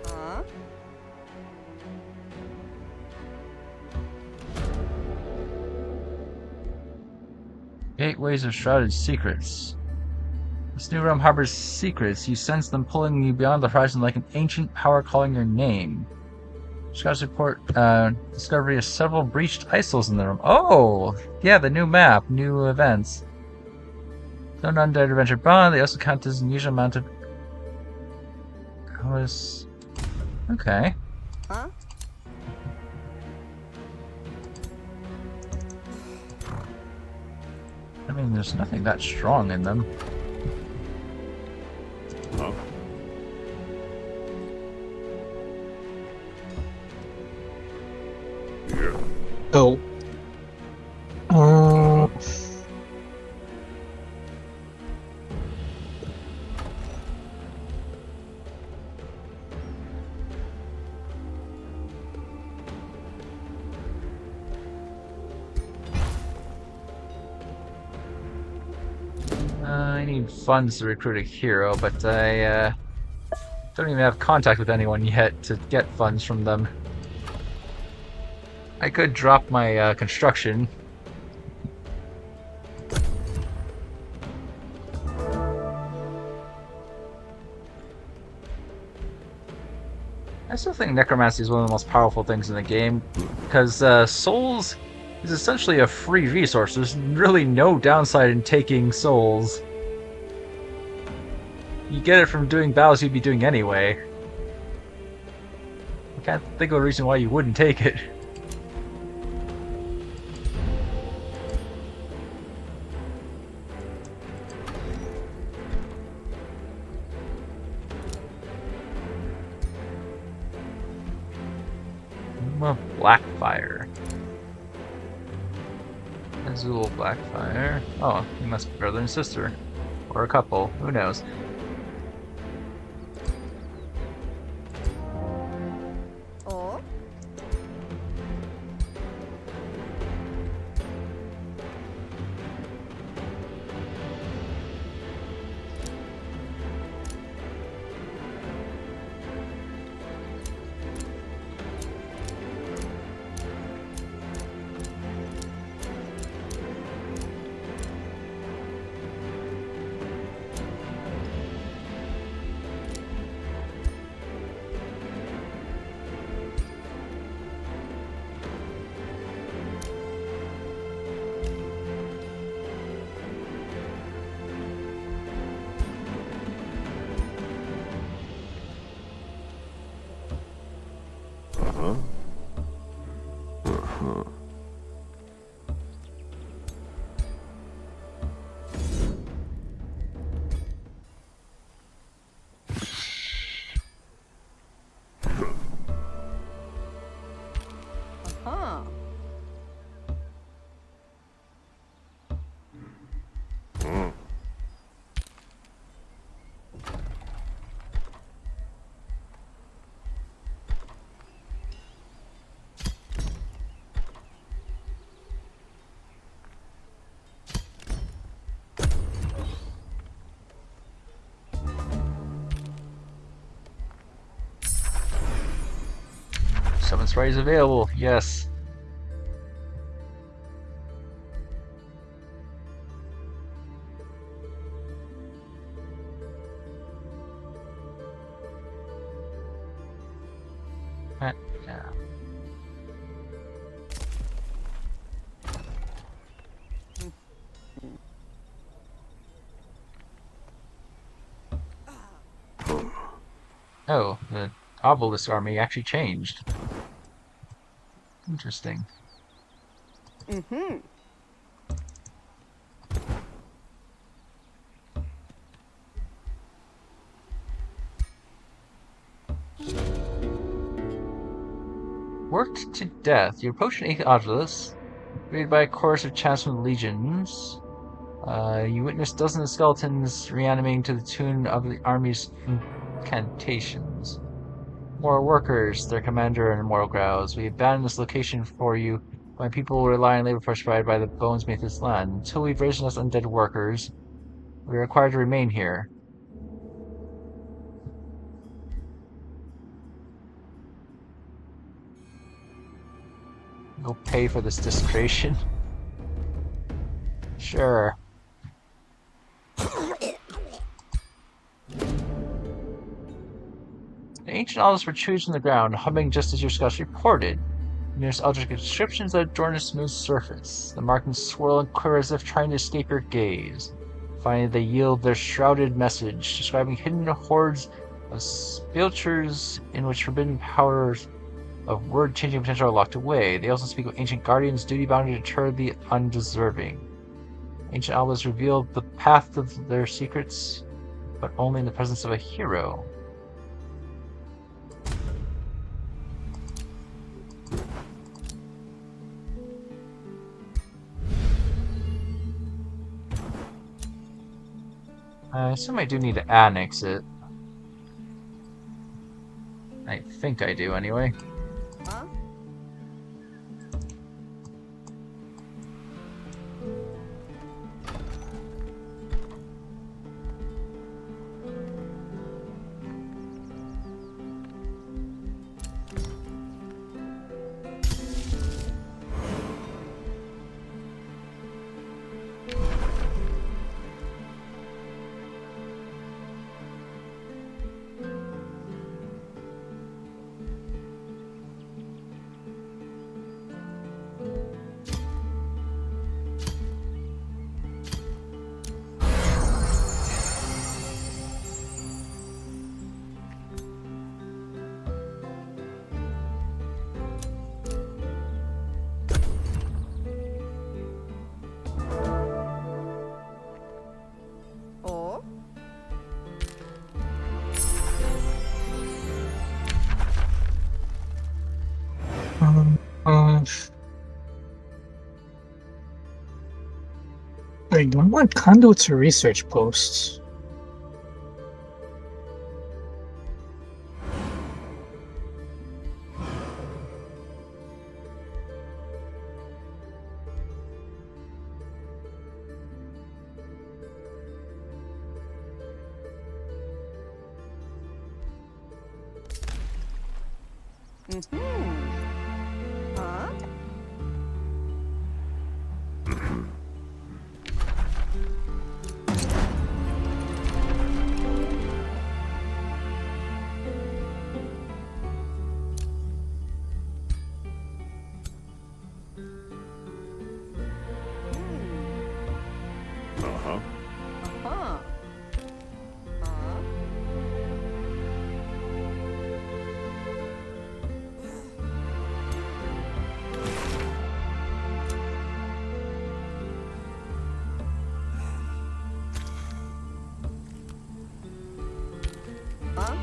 Huh? Gateways of Shrouded Secrets. This new realm harbors secrets. You sense them pulling you beyond the horizon like an ancient power calling your name. Scouts report discovery of several breached isles in the room. Oh! Yeah, the new map, new events. No non-dead adventure bond. They also count as an unusual amount of... Okay. Huh? I mean, there's nothing that strong in them. Huh? Oh. Uh... I need funds to recruit a hero, but I don't even have contact with anyone yet to get funds from them. I could drop my construction. I still think necromancy is one of the most powerful things in the game, because souls is essentially a free resource. There's really no downside in taking souls. You get it from doing battles you'd be doing anyway. I can't think of a reason why you wouldn't take it. Blackfire. Azul Blackfire. Oh, you must be brother and sister. Or a couple. Who knows? Oh? Summon sprite is available. Yes. Yeah. Oh, the obelisk army actually changed. Interesting. Mm-hmm. Worked to death. You approach an 8th obelisk, greeted by a chorus of chants from the legions. You witness dozens of skeletons reanimating to the tune of the army's incantations. More workers, their commander and immortal growls. We abandoned this location for you. My people will rely on labor force provided by the bones beneath this land. Until we've risen as undead workers, we are required to remain here. You'll pay for this discretion. Sure. The ancient olives were trees from the ground, humming just as your scouts reported. Numerous eldritch inscriptions that adorn a smooth surface. The markings swirl and quiver as if trying to escape your gaze. Finally, they yield their shrouded message, describing hidden hordes of spilchers in which forbidden powers of word-changing potential are locked away. They also speak of ancient guardians duty-bound to deter the undeserving. Ancient obelisks reveal the path of their secrets, but only in the presence of a hero. I assume I do need to annex it. I think I do, anyway. Huh? Or Wait, do I want conduits or research posts? mm-hmm. Huh? Uh-huh. Huh? Huh?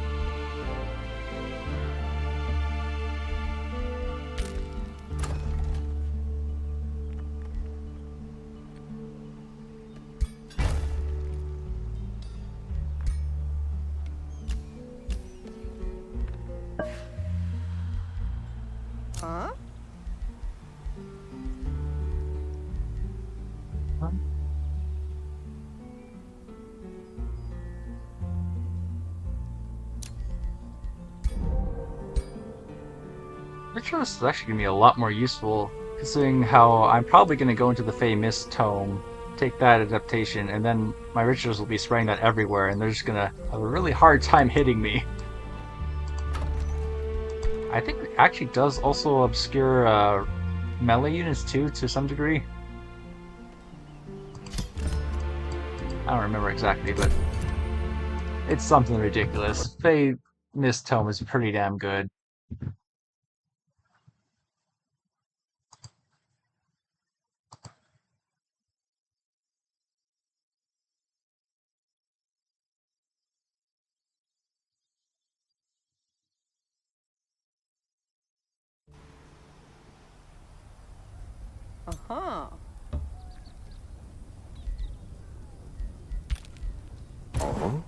Huh? Huh? Ritualist is actually going to be a lot more useful, considering how I'm probably going to go into the Fey Mist Tome, take that adaptation, and then my rituals will be spraying that everywhere, and they're just going to have a really hard time hitting me. I think it actually does also obscure melee units too, to some degree. I don't remember exactly, but it's something ridiculous. Fey Mist Tome is pretty damn good. Uh-huh. Oh?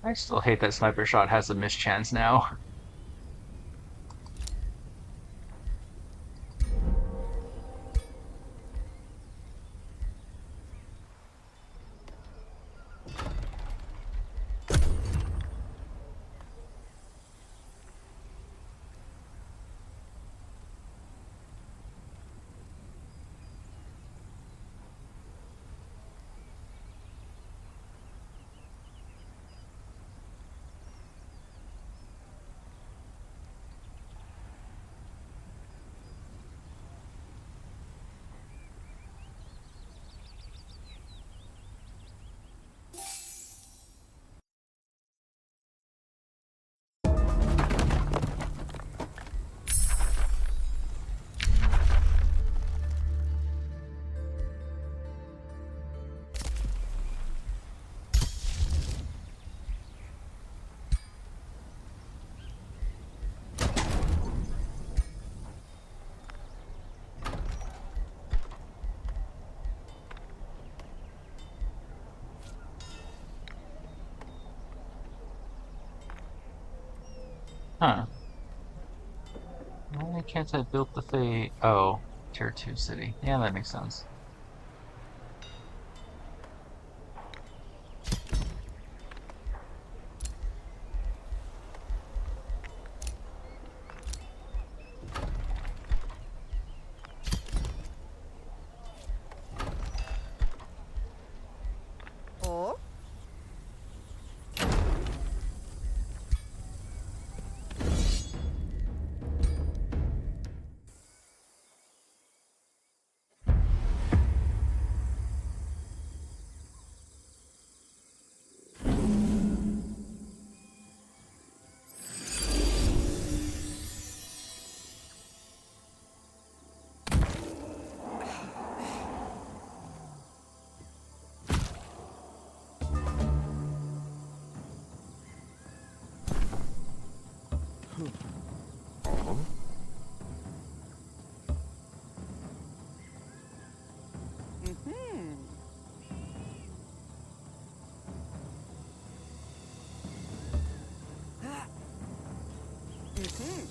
I still hate that Sniper Shot has a mischance now. Huh. Why can't I build the Fey? Oh, Tier 2 city. Yeah, that makes sense. Oh? Oh? Mm-hmm. Mm-hmm.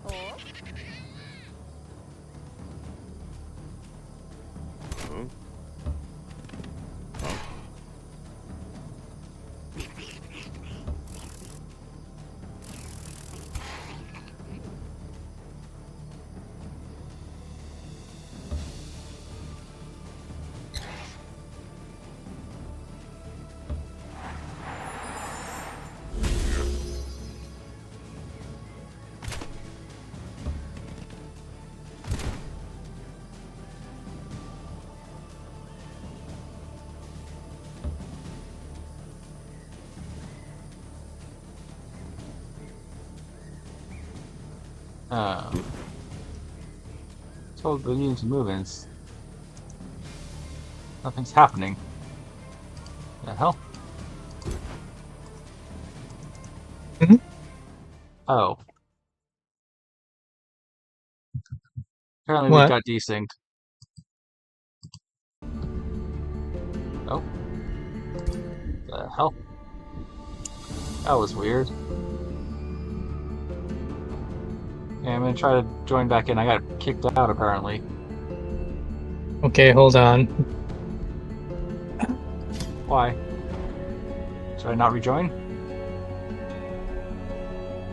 Oh? Huh? Uh, told the unit to move and nothing's happening. The hell? Oh. Apparently we What? got desynced. Oh. The hell? That was weird. Yeah, I'm gonna try to join back in. I got kicked out apparently. Okay, hold on. Why? Should I not rejoin?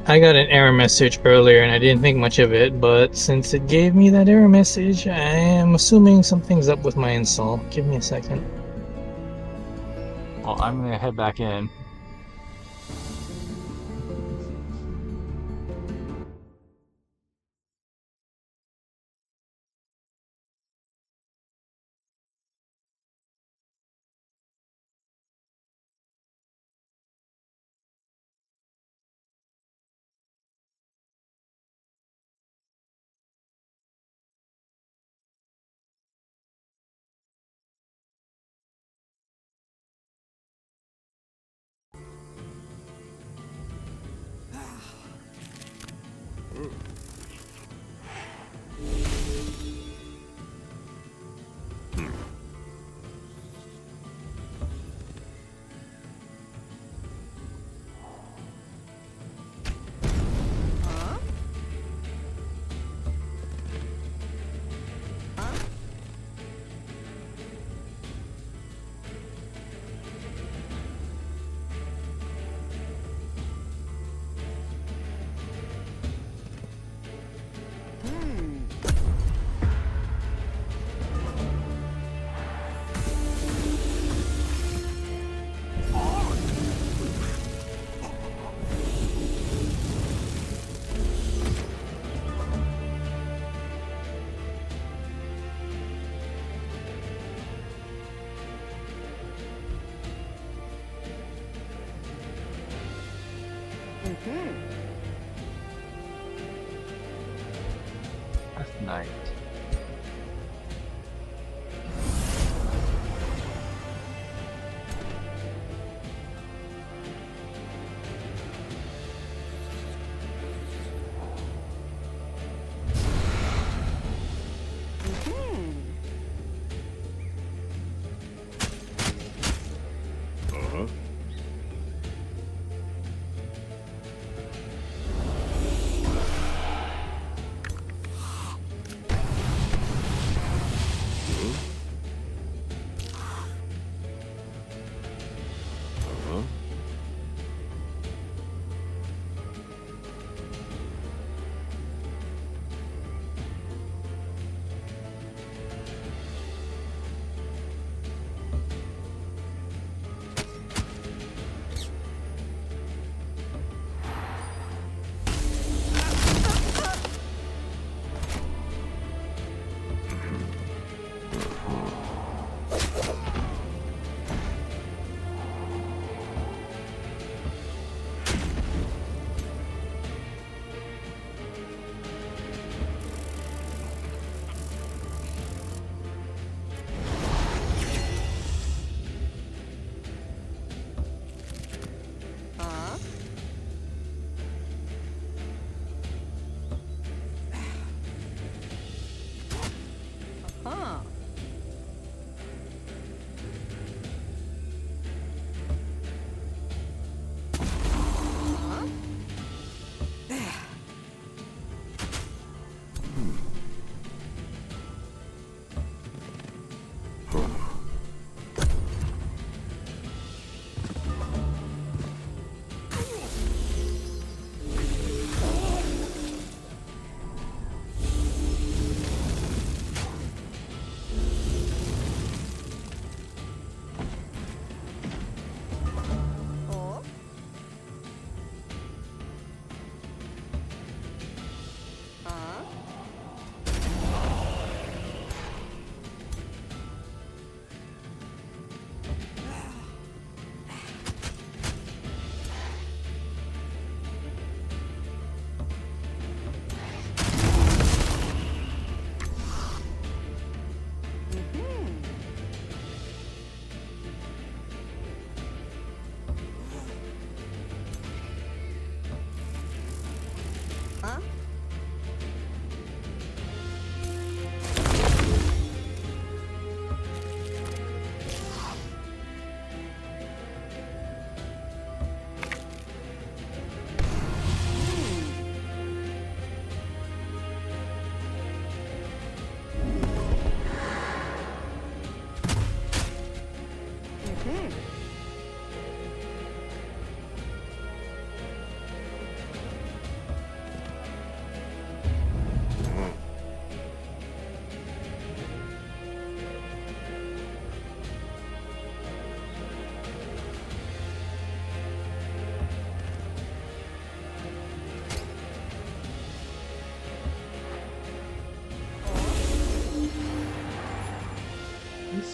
I got an error message earlier and I didn't think much of it, but since it gave me that error message, I am assuming something's up with my install. Give me a second. Well, I'm gonna head back in. That's nice.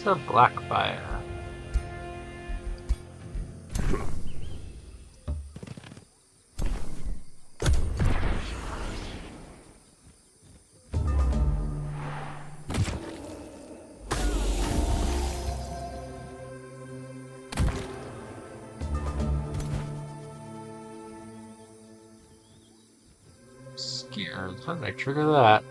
It's a black fire. Scared. How did I trigger that?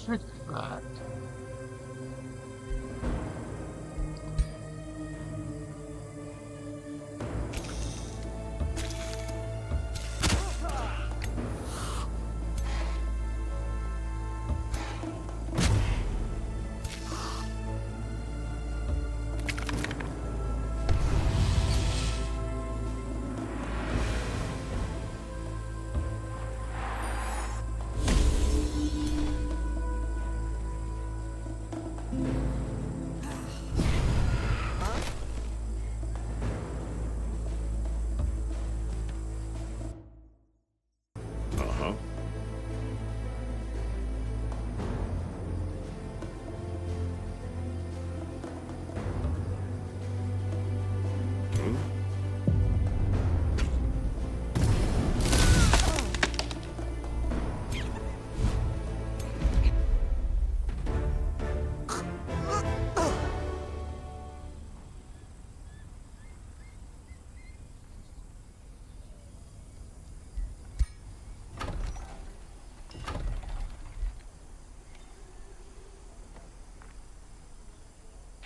Trigger that.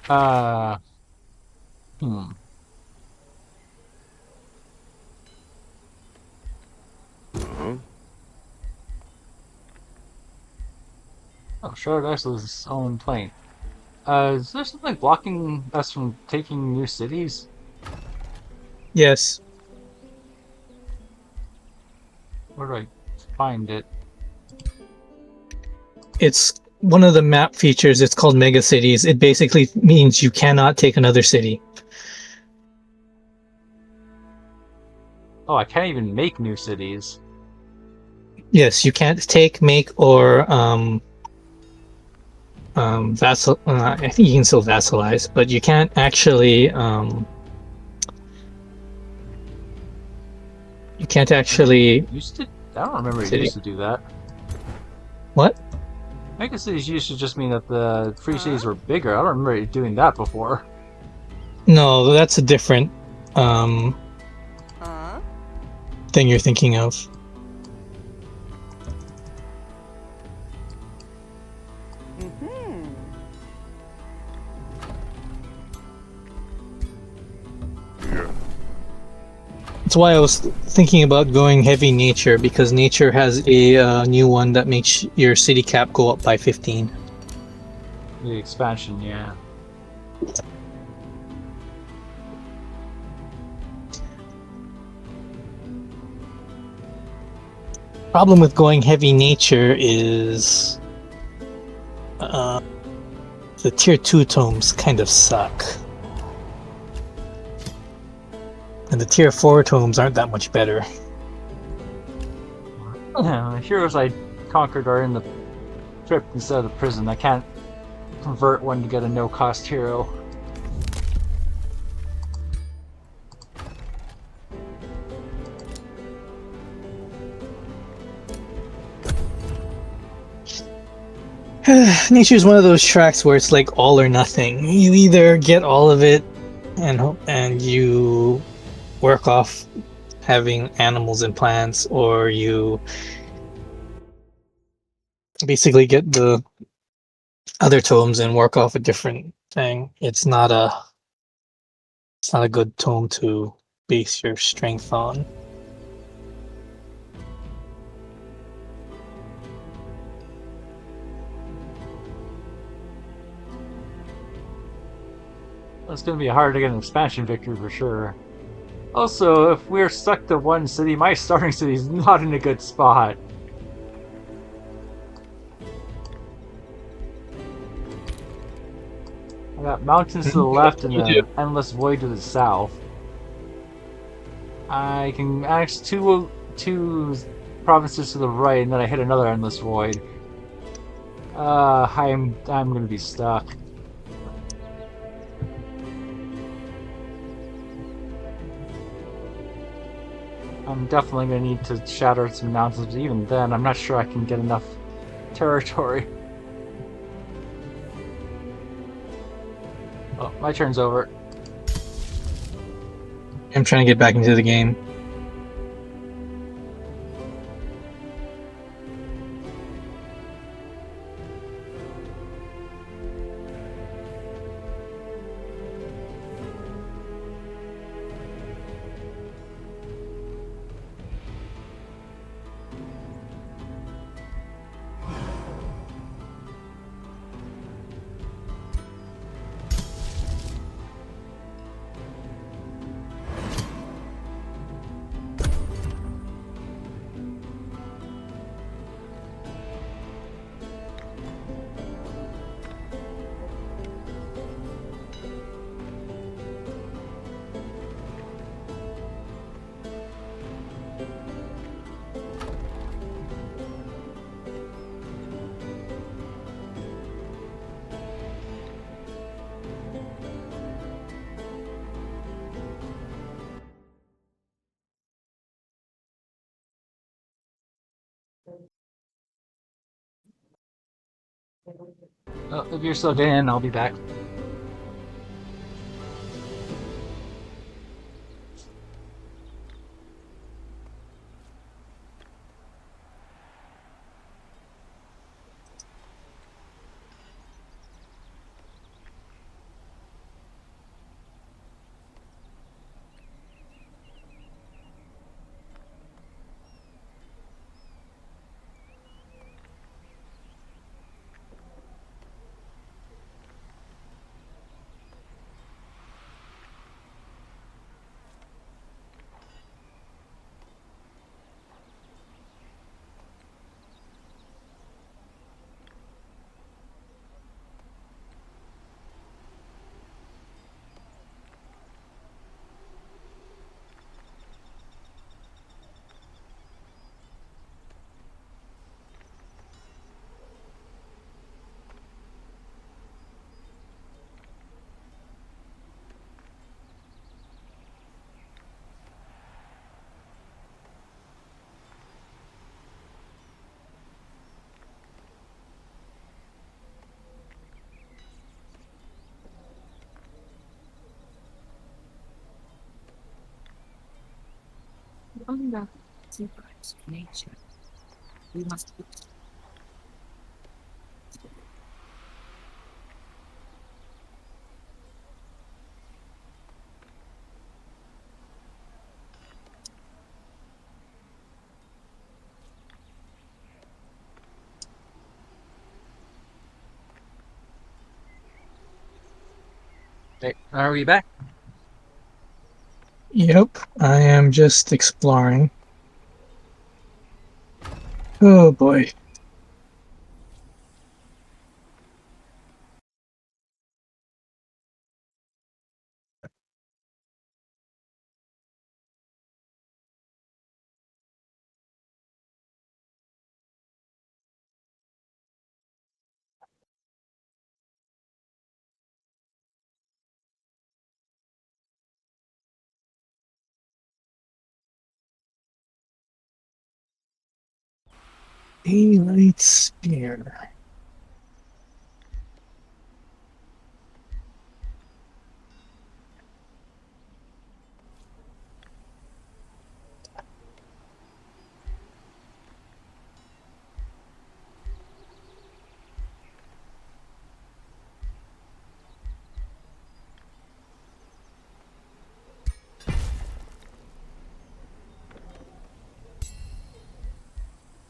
Uh, hmm. Oh, Shard Ice is its own plane. Is there something blocking us from taking new cities? Yes. Where do I find it? It's one of the map features. It's called Mega Cities. It basically means you cannot take another city. Oh, I can't even make new cities. Yes, you can't take, make, or vassal. I think you can still vassalize, but you can't actually. You can't actually. Used to? I don't remember it City. used to do that. What? Mega cities used to just mean that the free cities were bigger. I don't remember it doing that before. No, that's a different thing you're thinking of. That's why I was thinking about going heavy nature, because nature has a new one that makes your city cap go up by 15. The expansion, yeah. Problem with going heavy nature is the tier 2 tomes kind of suck. And the tier 4 tomes aren't that much better. The heroes I conquered are in the trip instead of the prison. I can't convert one to get a no-cost hero. Nature is one of those tracks where it's like all or nothing. You either get all of it and you work off having animals and plants, or you basically get the other tomes and work off a different thing. It's not a good tome to base your strength on. It's going to be hard to get an expansion victory for sure. Also, if we're stuck to one city, my starting city is not in a good spot. I got mountains to the left and an endless void to the south. I can annex two provinces to the right, and then I hit another endless void. I'm gonna be stuck. I'm definitely gonna need to shatter some mountains, but even then, I'm not sure I can get enough territory. Oh, my turn's over. I'm trying to get back into the game. Oh, if you're still getting in, I'll be back. Under secrets of nature, we must. Hey, are we back? Yep, I am just exploring. Oh boy. Daylight Spear.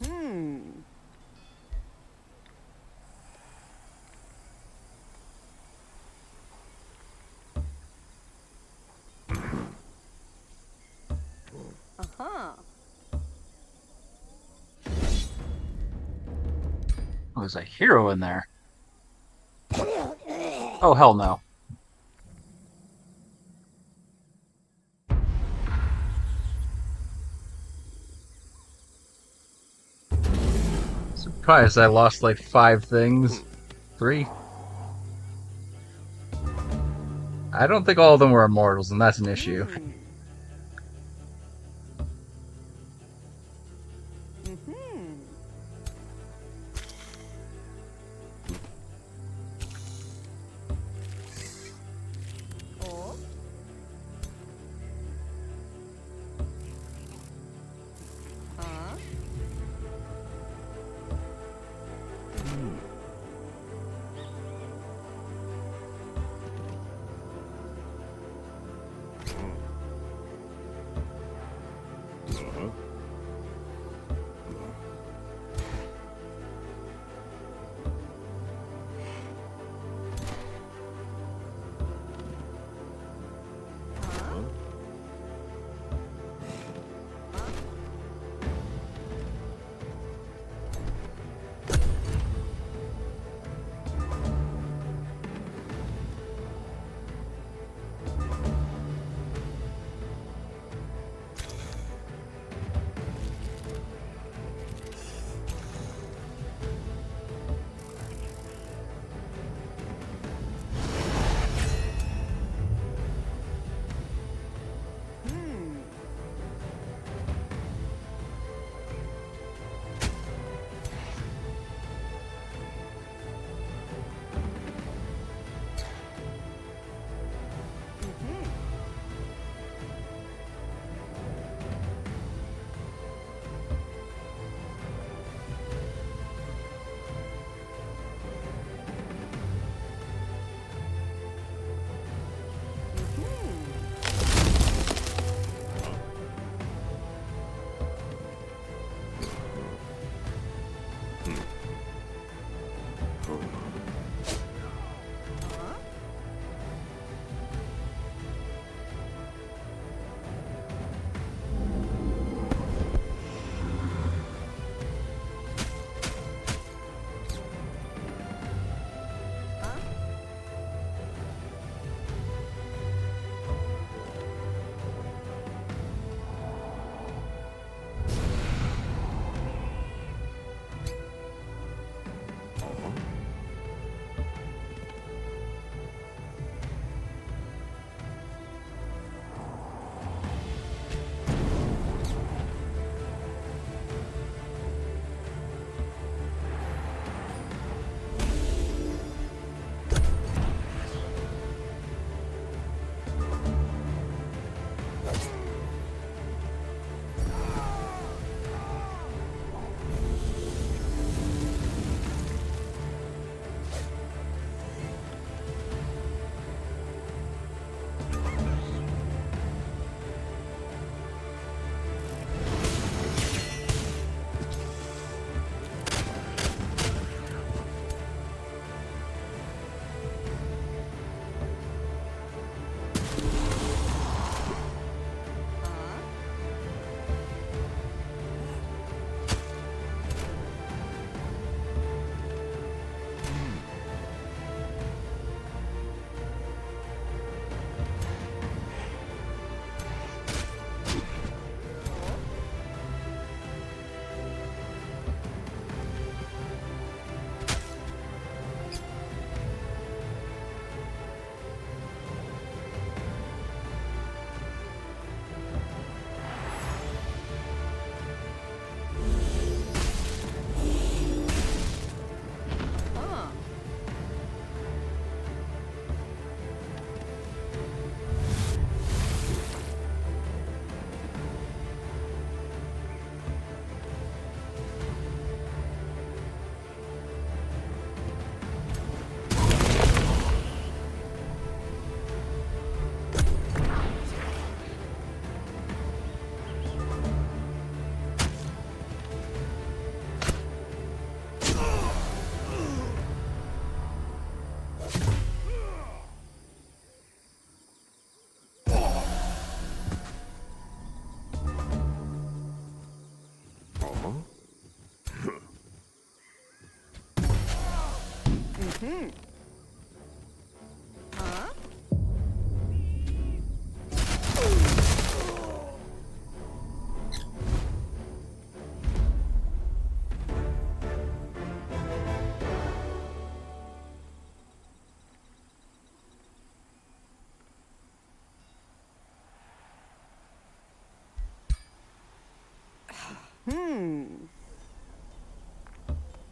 Hmm. Uh-huh. Oh, there's a hero in there. Oh, hell no. Surprised I lost like 5 things. 3. I don't think all of them were immortals, and that's an issue.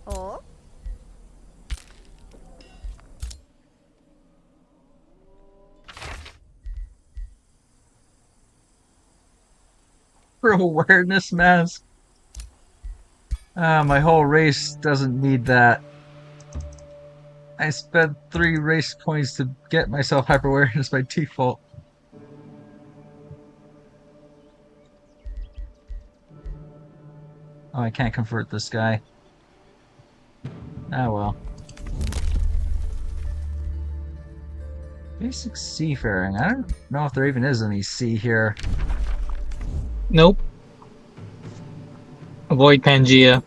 Oh? For awareness mask. My whole race doesn't need that. I spent 3 race points to get myself hyper awareness by default. Oh, I can't convert this guy. Ah well. Basic seafaring. I don't know if there even is any sea here. Nope. Avoid Pangea.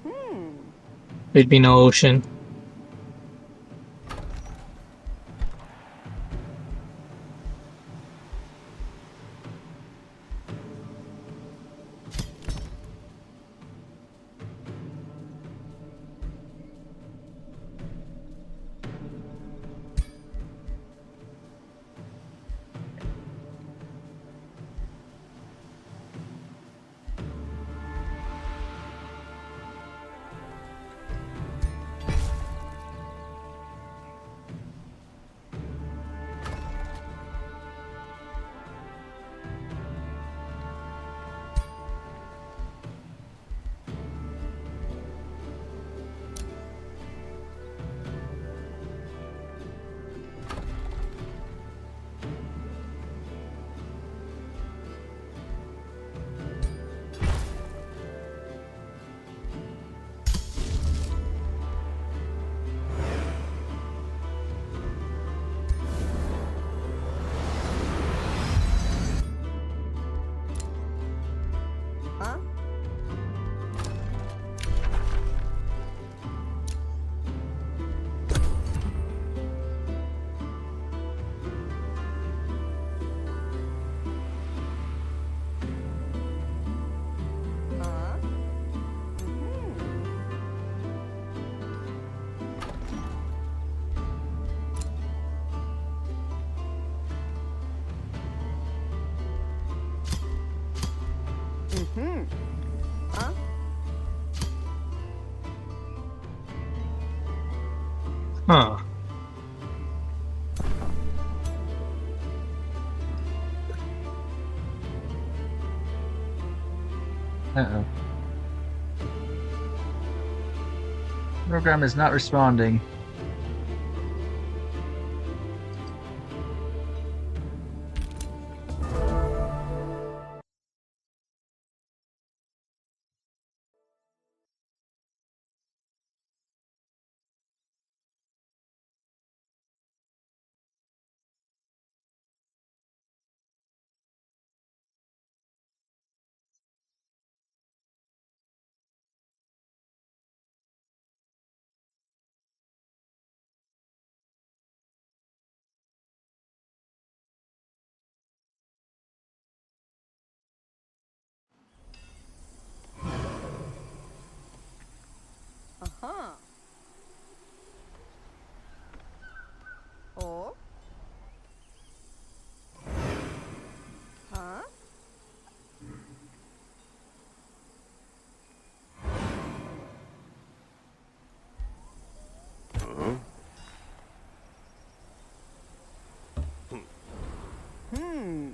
There'd be no ocean. Huh? Huh? Mm-hmm. Huh? Huh. Uh-oh. Program is not responding. Uh-huh. Oh? Huh? Hmm.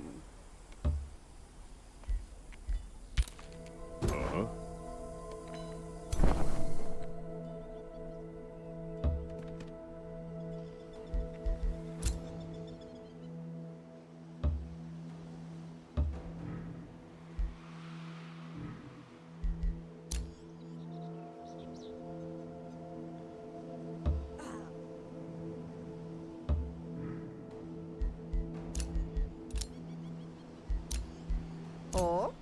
Oh?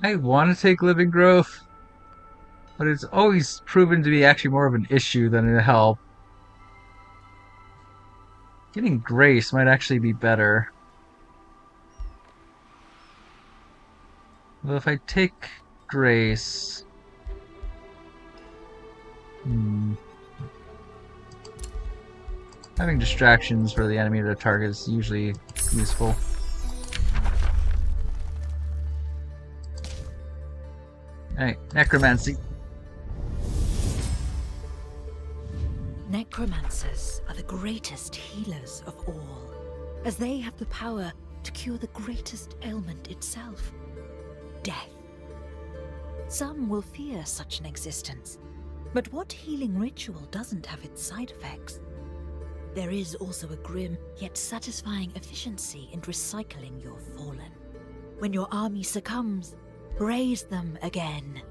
I want to take living growth, but it's always proven to be actually more of an issue than a help. Getting grace might actually be better. Well, if I take grace... Having distractions for the enemy to target is usually useful. Alright, necromancy. Necromancers are the greatest healers of all, as they have the power to cure the greatest ailment itself, death. Some will fear such an existence, but what healing ritual doesn't have its side effects? There is also a grim yet satisfying efficiency in recycling your fallen. When your army succumbs, raise them again.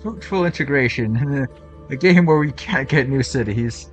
Fruitful integration. A game where we can't get new cities.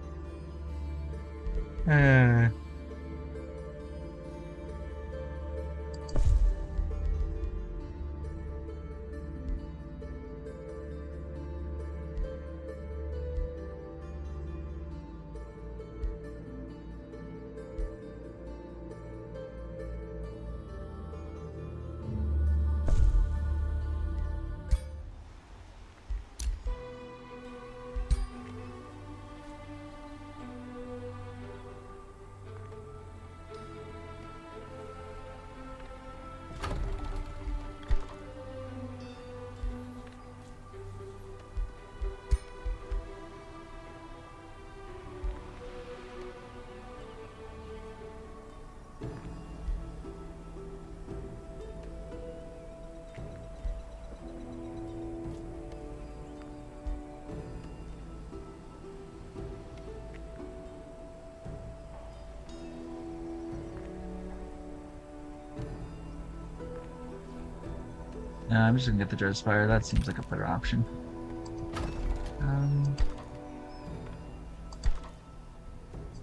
No, I'm just gonna get the Dreadspire. That seems like a better option.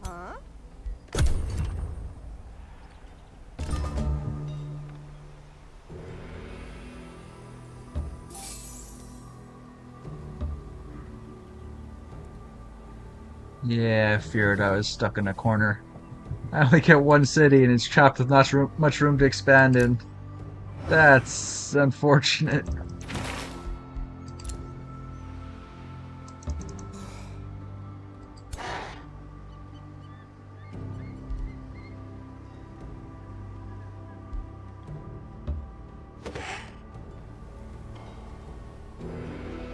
Huh? Yeah, I feared I was stuck in a corner. I only get one city and it's trapped with not much room to expand in. That's unfortunate.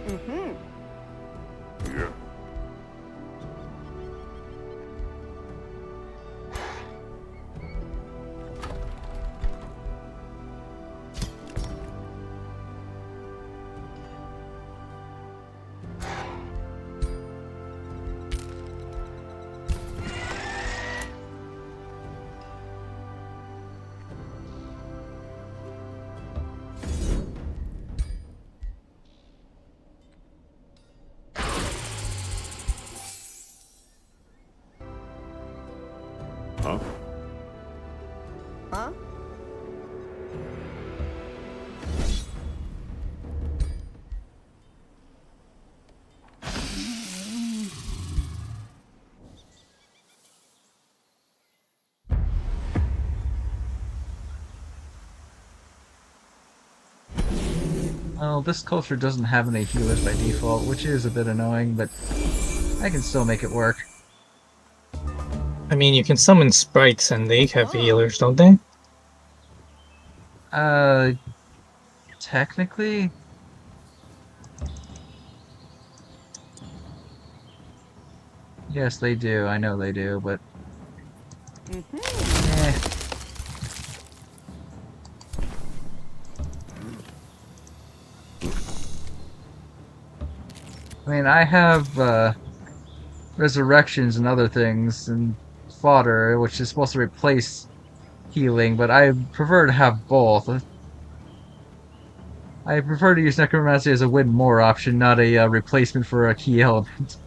Mm-hmm. Yeah. Huh? Huh? Well, this culture doesn't have any healers by default, which is a bit annoying, but I can still make it work. I mean, you can summon sprites and they have healers, don't they? Technically? Yes, they do. I know they do, but... Eh. I mean, I have, resurrections and other things, and fodder, which is supposed to replace healing, but I prefer to have both. I prefer to use necromancy as a win more option, not a replacement for a key element.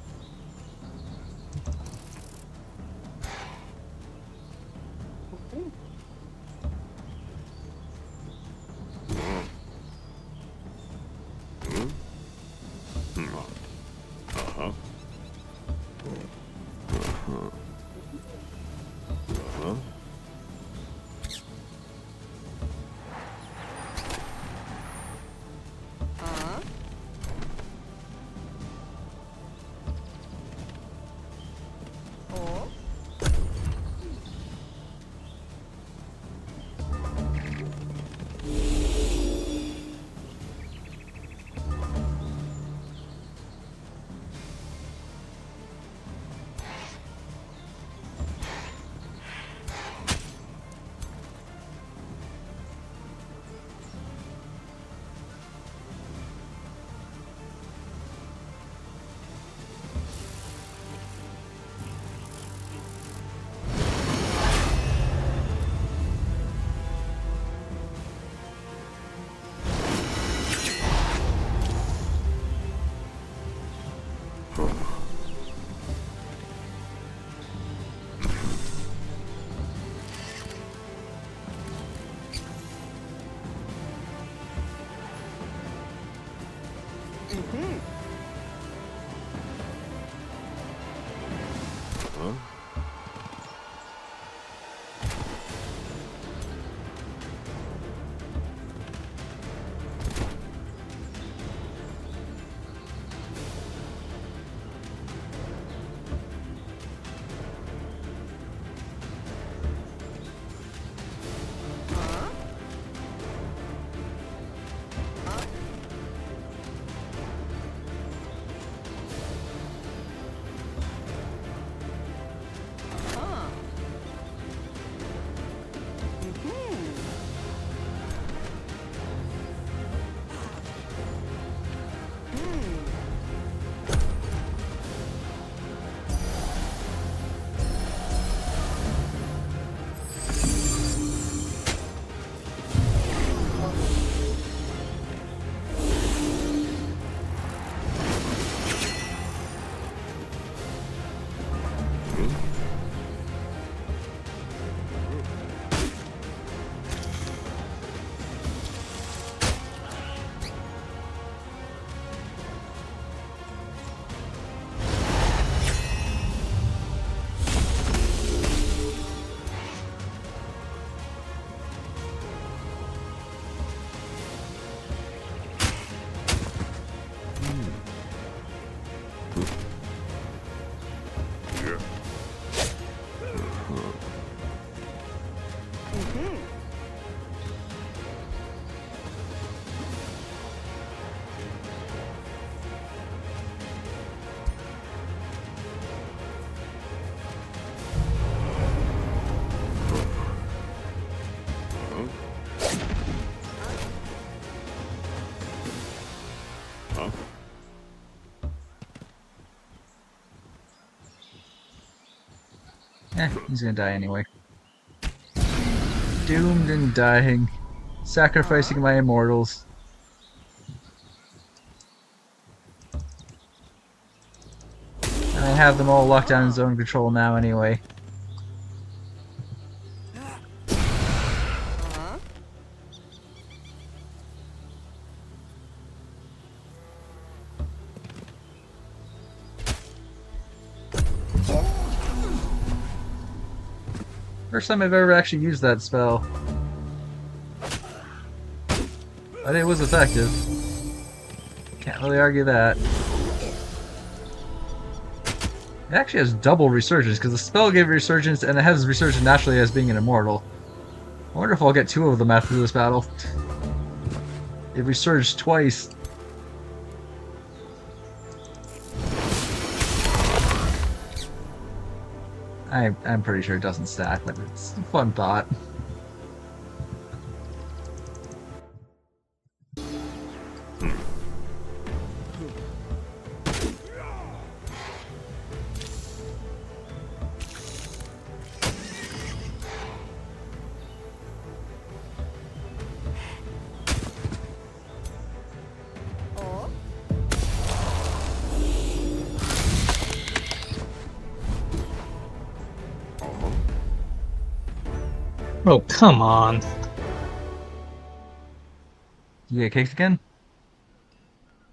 He's gonna die anyway. Doomed and dying. Sacrificing my immortals. And I have them all locked down in zone control now anyway. First time I've ever actually used that spell. But it was effective. Can't really argue that. It actually has double resurgence, because the spell gave resurgence and it has resurgence naturally as being an immortal. I wonder if I'll get two of them after this battle. It resurged twice. I'm pretty sure it doesn't stack, but it's a fun thought. Oh, come on. You get kicked again?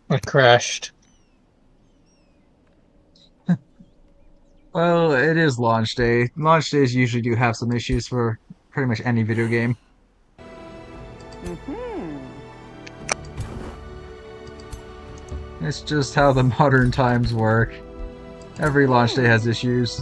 I crashed. Well, it is launch day. Launch days usually do have some issues for pretty much any video game. It's just how the modern times work. Every launch day has issues.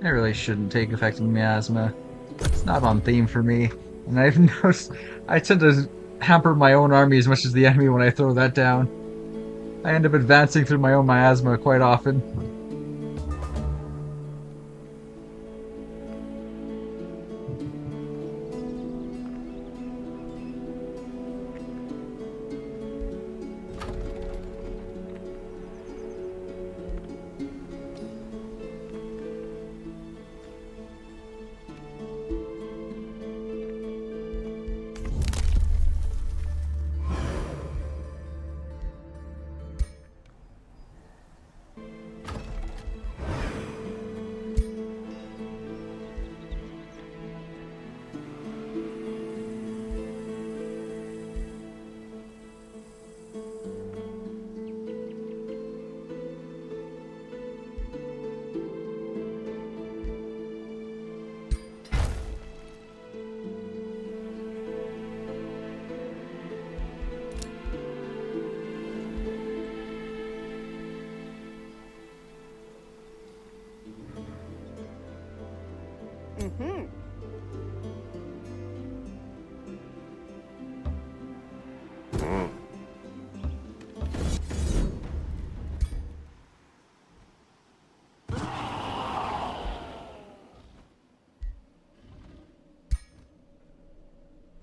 I really shouldn't take affecting miasma. It's not on theme for me. And I've noticed I tend to hamper my own army as much as the enemy when I throw that down. I end up advancing through my own miasma quite often.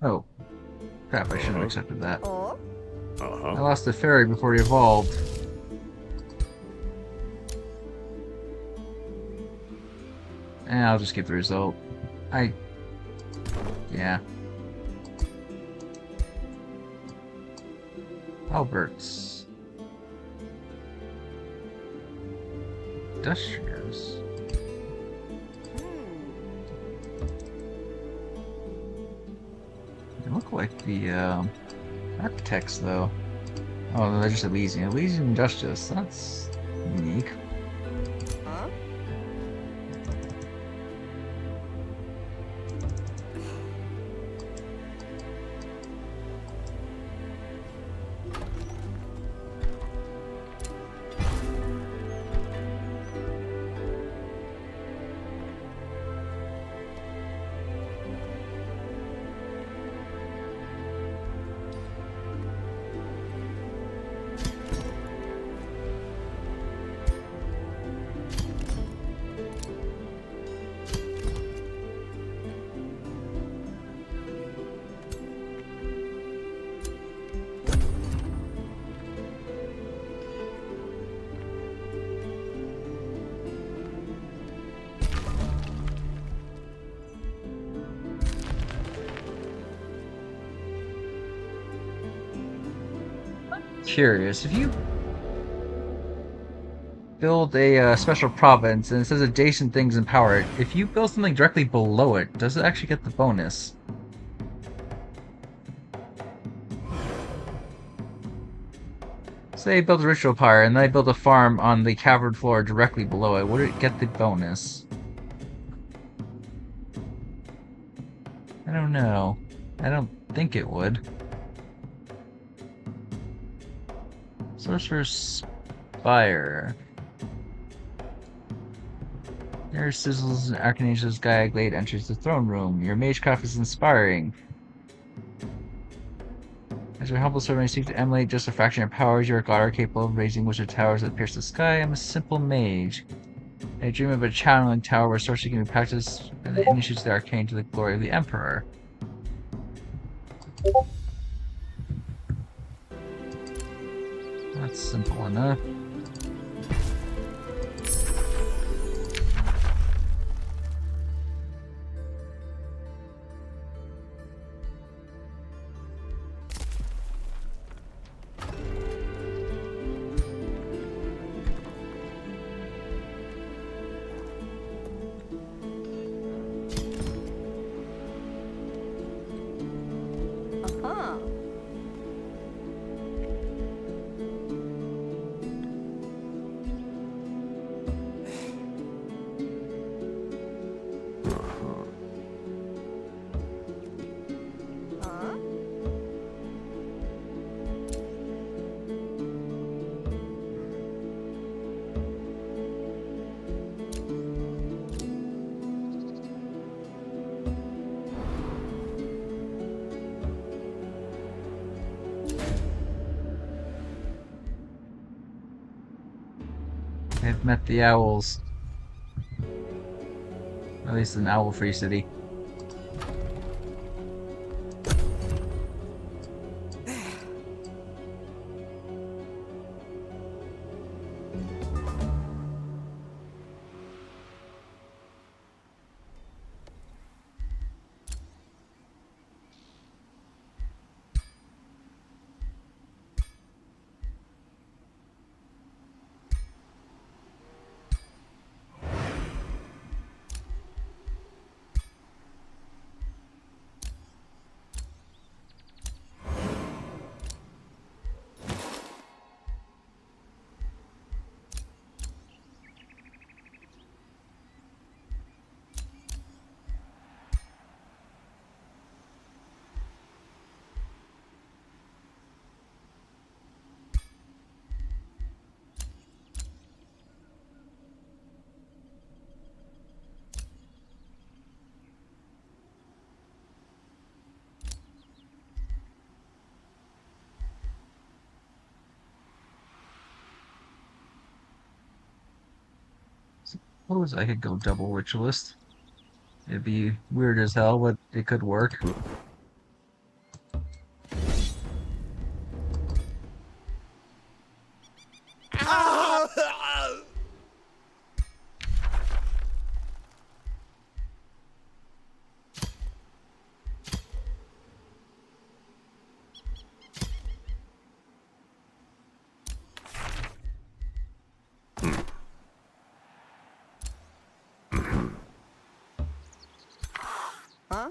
Oh, crap, I should have accepted that. I lost the fairy before he evolved. And I'll just get the result. Yeah. Alberts. Industrious. They look like the architects, though. Oh, no, they're just Elysian. Elysian Justice. That's unique. curious. If you build a special province and it says adjacent things empower it, if you build something directly below it, does it actually get the bonus? Say I build a ritual pyre and then I build a farm on the cavern floor directly below it, would it get the bonus? I don't know. I don't think it would. Sorcerer's Spire. There sizzles and Archmage's Gaia Glade enters the throne room. Your magecraft is inspiring. As your humble servant, I seek to emulate just a fraction of your powers. You are god are capable of raising wizard towers that pierce the sky. I'm a simple mage. I dream of a channeling tower where sorcery can be practiced and the hidden issues of the arcane to the glory of the Emperor. That's simple enough. Uh-huh. Huh? I've met the owls. At least in Owl-free City. Suppose I could go double ritualist. It'd be weird as hell, but it could work. Huh?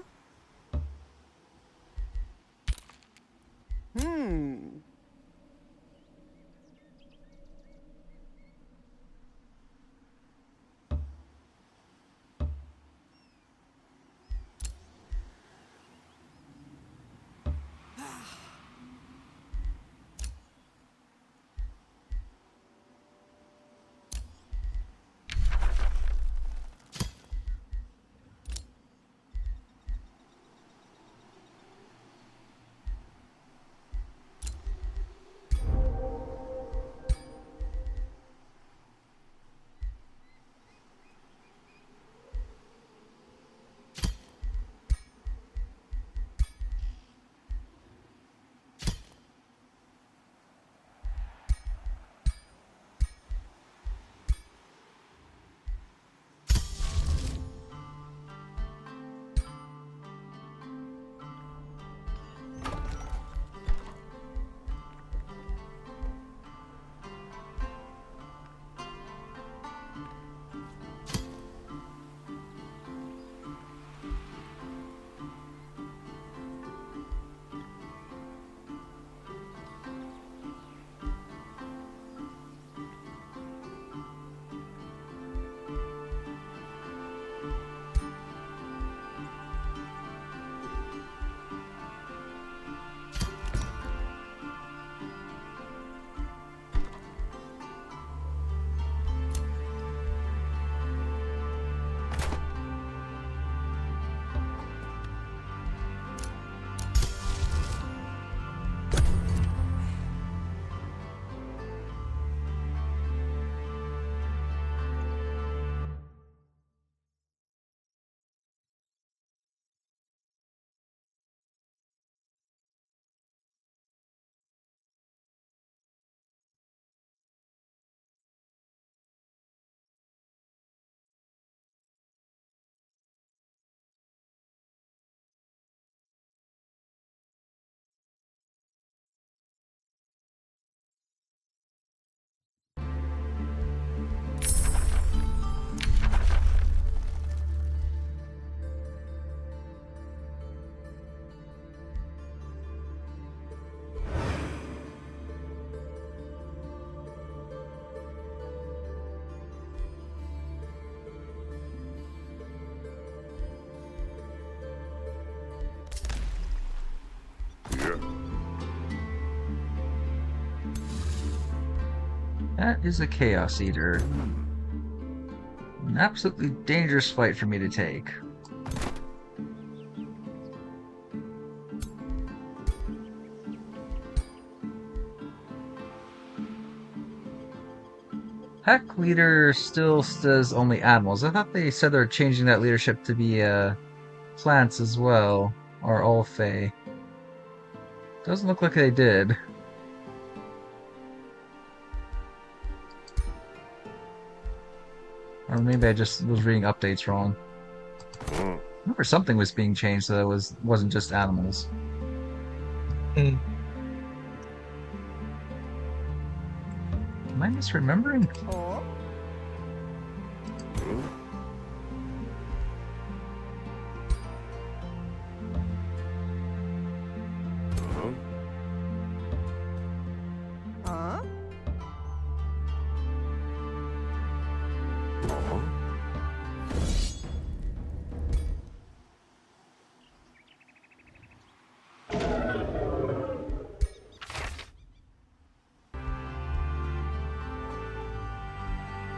That is a Chaos Eater. An absolutely dangerous fight for me to take. Pack leader still says only animals. I thought they said they're changing that leadership to be plants as well, or all Fae. Doesn't look like they did. Or maybe I just was reading updates wrong. I remember something was being changed so that wasn't just animals. Mm. Am I misremembering? Oh. Huh?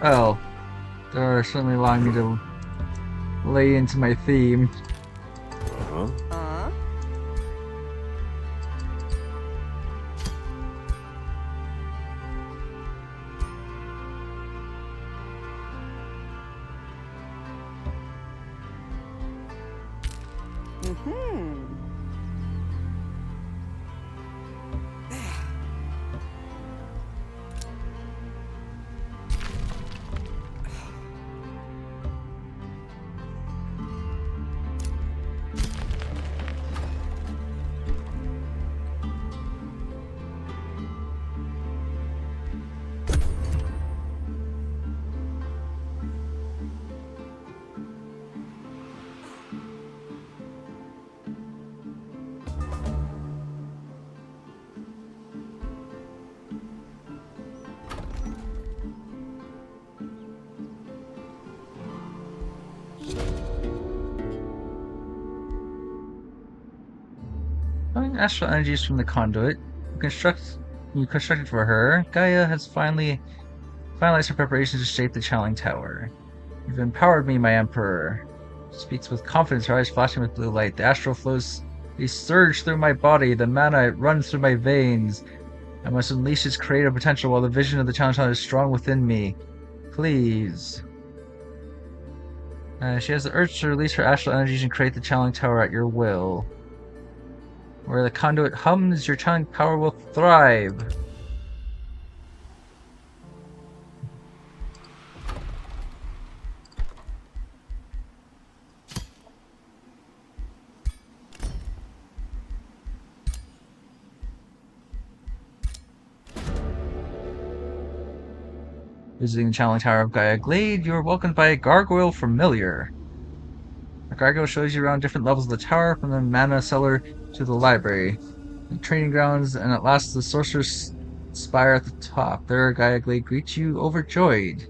Well, they're certainly allowing me to lay into my theme. Mm-hmm. Finding astral energies from the conduit. You constructed for her. Gaia has finalized her preparations to shape the channeling tower. You've empowered me, my emperor. She speaks with confidence, her eyes flashing with blue light. The astral flows, they surge through my body. The mana, it runs through my veins. I must unleash its creative potential while the vision of the channeling tower is strong within me. Please. She has the urge to release her astral energies and create the channeling tower at your will. Where the conduit hums, your channeling power will thrive. Visiting the channeling tower of Gaia Glade, you are welcomed by a gargoyle familiar. A gargoyle shows you around different levels of the tower, from the mana cellar to the library, the training grounds, and at last the sorcerer's spire at the top. There, Gaia Glade greets you overjoyed.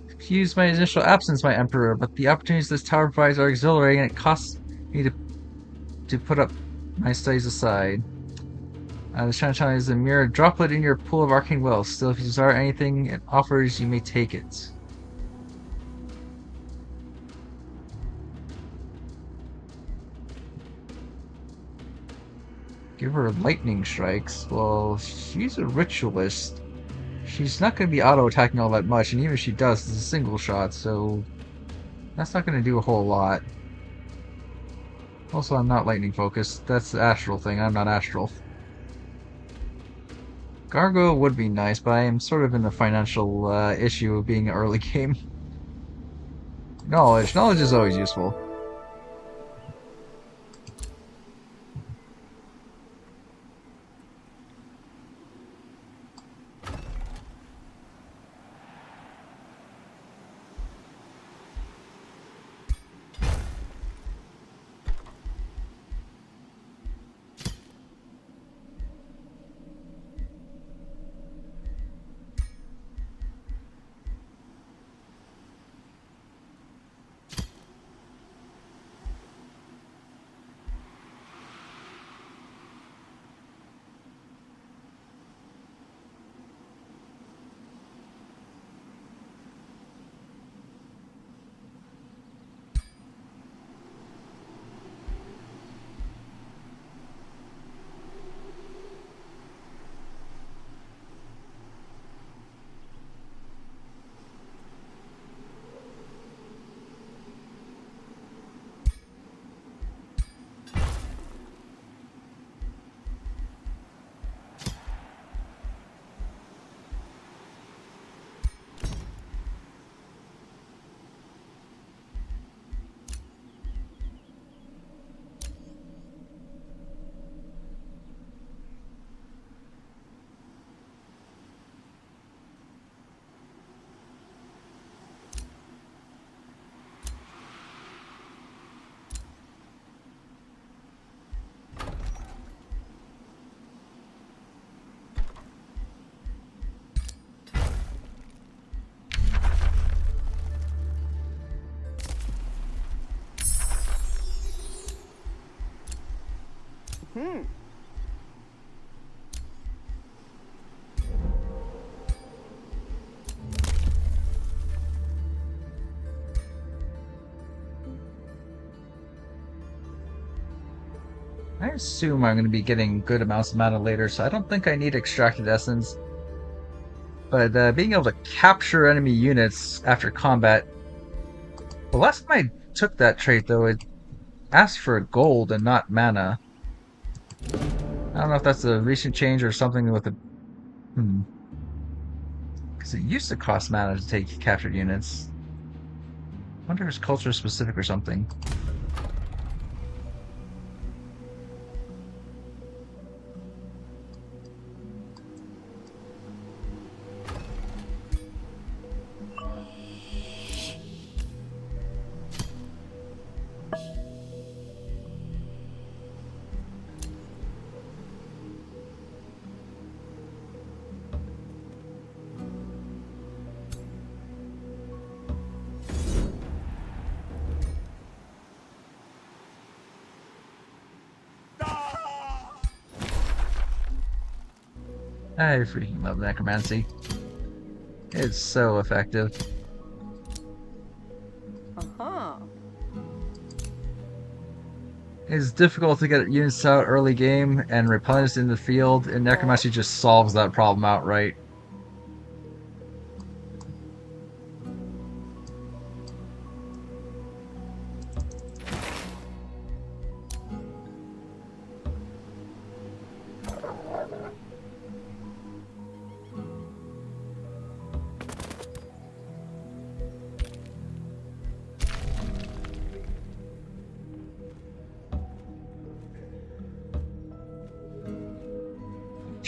Excuse my initial absence, my emperor, but the opportunities this tower provides are exhilarating, and it costs me to put up my studies aside. The Shanshine is a mere droplet in your pool of arcane wealth. Still, if you desire anything it offers, you may take it. Give her lightning strikes. Well, she's a ritualist. She's not going to be auto-attacking all that much, and even if she does, it's a single shot, so that's not going to do a whole lot. Also, I'm not lightning focused. That's the astral thing. I'm not astral. Gargoyle would be nice, but I am sort of in a financial issue of being early game. Knowledge. Knowledge is always useful. I assume I'm going to be getting good amounts of mana later, so I don't think I need extracted essence. But being able to capture enemy units after combat. The last time I took that trait, though, it asked for gold and not mana. I don't know if that's a recent change or something with the. Because it used to cost mana to take captured units. I wonder if it's culture specific or something. I freaking love necromancy. It's so effective. It's difficult to get units out early game and replenished in the field, and necromancy just solves that problem outright.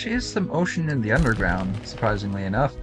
There is some ocean in the underground, surprisingly enough.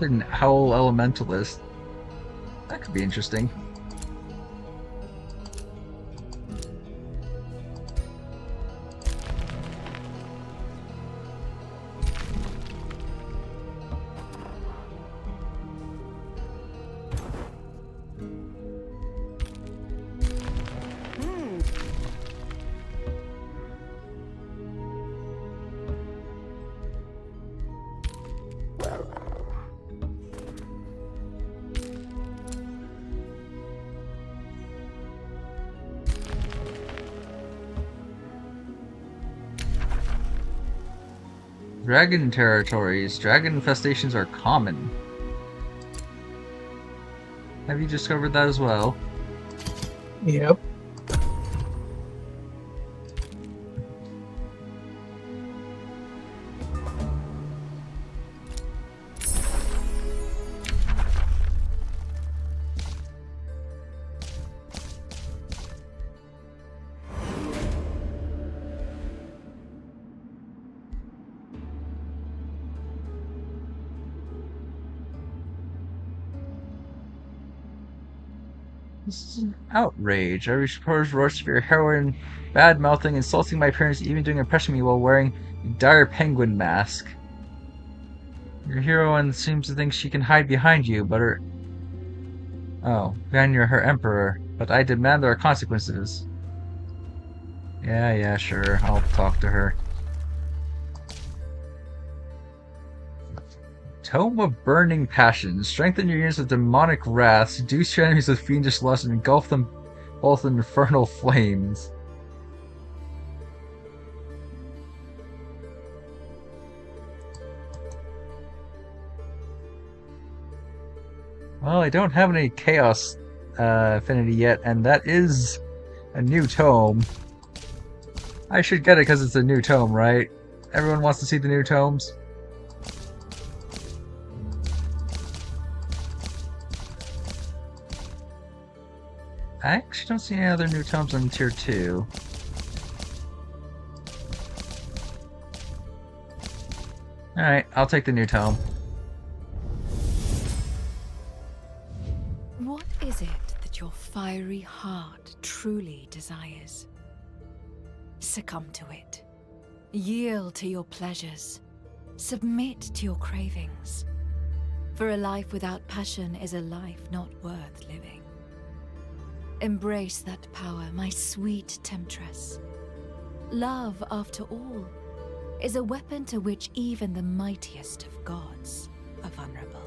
An owl elementalist. That could be interesting. Dragon territories. Dragon infestations are common. Have you discovered that as well? Yep. This is an outrage. I reported roast for your heroin, bad mouthing, insulting my parents, even doing impression me while wearing a dire penguin mask. Your heroine seems to think she can hide behind you, but her... Oh, behind her emperor. But I demand there are consequences. Yeah, sure. I'll talk to her. Tome of Burning Passion. Strengthen your units with demonic wrath, seduce your enemies with fiendish lust, and engulf them both in infernal flames. Well, I don't have any Chaos affinity yet, and that is a new tome. I should get it because it's a new tome, right? Everyone wants to see the new tomes. I actually don't see any other new tomes on tier 2. Alright, I'll take the new tome. What is it that your fiery heart truly desires? Succumb to it. Yield to your pleasures. Submit to your cravings. For a life without passion is a life not worth living. Embrace that power, my sweet temptress. Love, after all, is a weapon to which even the mightiest of gods are vulnerable.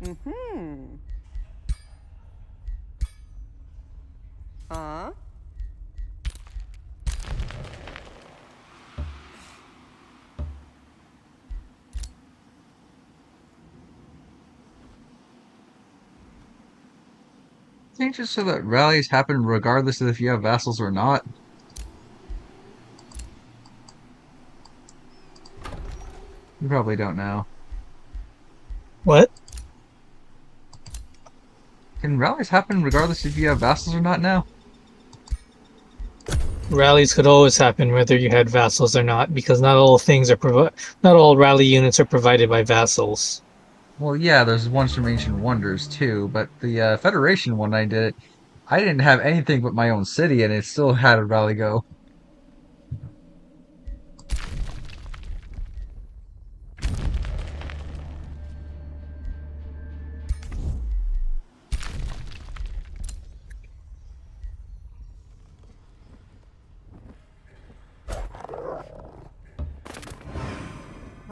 Mm-hmm. Huh? I think just so that rallies happen regardless of if you have vassals or not. You probably don't know. What? Can rallies happen regardless if you have vassals or not now? Rallies could always happen whether you had vassals or not, because not all rally units are provided by vassals. Well, yeah, there's ones from Ancient Wonders too, but the Federation one I did, I didn't have anything but my own city, and it still had a rally go.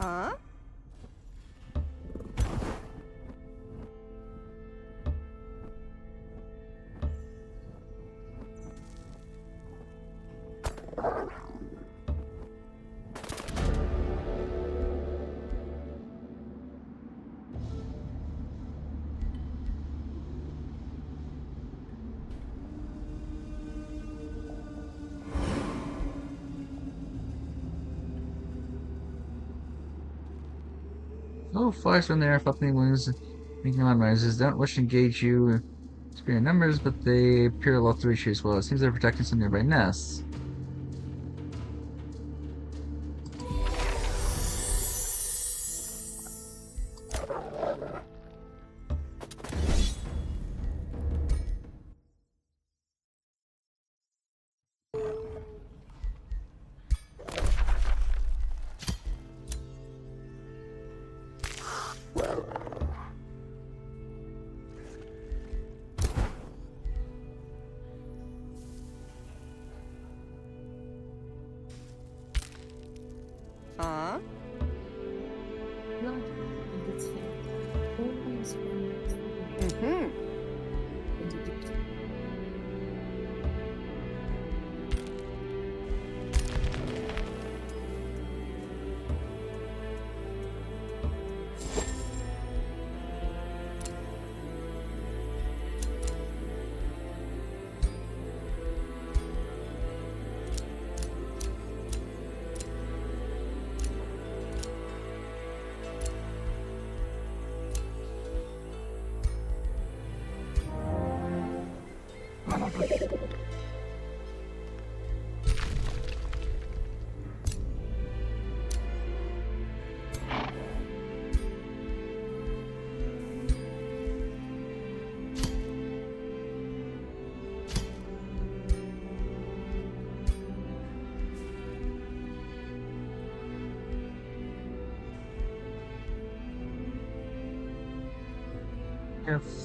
Huh? Oh, flies from the air, flapping wings, making loud noises. Don't wish to engage you. Superior numbers, but they appear a lot to reach you as well. It seems they're protecting some nearby nests. Huh? Blood and its fate always follows the way. Mm-hmm. Contradiction.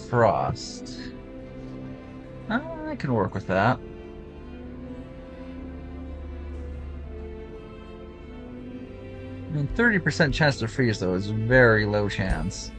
Frost. I can work with that. I mean, 30% chance to freeze, though, is very low chance.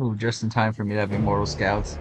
Ooh, just in time for me to have Immortal Scouts.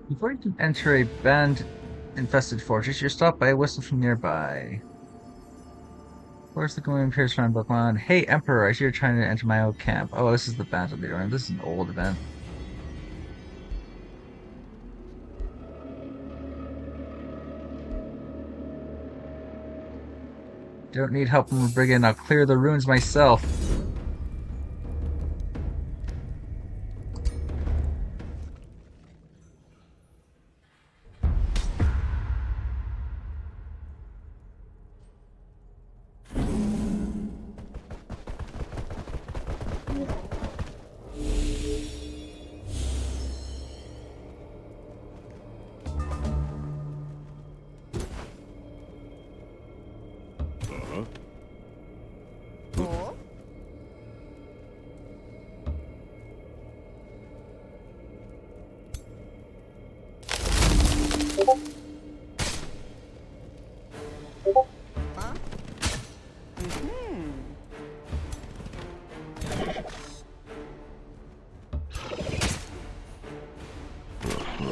Before you can enter a band-infested fortress, you're stopped by a whistle from nearby. Where's the going appears from Pokemon? Hey, Emperor, I see you're trying to enter my old camp. Oh, this is the battle leader, and this is an old event. Don't need help from a brigand, I'll clear the ruins myself.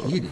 Eating.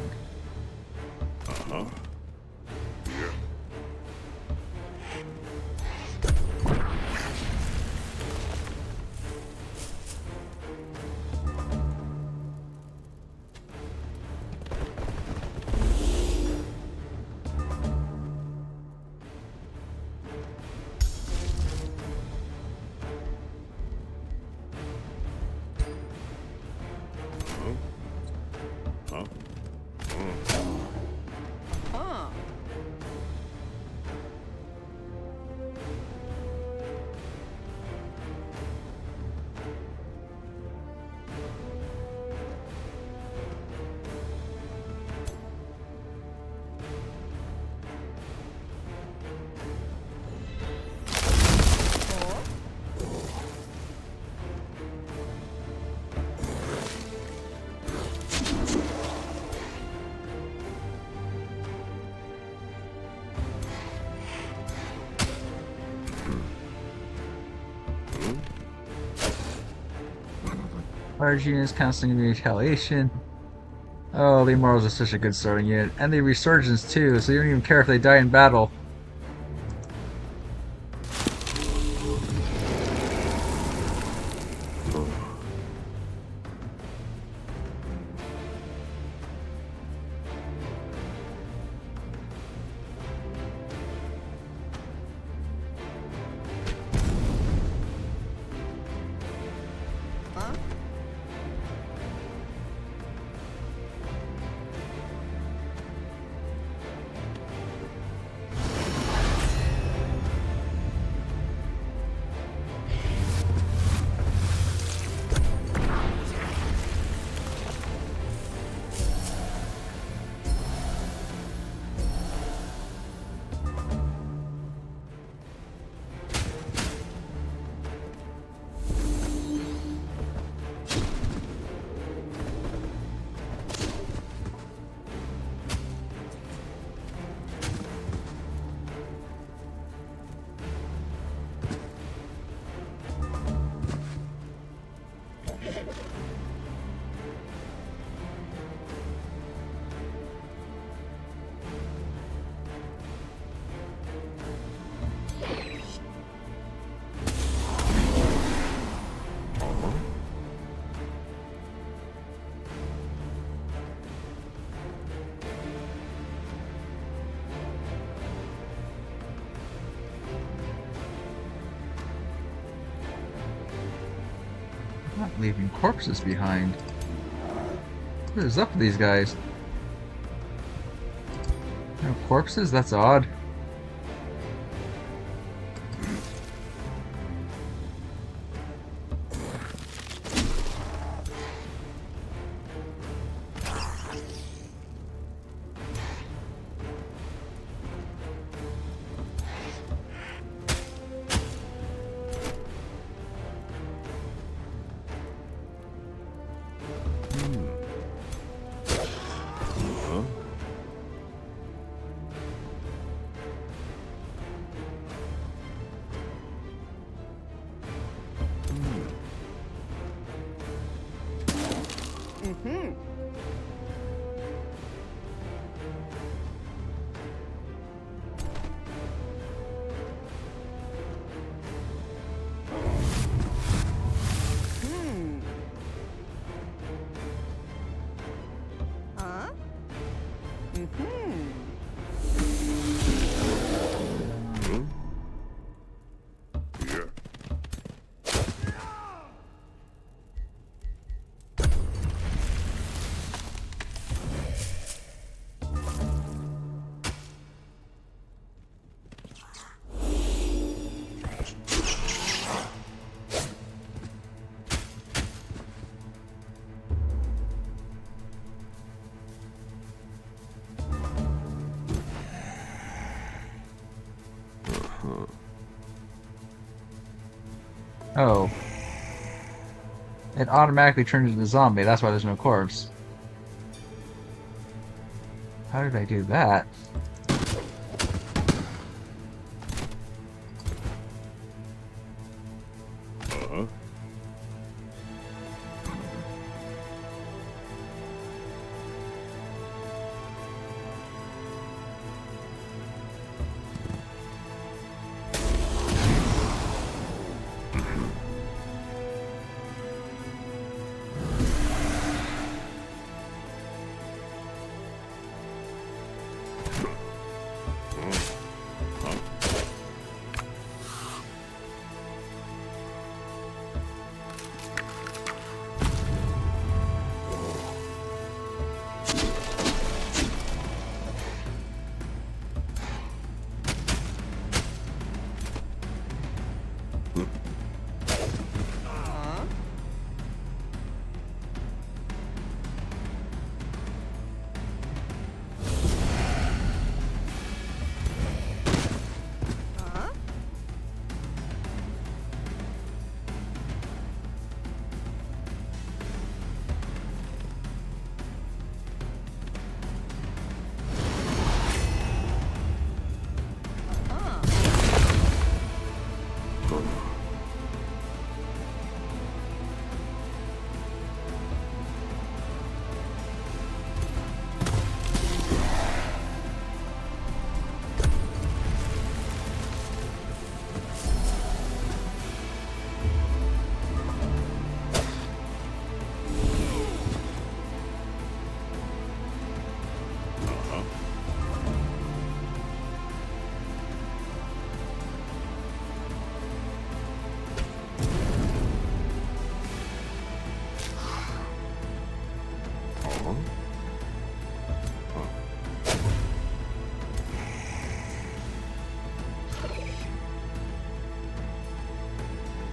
Large units constantly retaliation. Oh, the Immortals are such a good starting unit. And the Resurgence too, so you don't even care if they die in battle. Not leaving corpses behind. What is up with these guys? No corpses? That's odd. Mm-hmm. Hmm. Huh? Mm-hmm. Oh. It automatically turned into a zombie, that's why there's no corpse. How did I do that?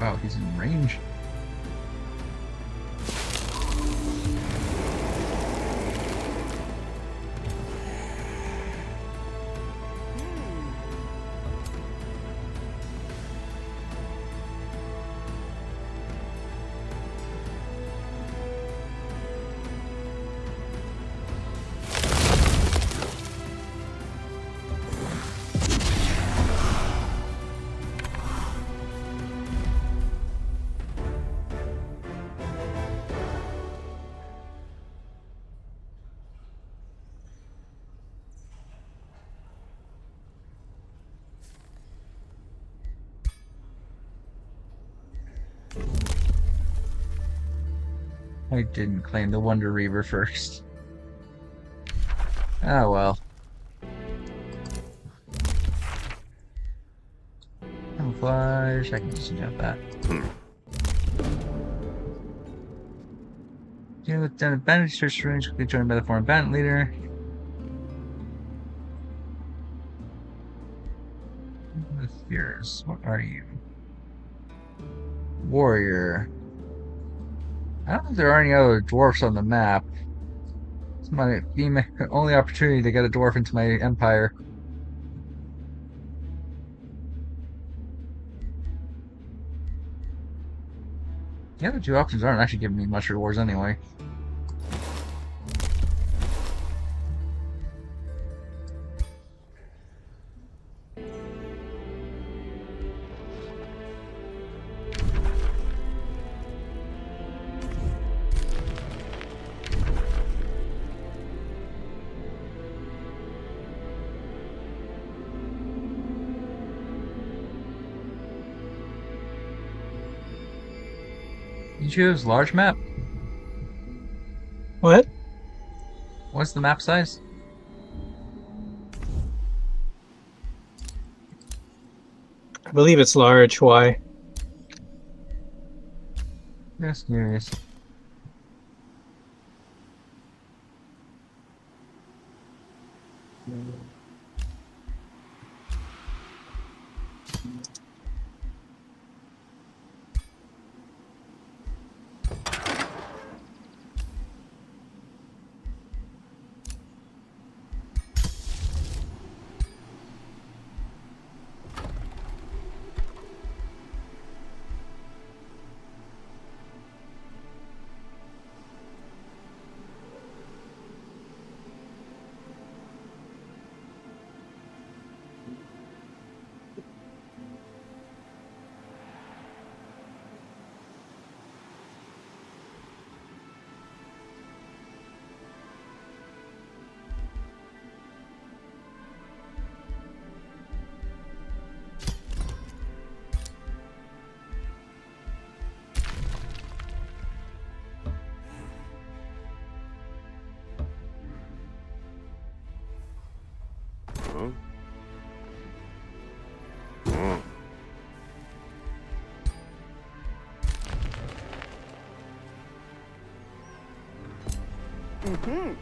Wow, he's in range. I didn't claim the Wonder Reaver first. Oh well. Camouflage, I can just jump that. Dealing with den of bandits, search range quickly joined by the foreign bandit leader. The fears. What are you? Warrior. I don't think there are any other dwarfs on the map. It's my only opportunity to get a dwarf into my empire. The other two options aren't actually giving me much rewards anyway. You choose large map? What? What's the map size? I believe it's large. Why? Just curious. Mm-hmm.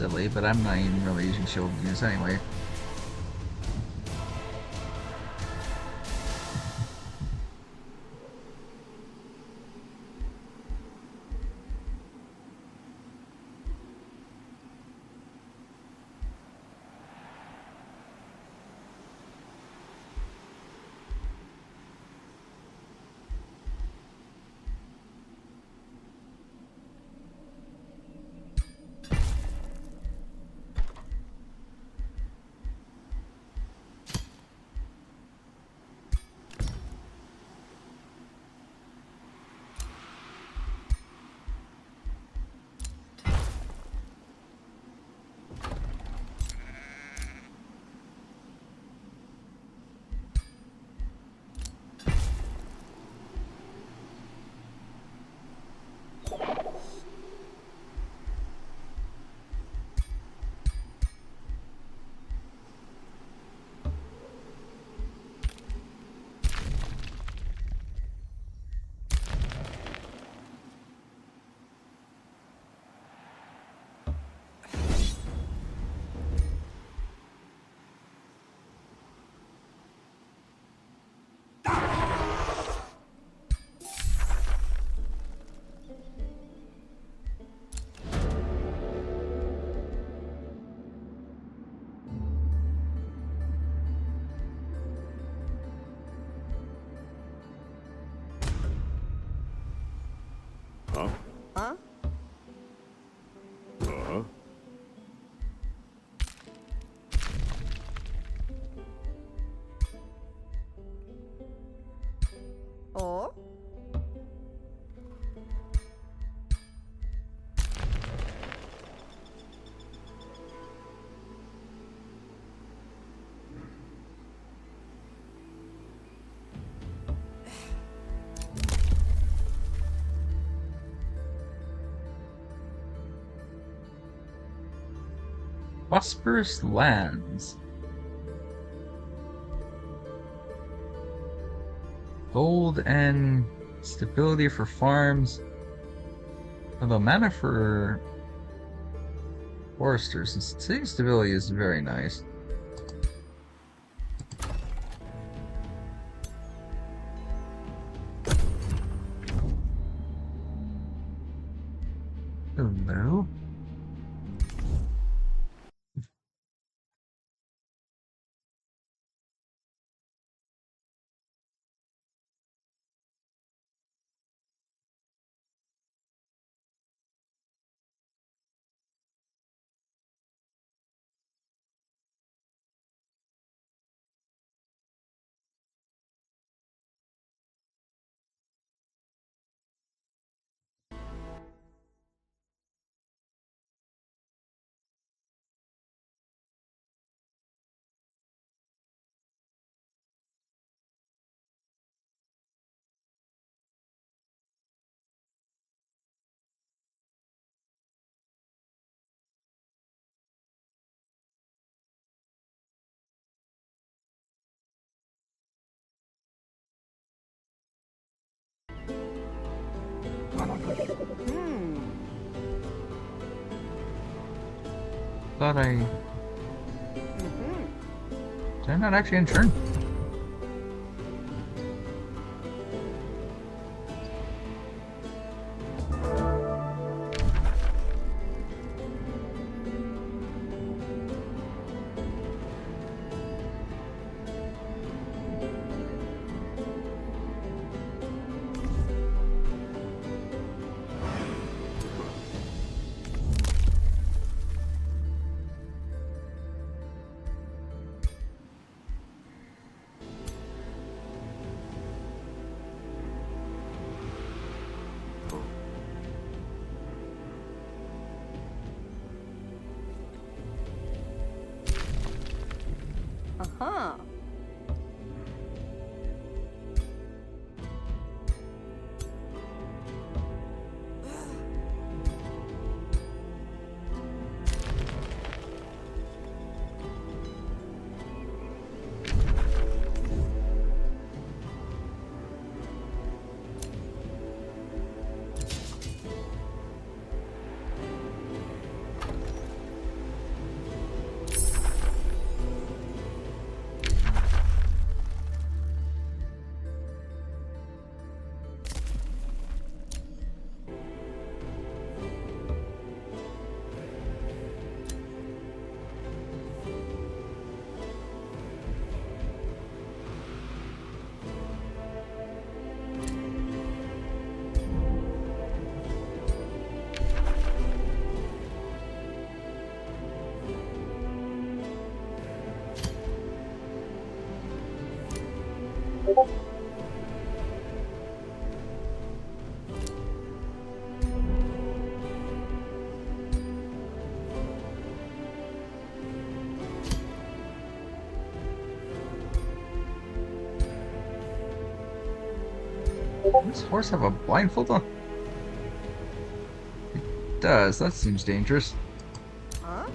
silly, but I'm not even really using shield units anyway. Huh? Huh? Uh-huh. Or? Prosperous lands. Gold and stability for farms. Although mana for foresters and city stability is very nice. Hello? Thought I... Did I not actually in turn? Does this horse have a blindfold on? It does. That seems dangerous. Huh?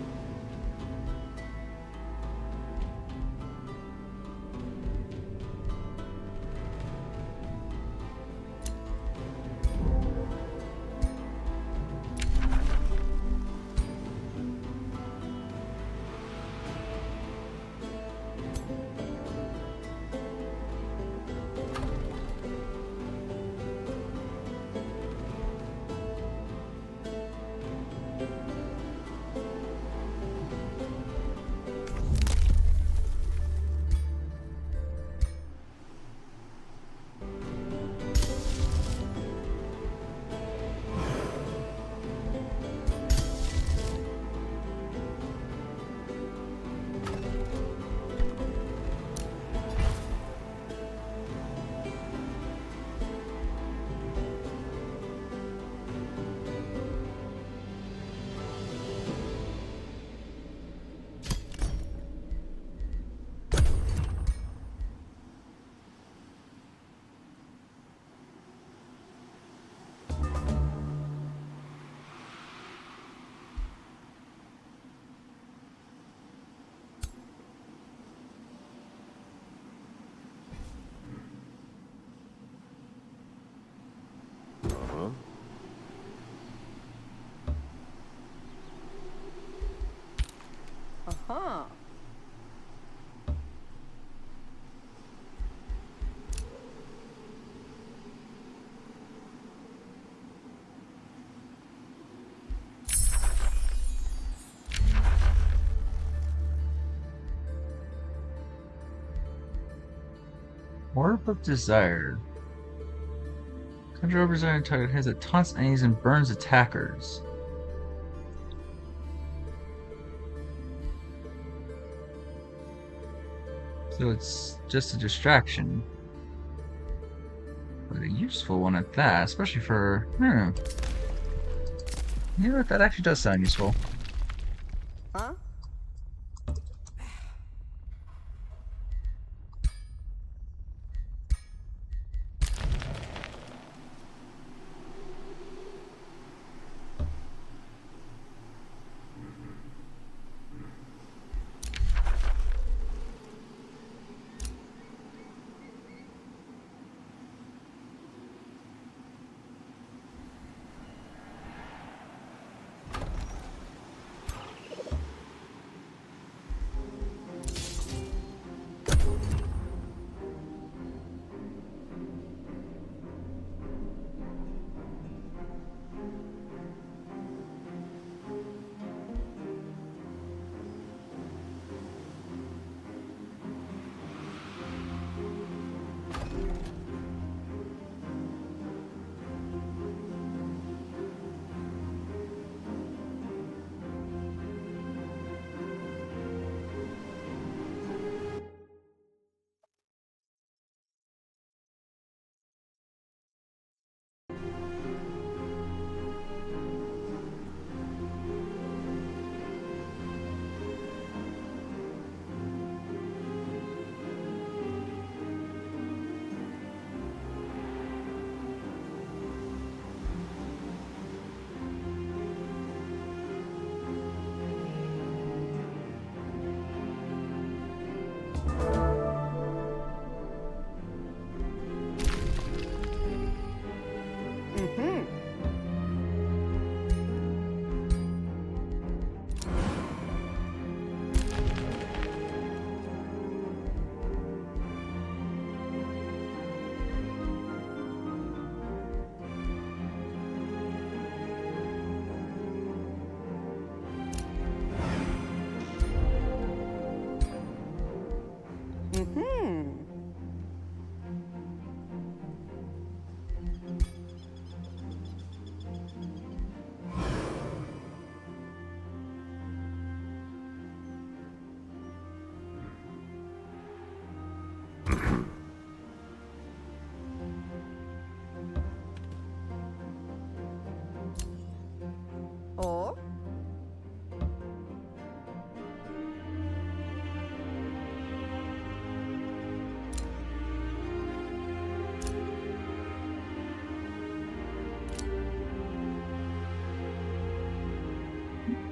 Uh-huh. Orb of Desire. Conjure over desire target has it taunts enemies and burns attackers. So it's just a distraction. But a useful one at that, especially for... You know what, that actually does sound useful. Huh? Mm-hmm. Mm-hmm.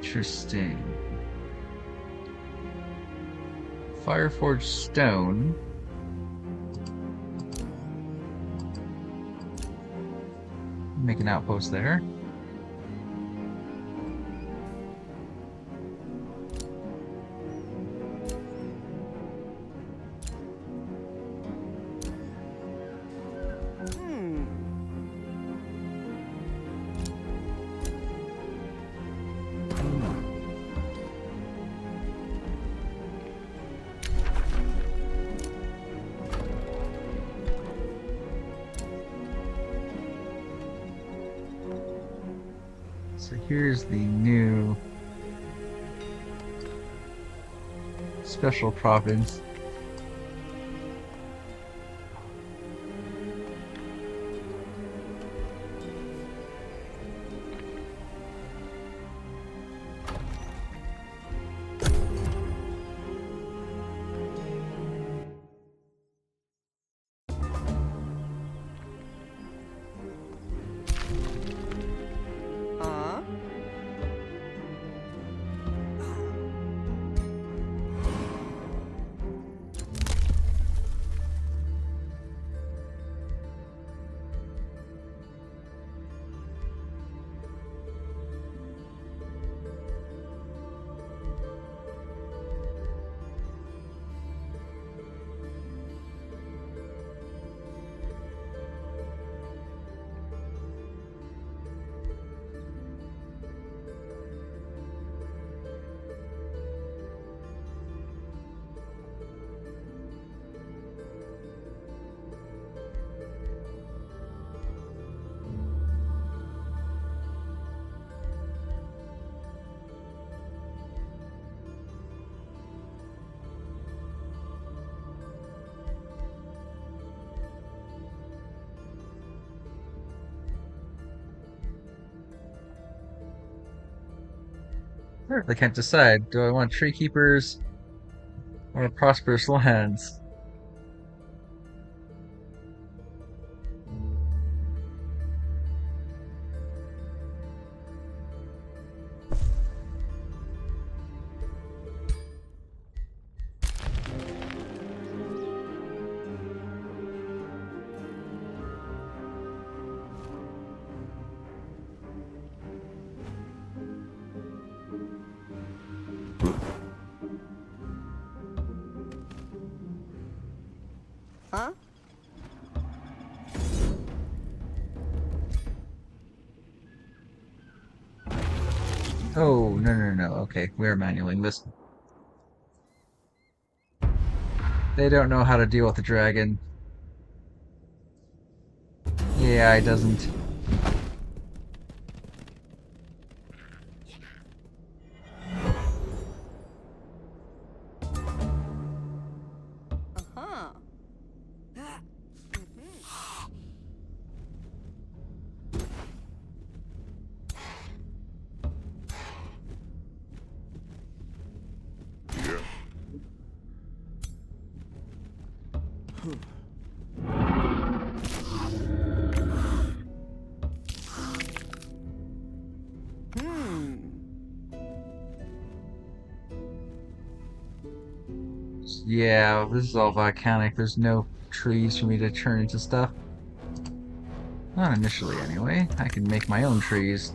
Interesting. Fireforged stone. Make an outpost there. So here's the new special province. I can't decide. Do I want tree keepers or prosperous lands? Huh? Oh, no. Okay, we're manualing this. They don't know how to deal with the dragon. Yeah, it doesn't. Uh-huh. Yeah, this is all volcanic. There's no trees for me to turn into stuff. Not initially, anyway. I can make my own trees.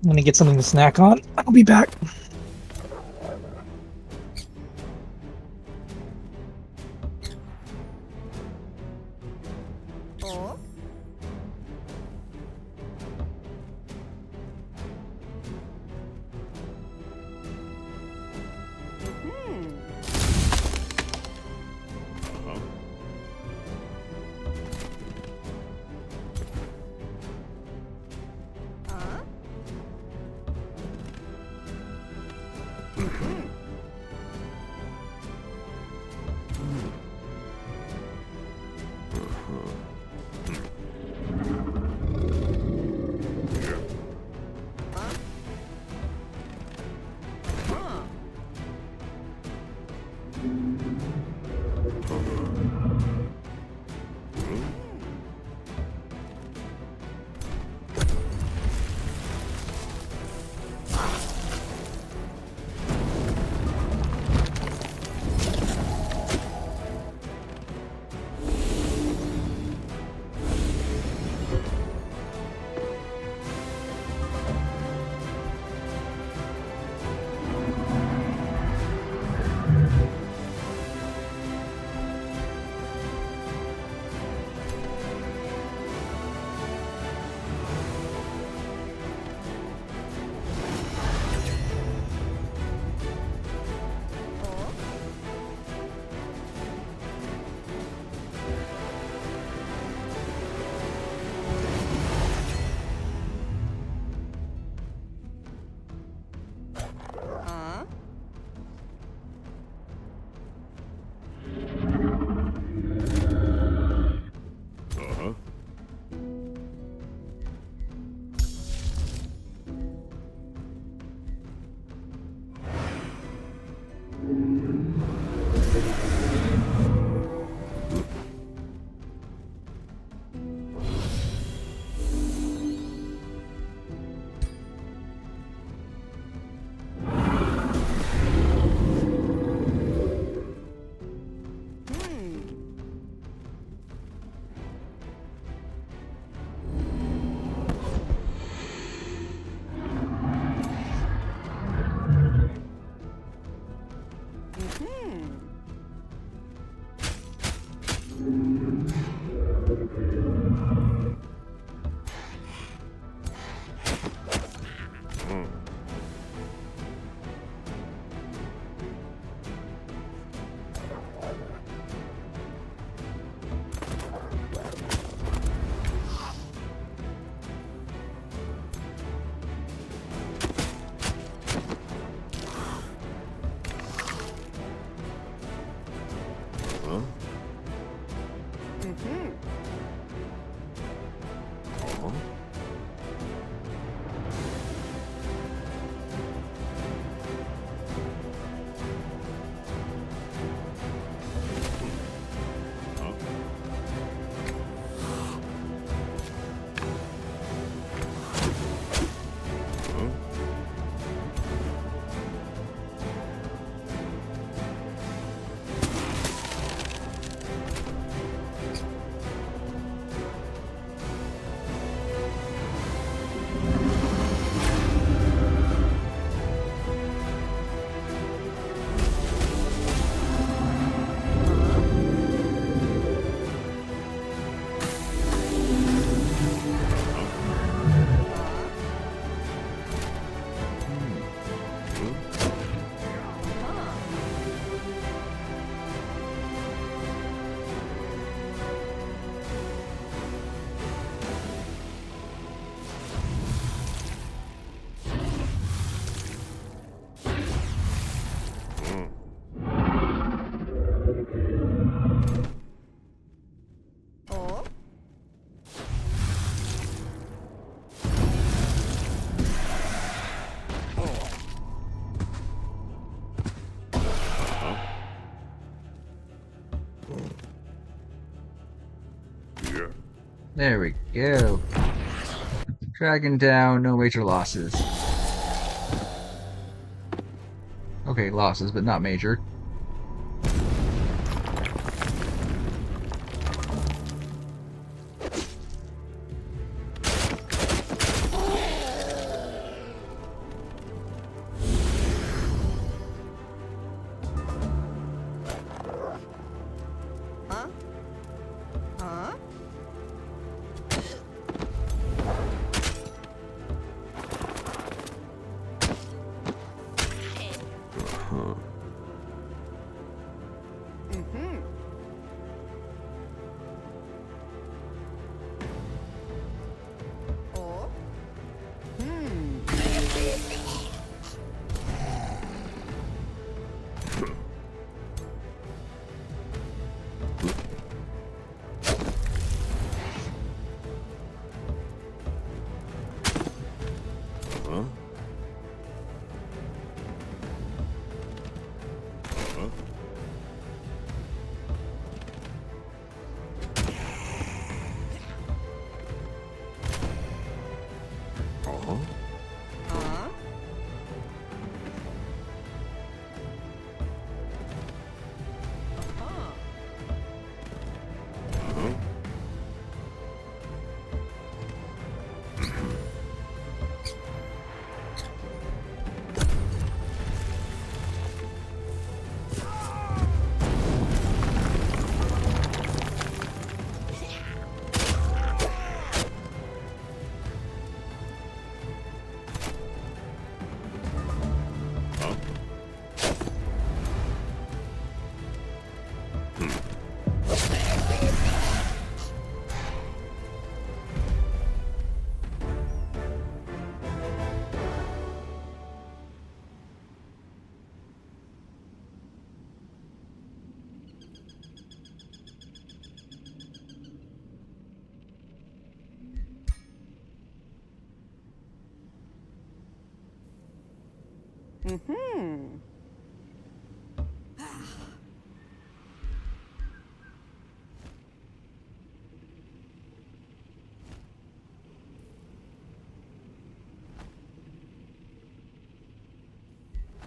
I'm gonna get something to snack on. I'll be back. Oh? There we go. Dragon down, no major losses. Okay, losses, but not major. Mm-hmm.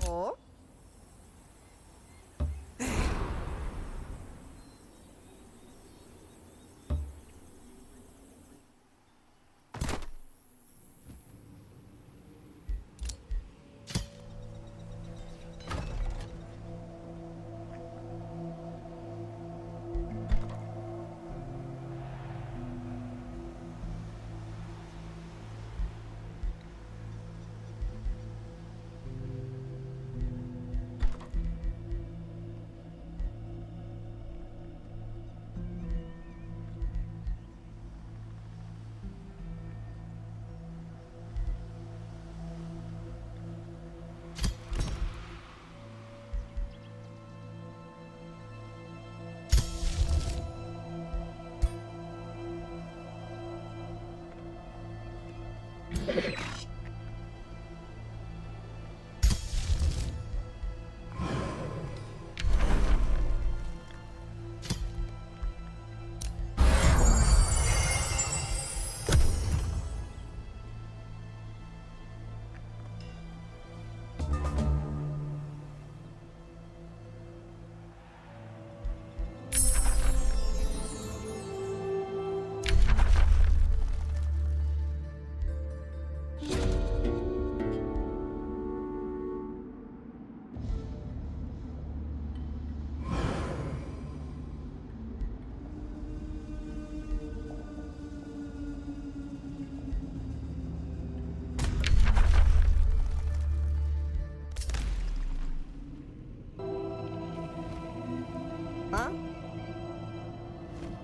Oh.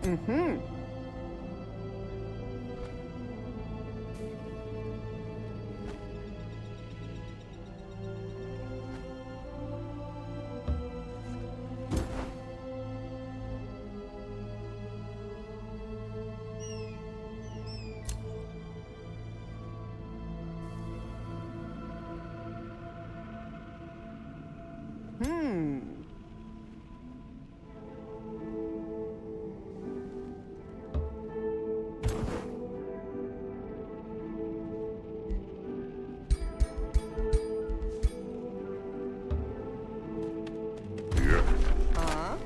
Mm-hmm. Hmm. Huh?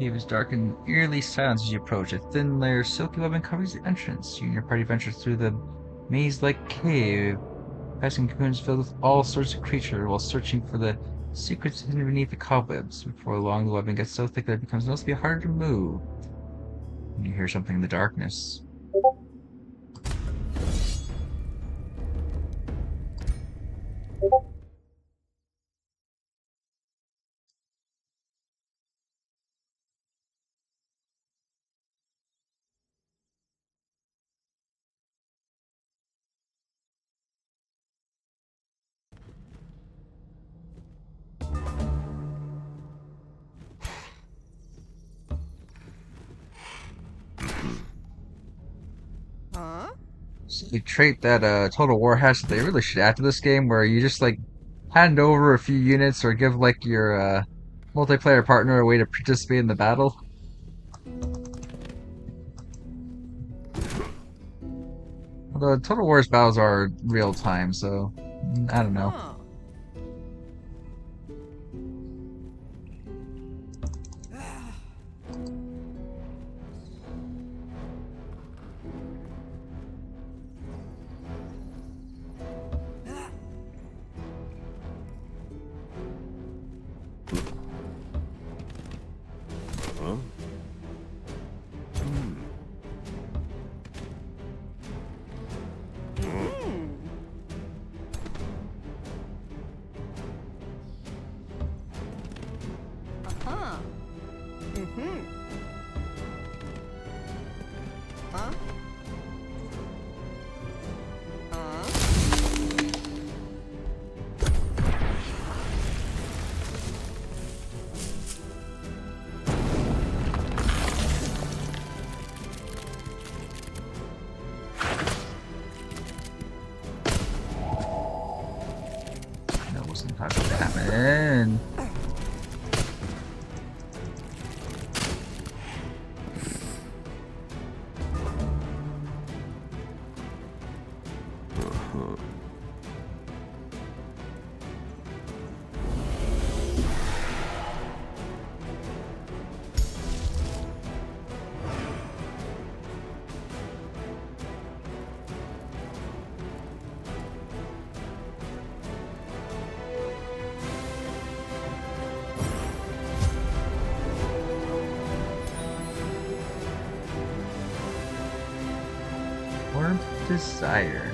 It was dark and eerily silent as you approach. A thin layer of silky webbing covers the entrance. You and your party venture through the maze-like cave, passing cocoons filled with all sorts of creatures while searching for the secrets hidden beneath the cobwebs. Before long, the webbing gets so thick that it becomes noticeably harder to move. And you hear something in the darkness. Huh? So the trait that Total War has that they really should add to this game, where you just like hand over a few units or give like your multiplayer partner a way to participate in the battle. Although Total War's battles are real time, so I don't know. Huh. Huh? Hmm. Uh-huh. Mm-hmm. Huh? That wasn't how to happen. Warmth desire.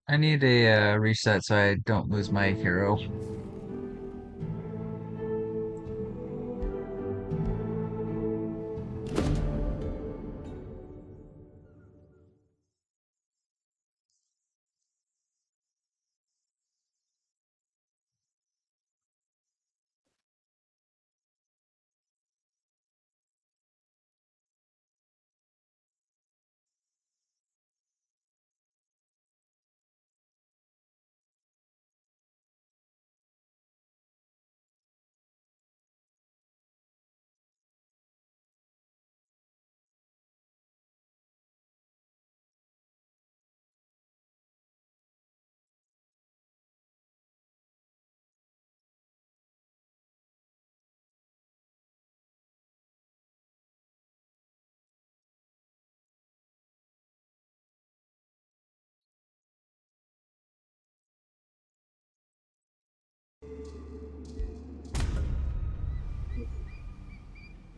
I need a reset so I don't lose my hero.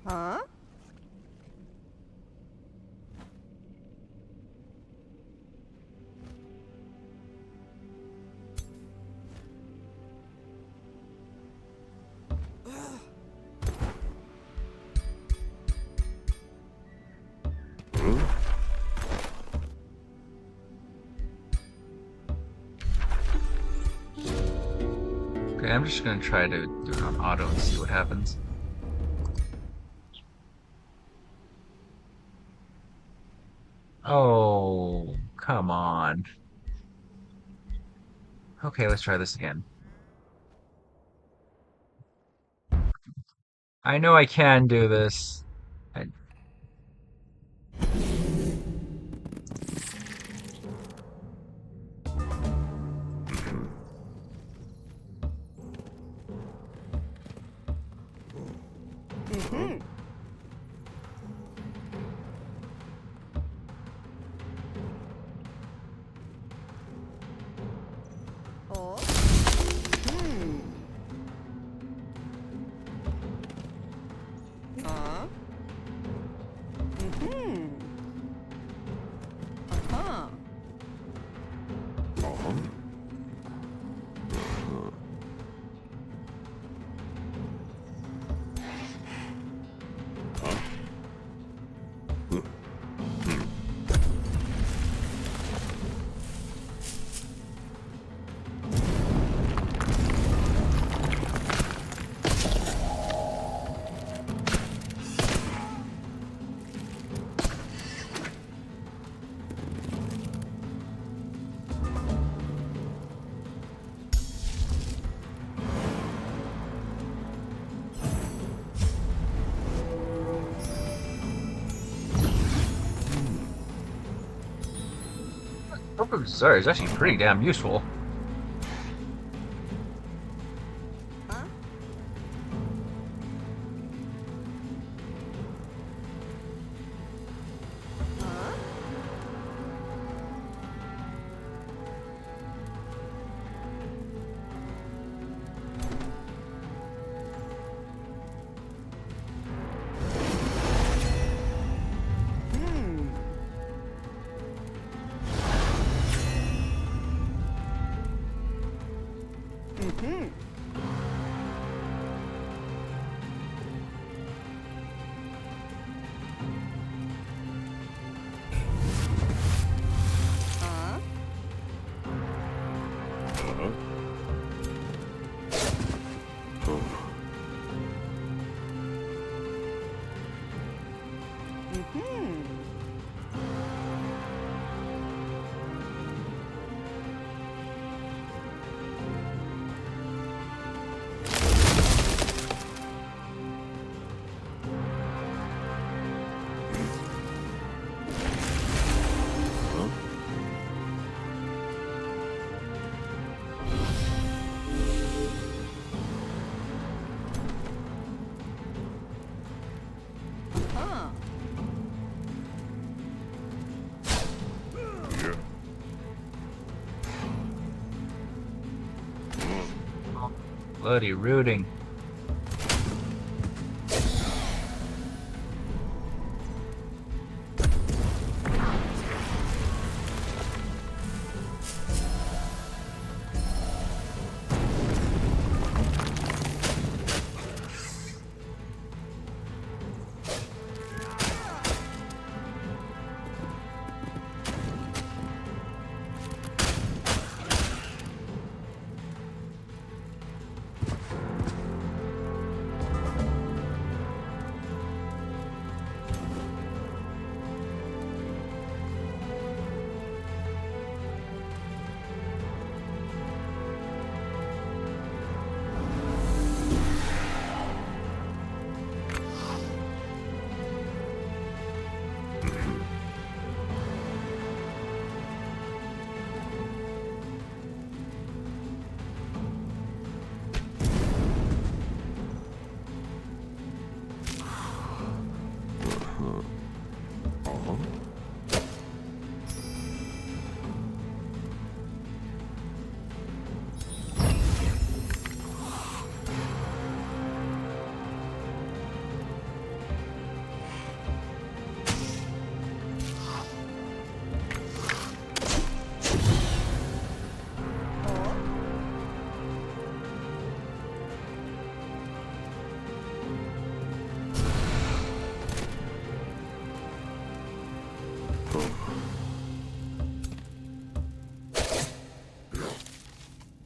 Huh? Okay, I'm just gonna try to do it on auto and see what happens. Oh, come on. Okay, let's try this again. I know I can do this. I, Mm-hmm. Oh. Hmm. Huh? Mm-hmm. Uh-huh. oh, sorry, it's actually pretty damn useful. Huh? Huh? Hmm. Mm-hmm. Huh? Mm-hmm. Huh. Bloody rooting.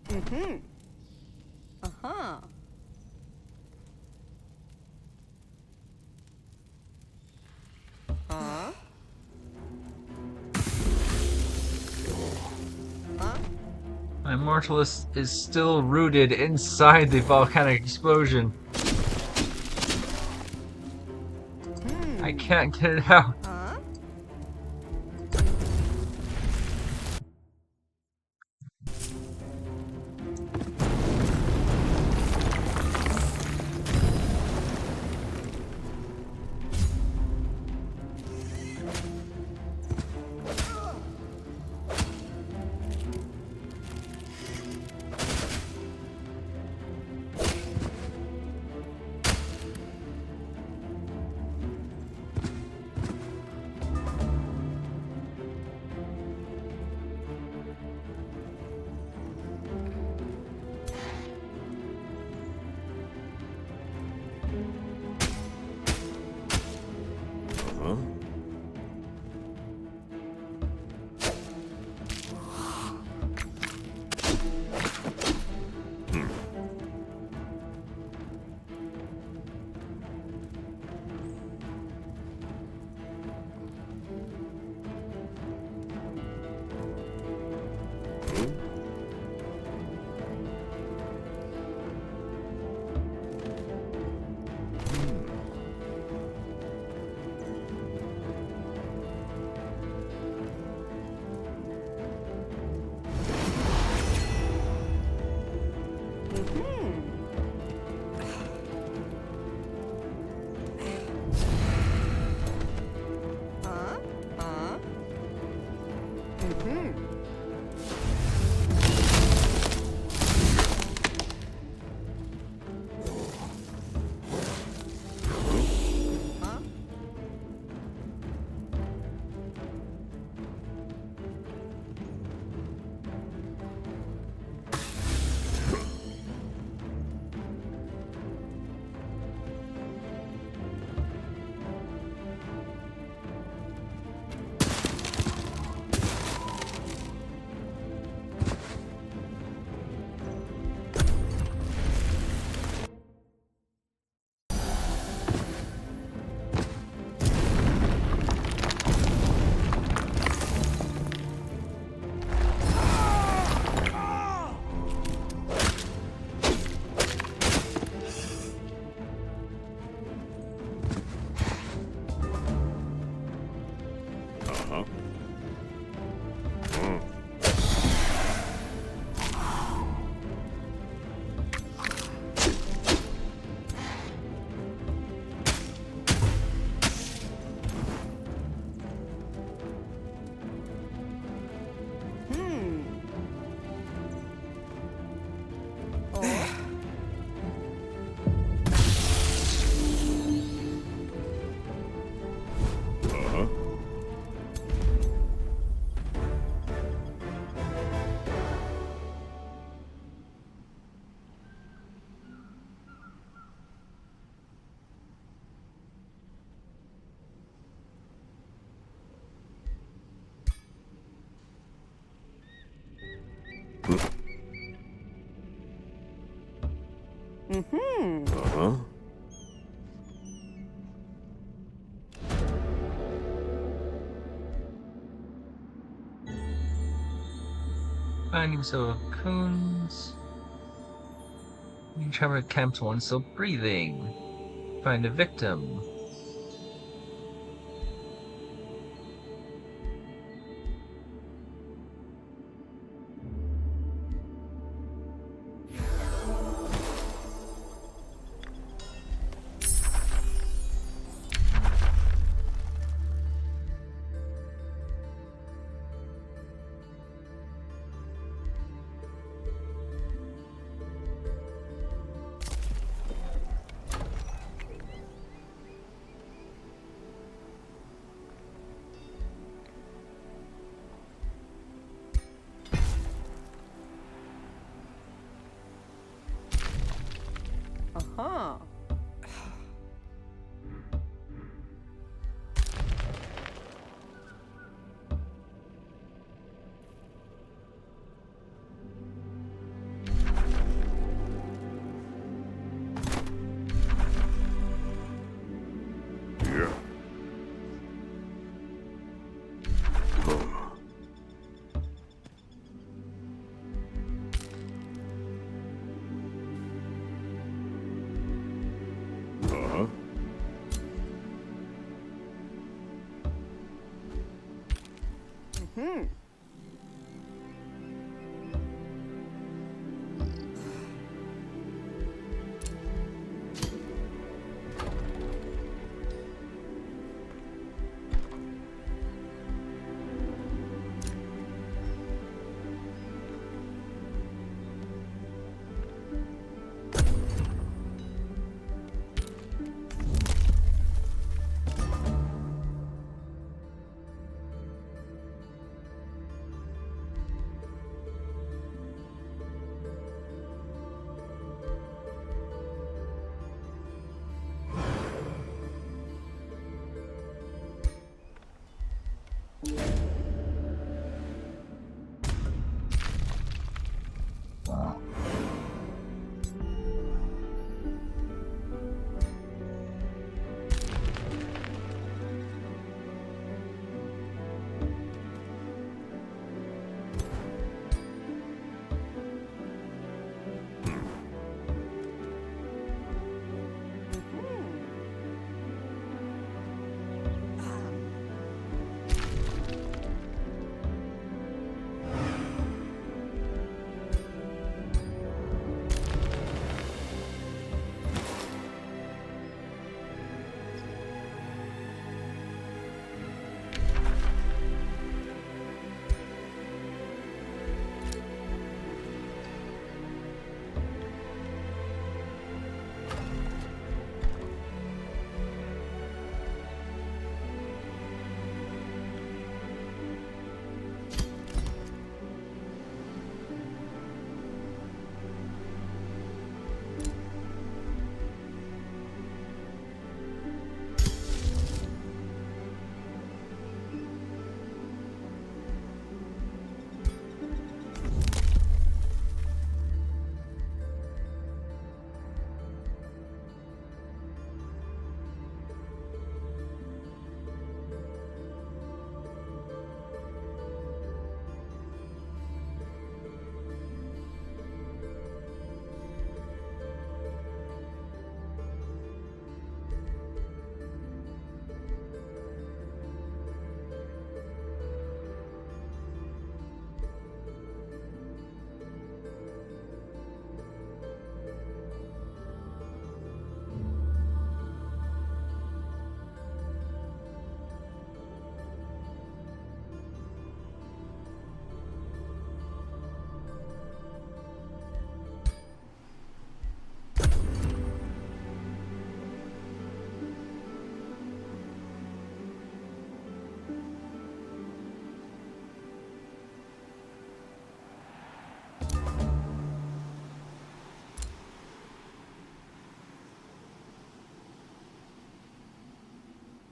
Mm-hmm. Uh-huh. Huh? Huh? My Mortalist is still rooted inside the volcanic explosion. I can't get it out. Huh? Huh? Huh? Mm-hmm. Huh? Uh-huh. Hmm. Oh. Uh-huh. Mm-hmm. Uh-huh. Finding so coons. You travel camps one still breathing. Find a victim. Hmm.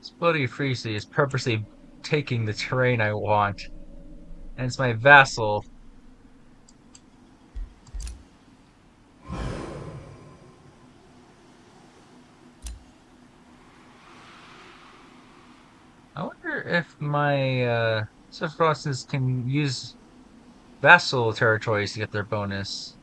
This bloody Freezy is purposely taking the terrain I want, and it's my vassal. I wonder if my Sephiroths can use vassal territories to get their bonus.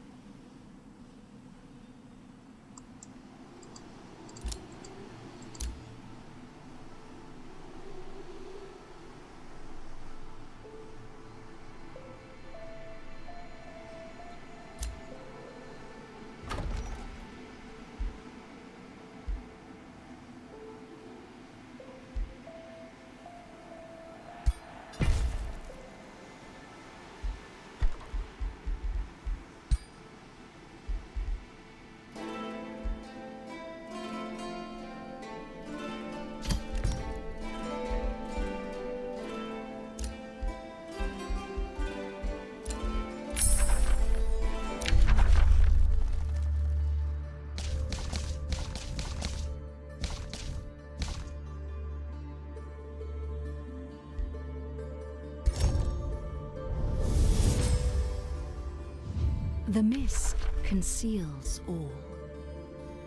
The mist conceals all.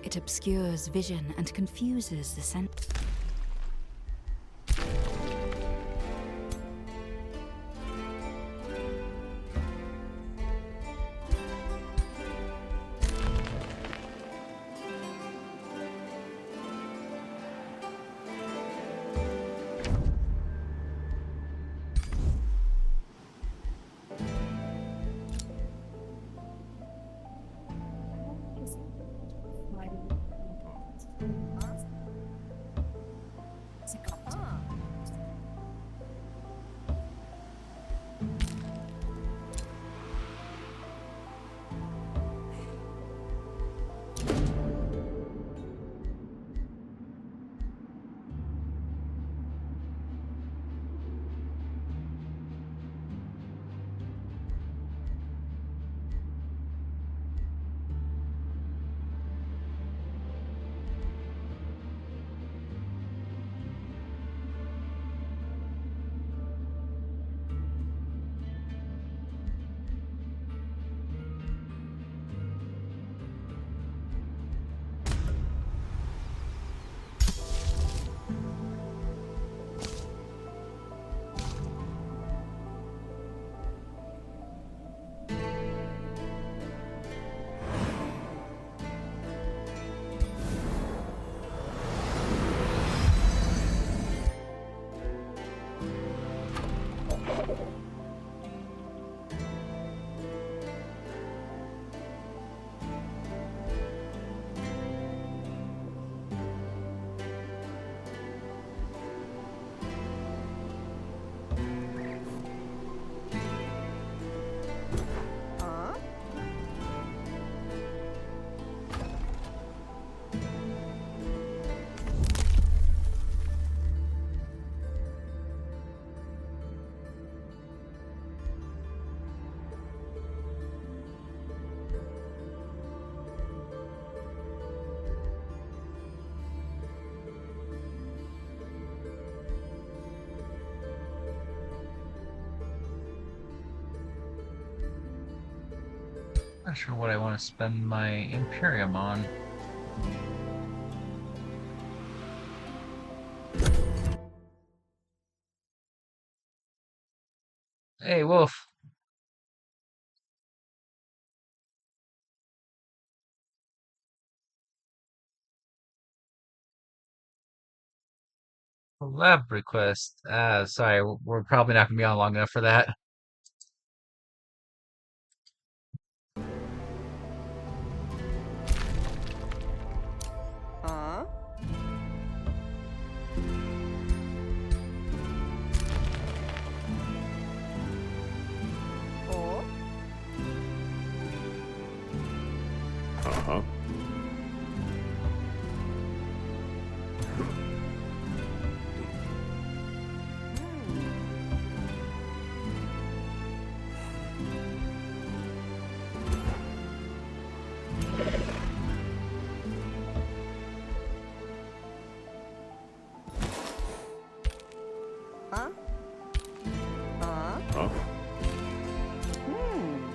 It obscures vision and confuses the sense. Not sure what I want to spend my Imperium on. Hey, Wolf. Lab request. Sorry, we're probably not gonna be on long enough for that. Huh? Oh? Uh-huh. Huh? Huh? Huh? Hmm.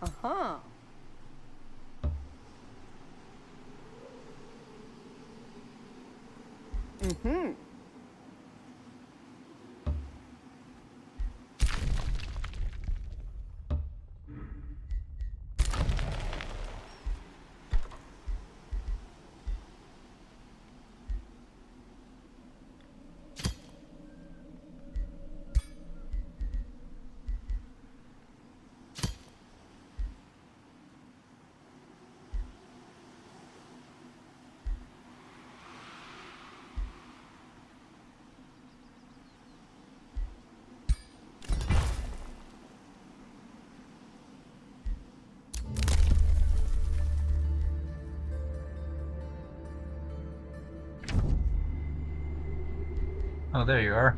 Uh-huh. Mm-hmm. Oh, there you are.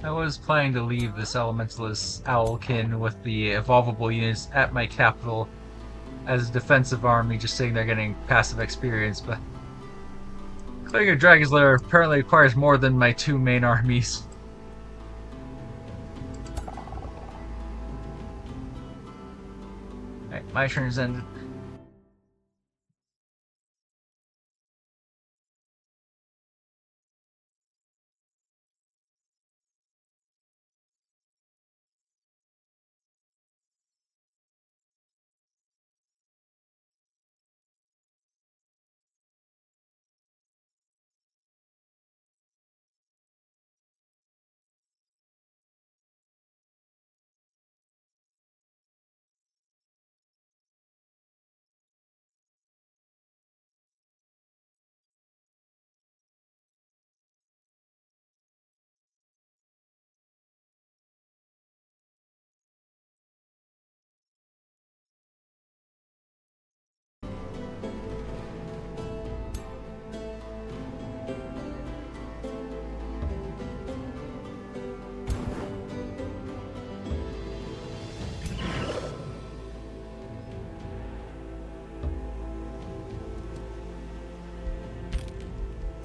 I was planning to leave this elementalist owlkin with the evolvable units at my capital as a defensive army, just sitting there getting passive experience, but clearing a Dragon's Lair apparently requires more than my 2 main armies. Alright, my turn is ended.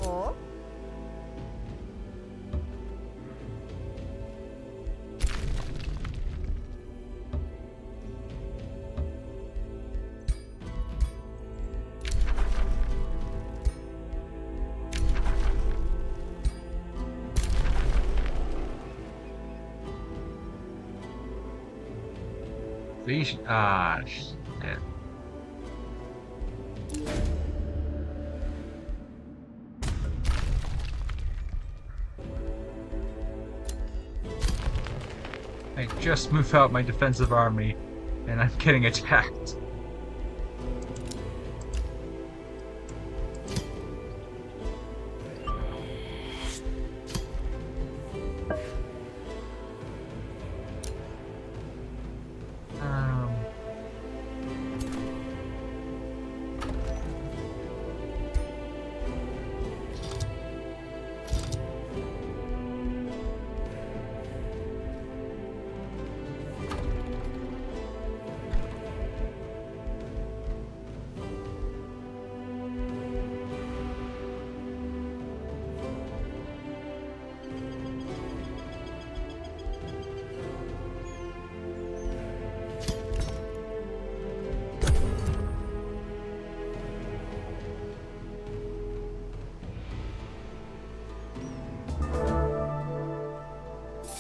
Oh? Shit. I just moved out my defensive army, and I'm getting attacked.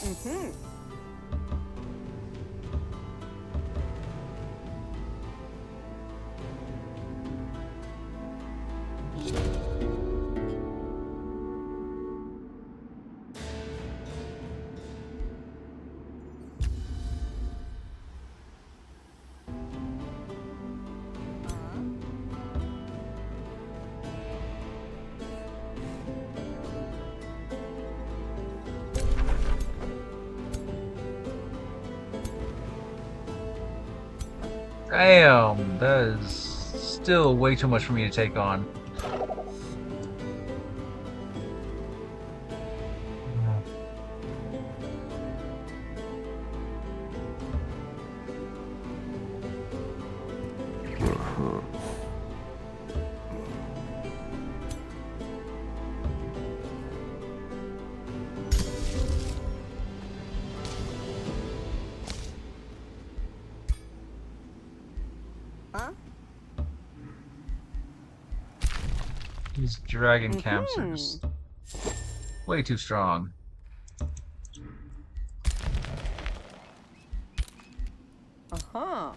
Mm-hmm. Damn, that is still way too much for me to take on. Huh? These dragon campers. Way too strong. Uh-huh.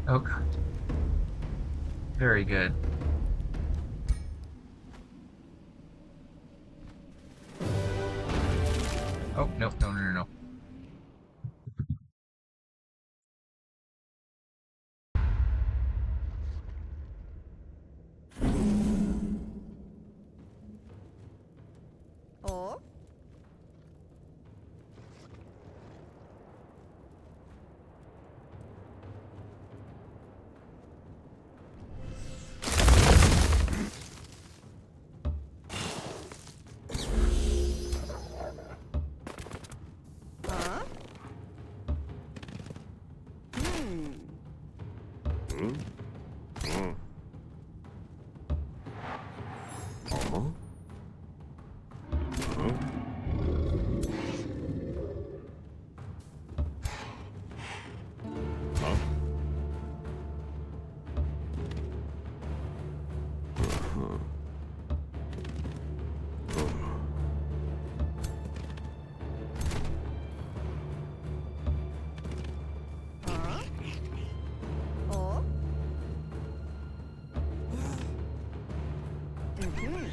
Oh, God. Very good. Oh, no, no, no, no, no. Oh? Huh? Oh? Mhm.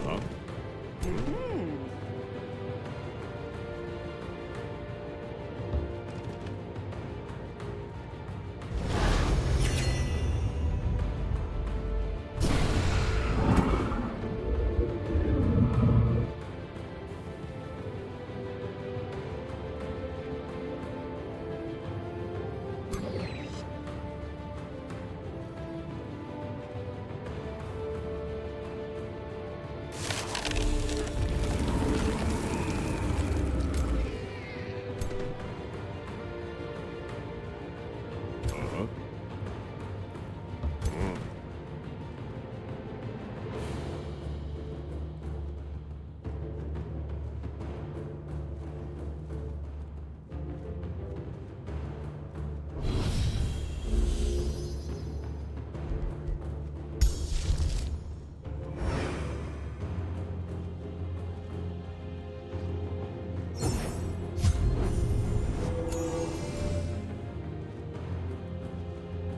Huh.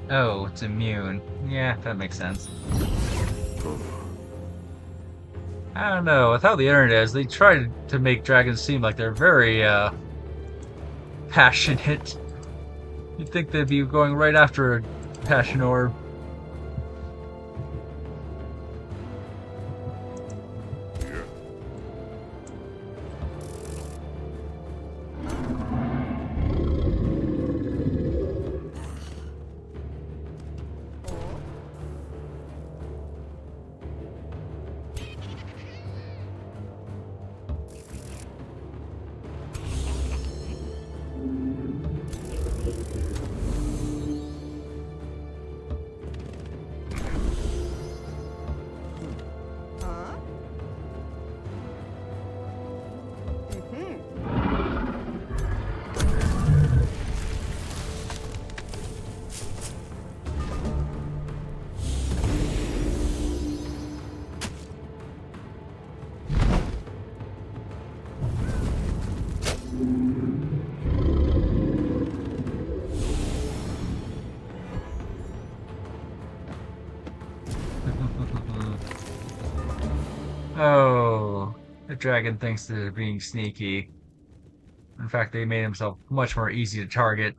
Oh, it's immune. Yeah, that makes sense. I don't know. With how the internet is, they try to make dragons seem like they're very, passionate. You'd think they'd be going right after a passion orb. Oh, the dragon thinks they're being sneaky. In fact, they made himself much more easy to target.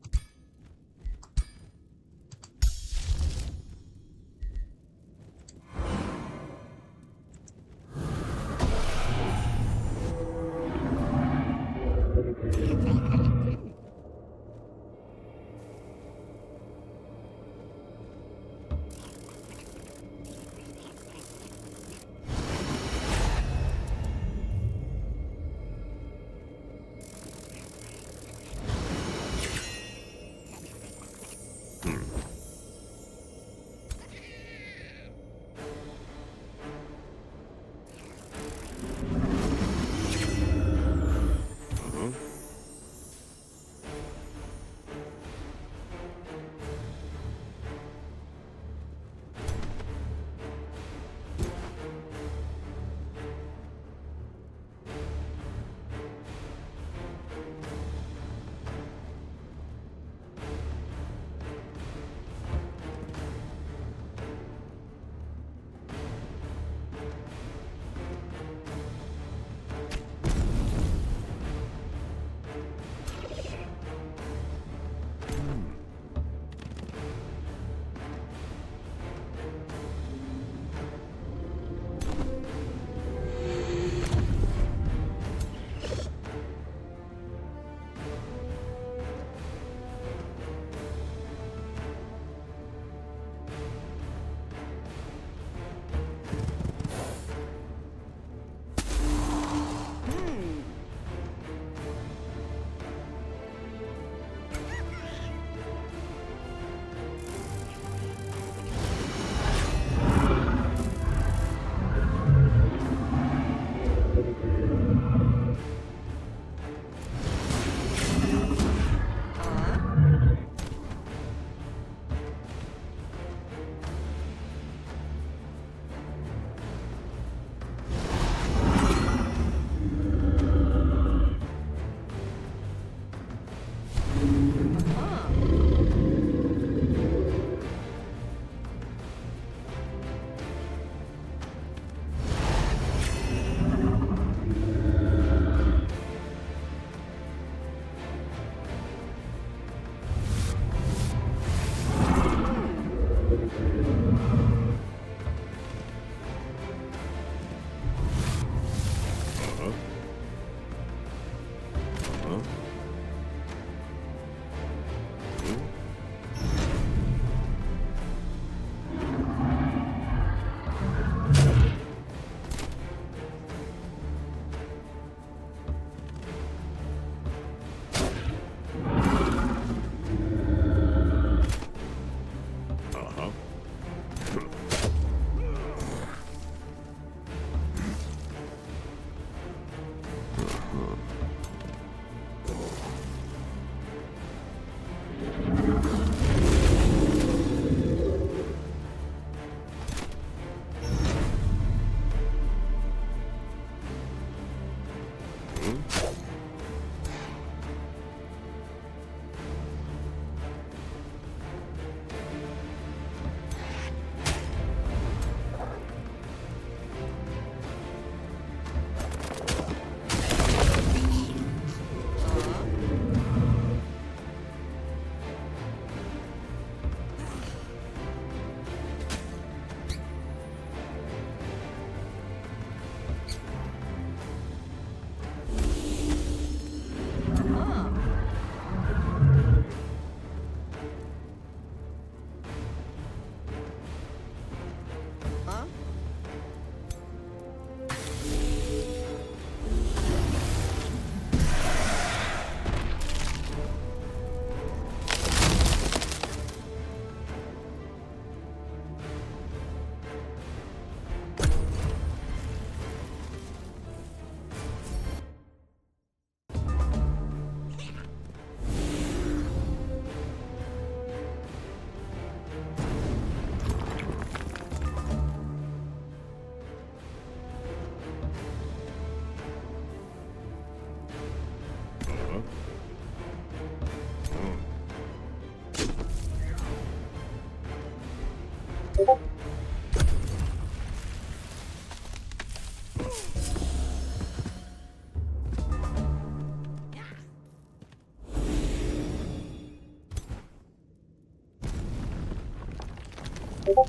Uh-huh.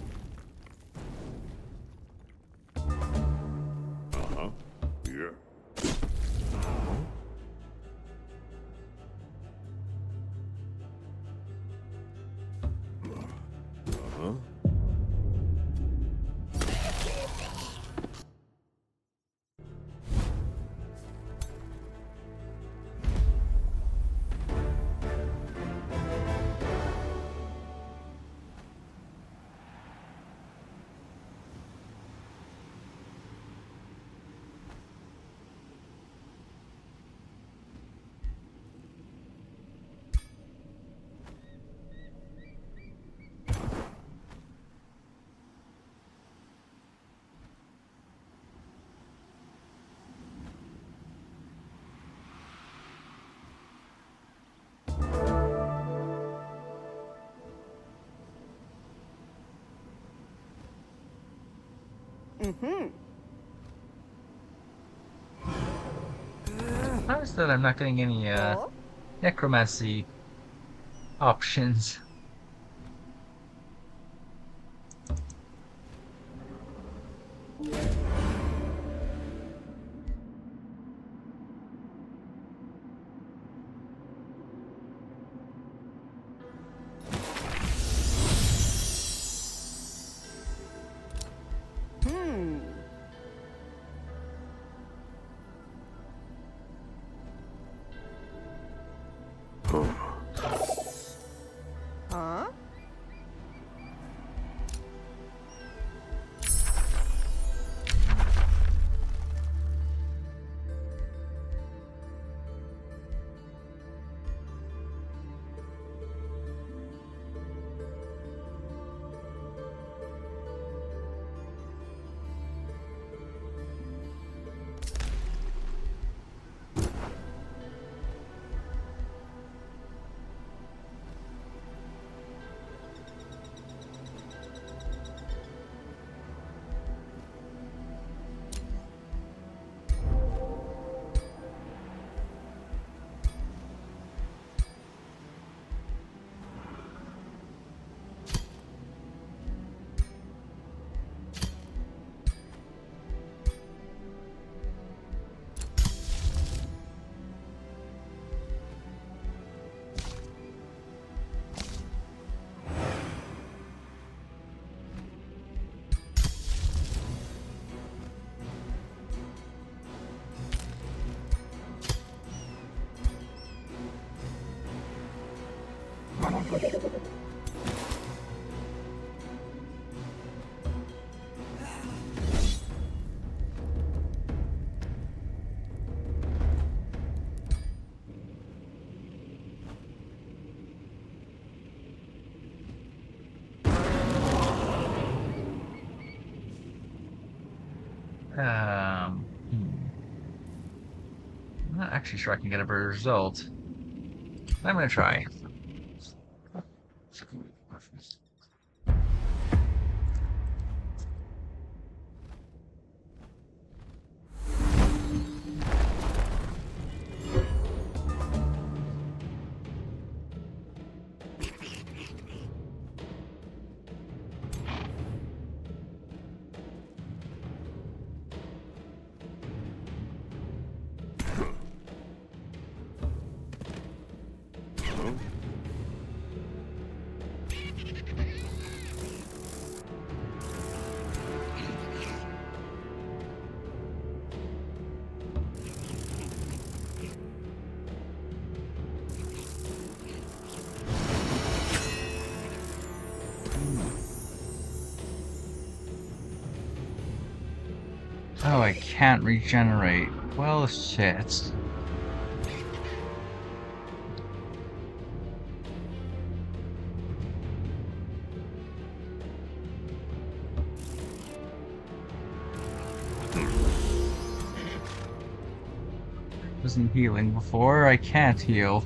Yeah. Uh-huh. Mm-hmm. Surprised that I'm not getting any necromancy options. Hmm. Huh? I'm not actually sure I can get a better result. I'm gonna try. Oh, I can't regenerate. Well, shit. Wasn't healing before, I can't heal.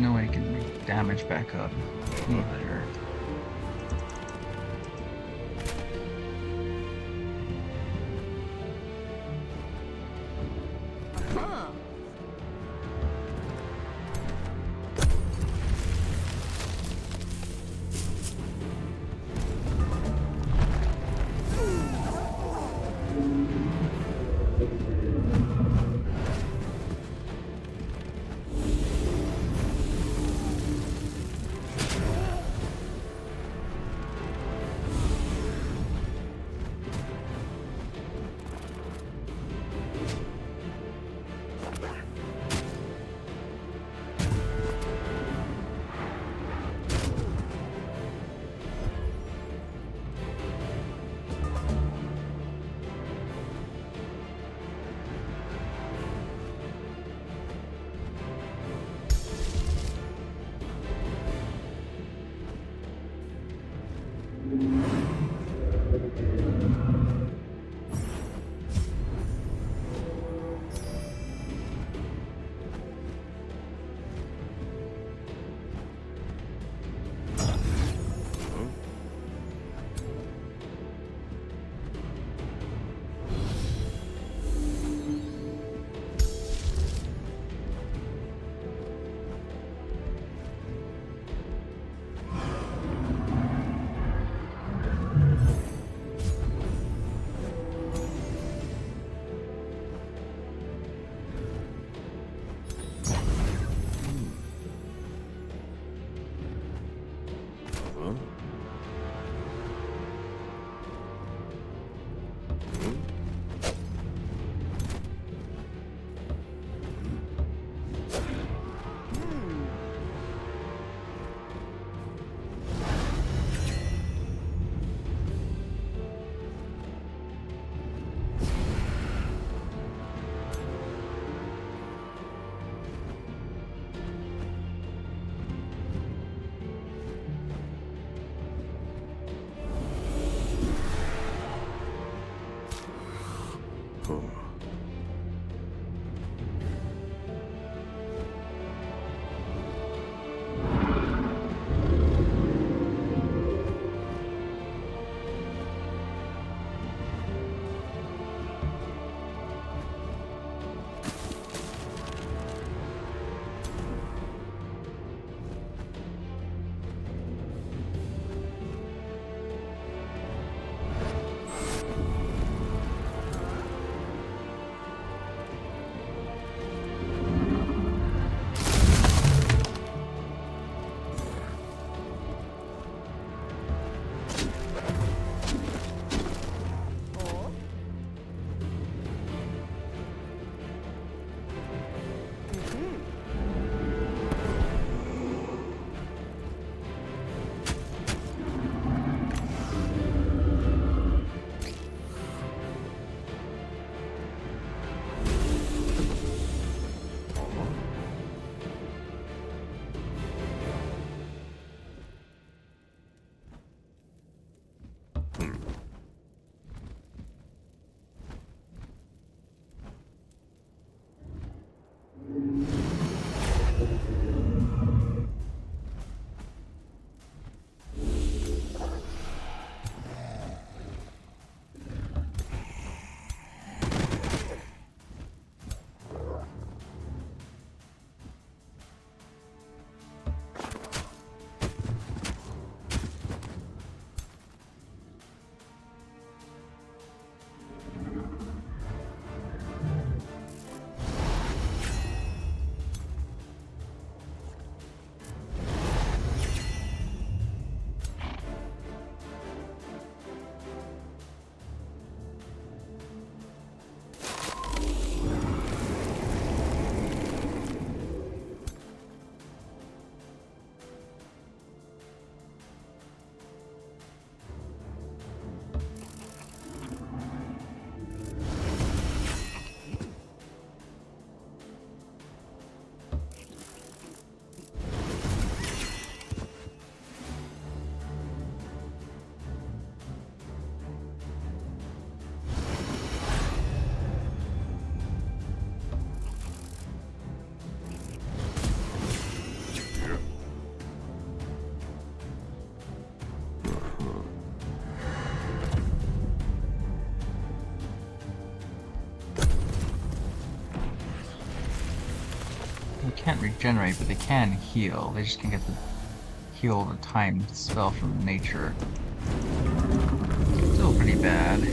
no way I can make damage back up. There. can't regenerate, but they can heal. They just can't get the heal over time spell from nature. Still pretty bad.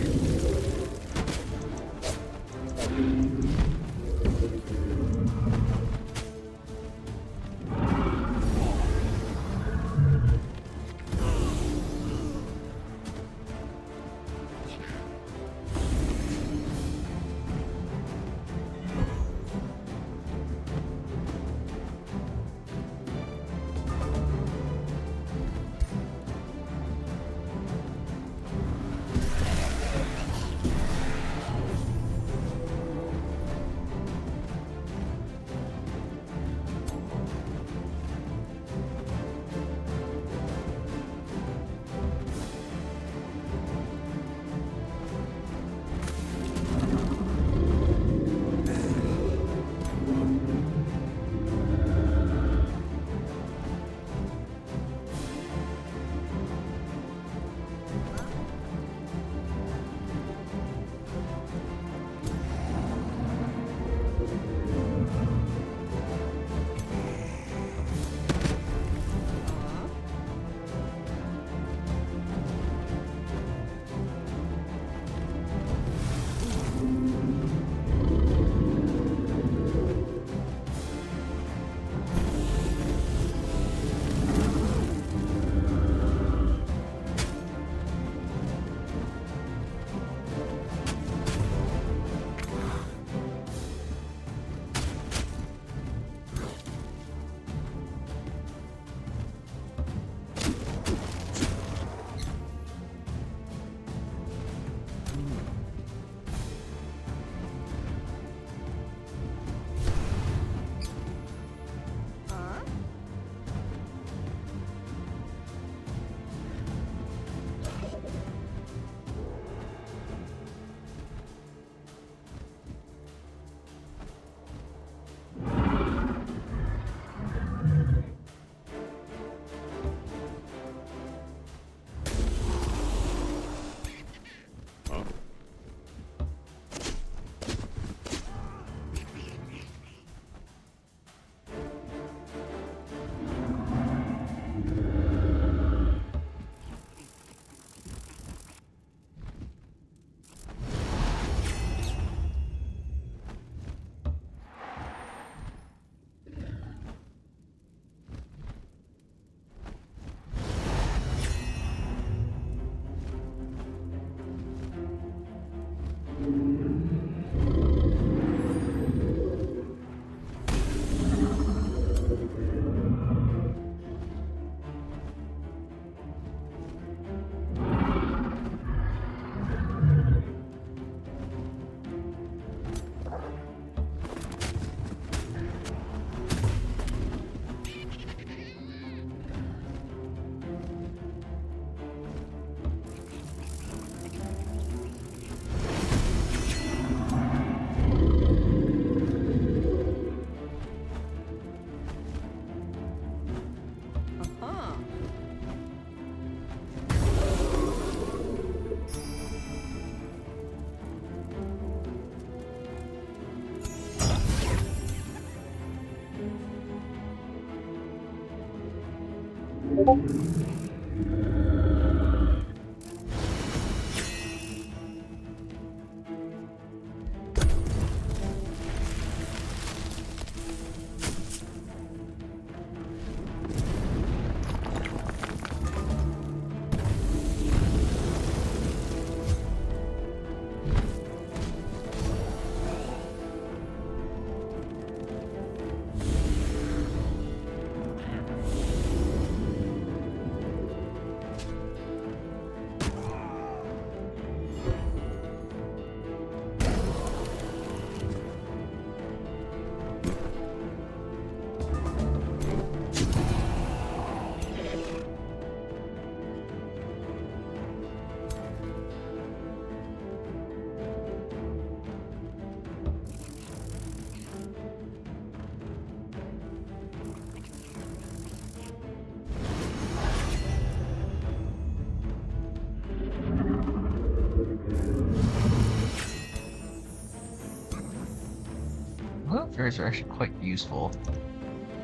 Fairies are actually quite useful.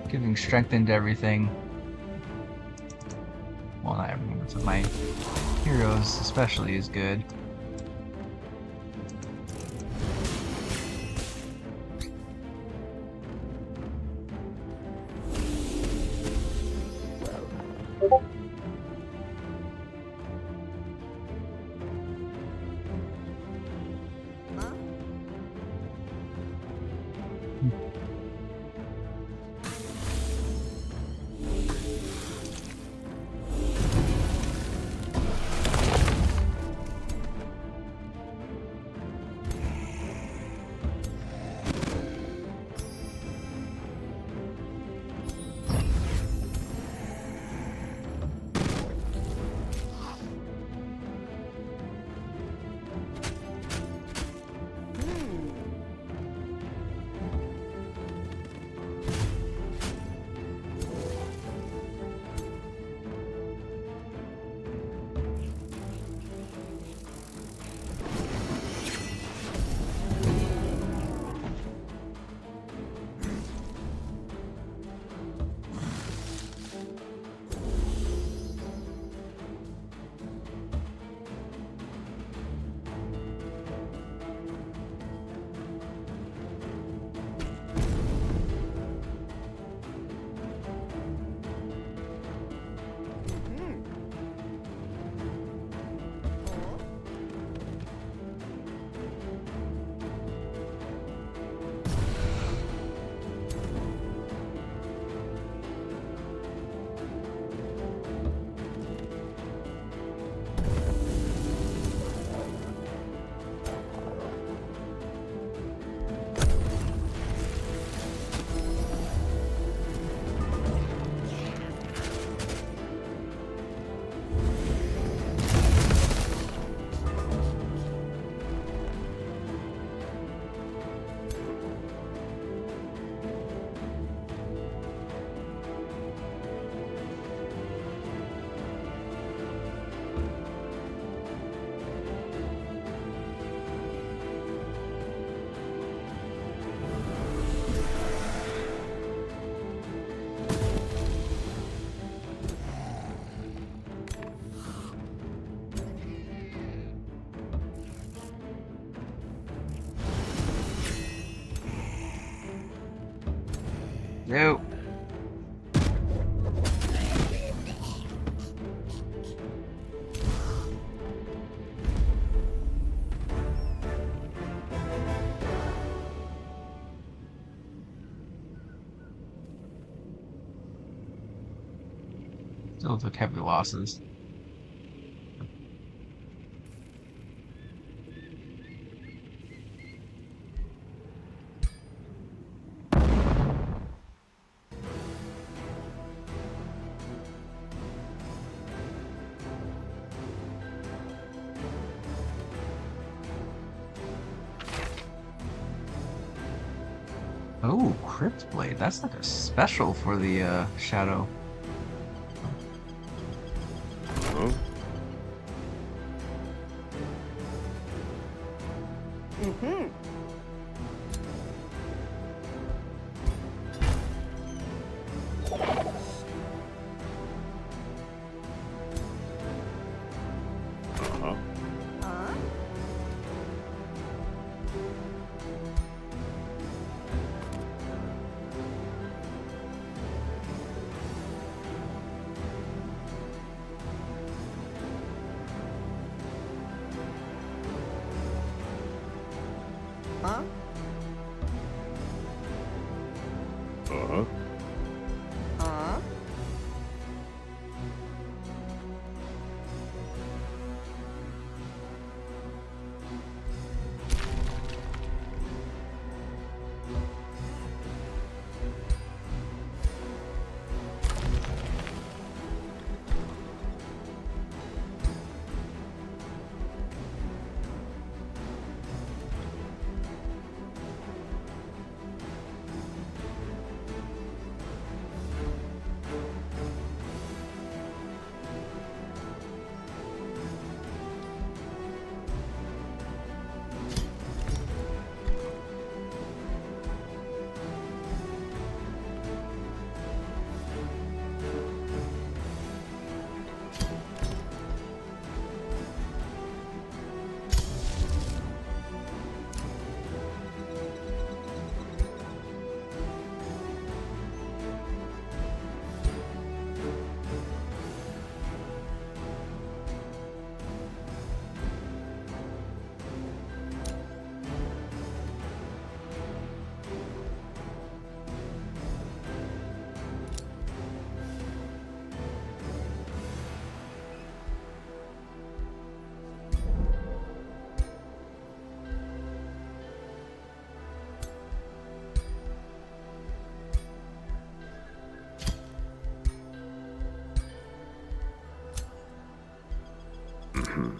Giving strength into everything. Well, not everything, but my heroes especially is good. No. Still took heavy losses. Oh, Crypt Blade. That's like a special for the Shadow. Huh? Mm-hmm. Uh-huh. Huh? Huh? Uh-huh. Huh? Uh-huh.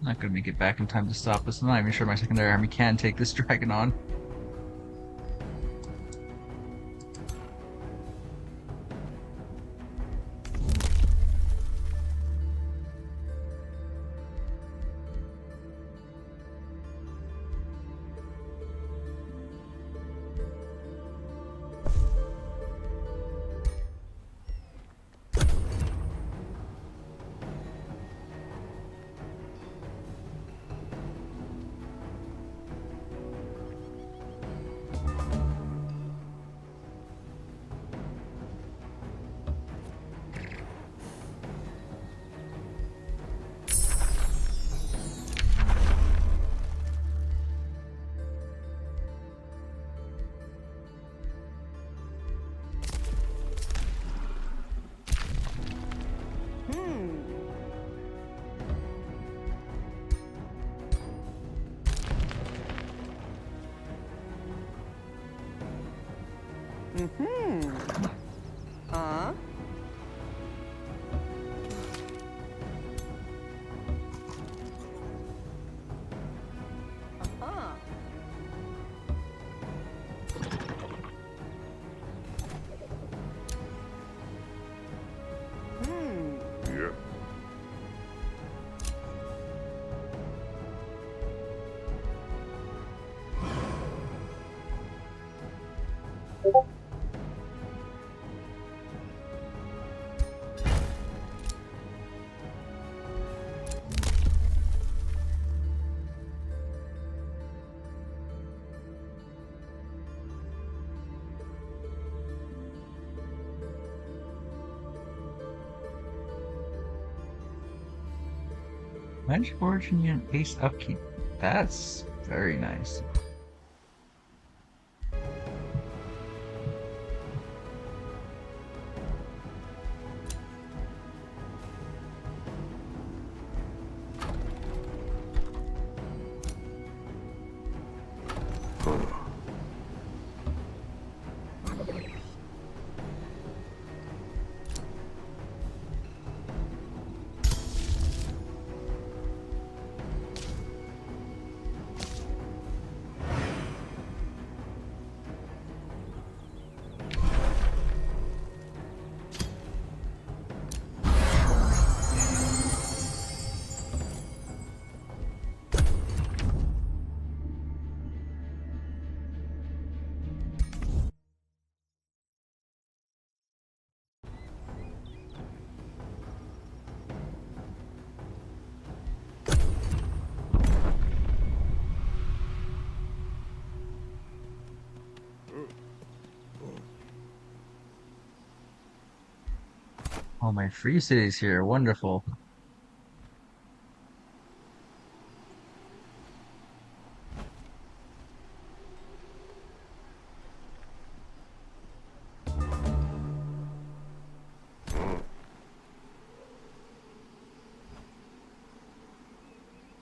Not gonna make it back in time to stop this. I'm not even sure my secondary army can take this dragon on. Mm-hmm. Huh? Uh-huh. Hmm. Yeah. Magic Origin Unit base upkeep. That's very nice. Oh, my free city's here. Wonderful.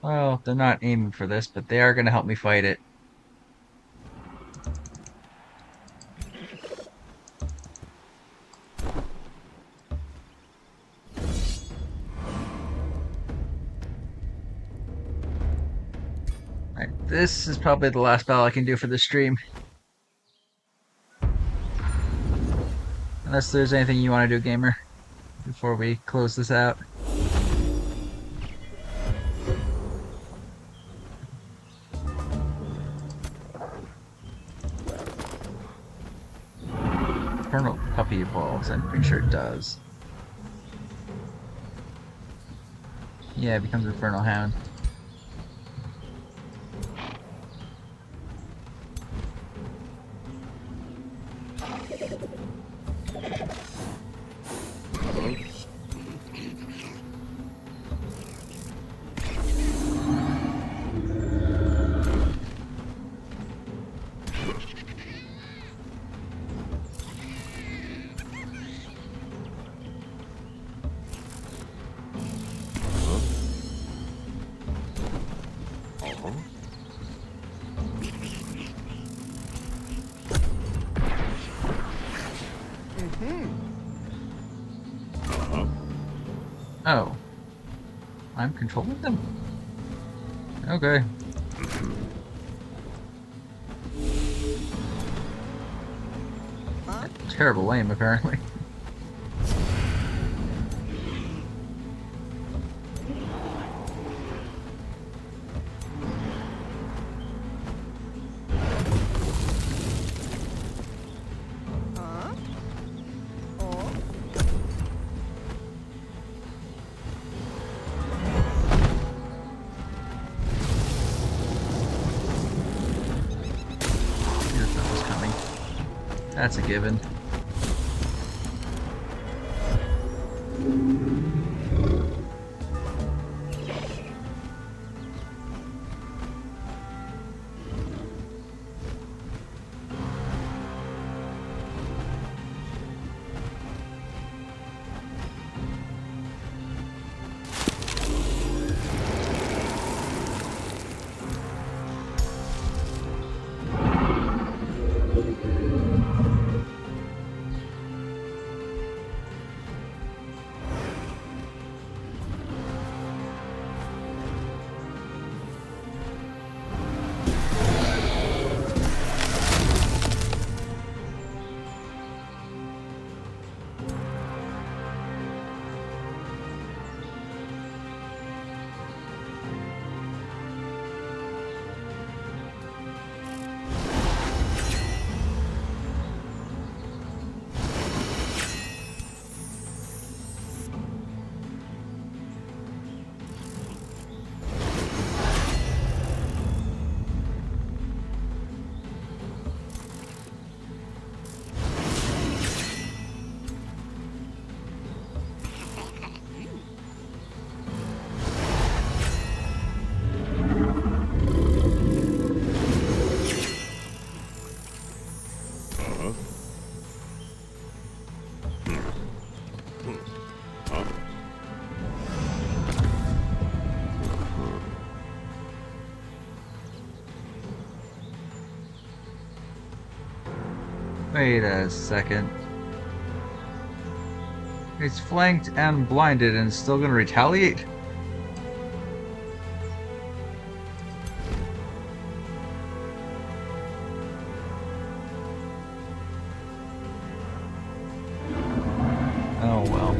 Well, they're not aiming for this, but they are going to help me fight it. Alright, this is probably the last battle I can do for this stream. Unless there's anything you want to do, gamer, before we close this out. Infernal puppy evolves, I'm pretty sure it does. Yeah, it becomes Infernal Hound. Oh. I'm controlling them? Okay. Terrible aim, apparently. That's a given. Wait a second. He's flanked and blinded and still gonna retaliate? Oh well.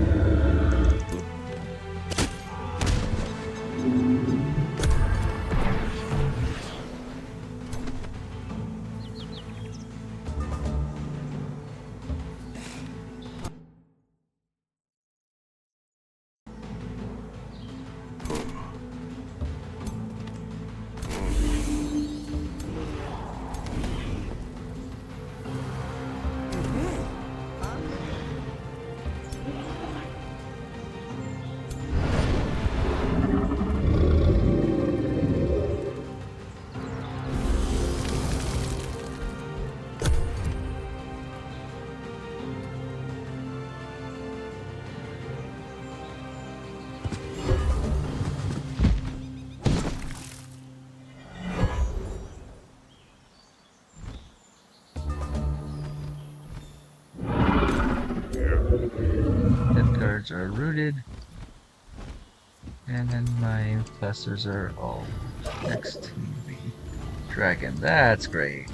cards are rooted. And then my clusters are all next to the dragon. That's great.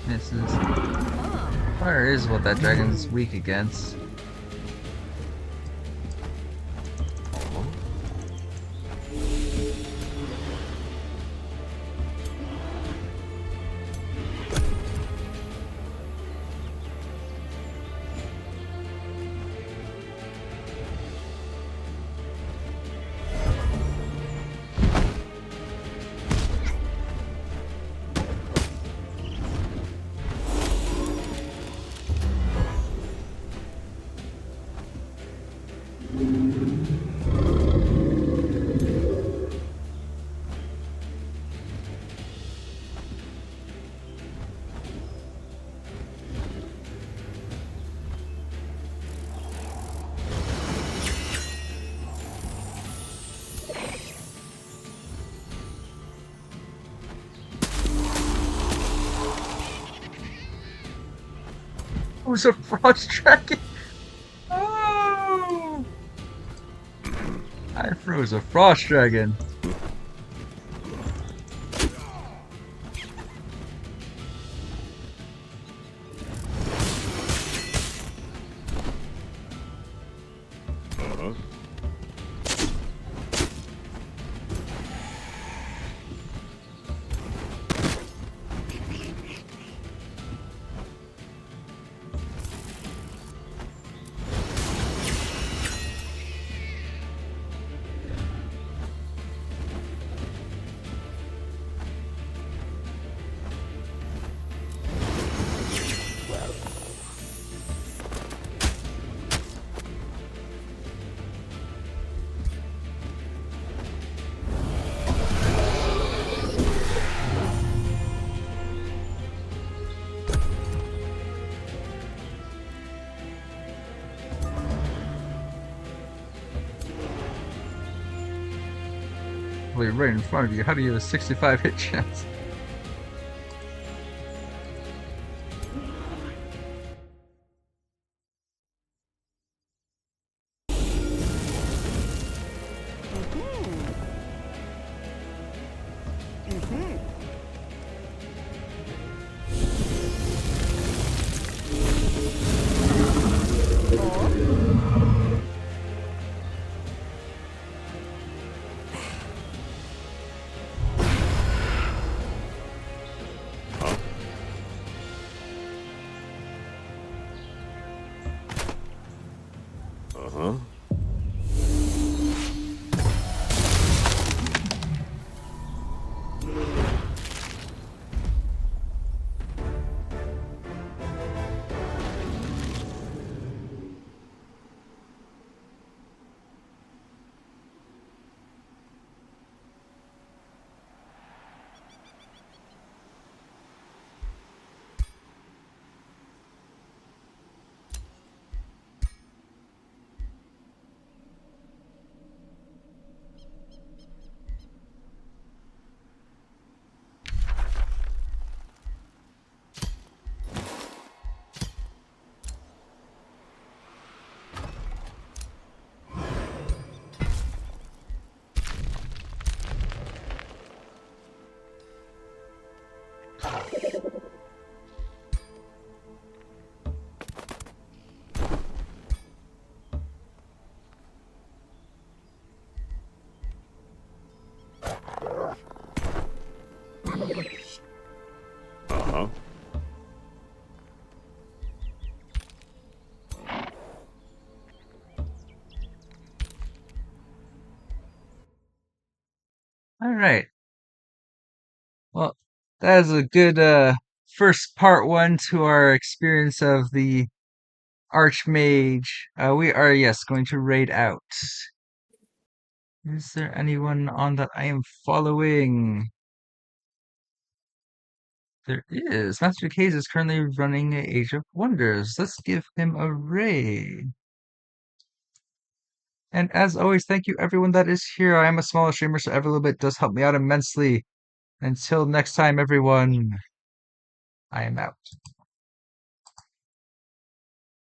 Misses. Fire is what that dragon's weak against. Who's a frost dragon? Oh! I froze a frost dragon. Right in front of you. How do you have a 65 hit chance? Uh-huh. All right. Well, that is a good first part one to our experience of the Archmage. We are, yes, going to raid out. Is there anyone on that I am following? There is. Master Case is currently running Age of Wonders. Let's give him a raid. And as always, thank you everyone that is here. I am a smaller streamer, so every little bit does help me out immensely. Until next time, everyone, I am out.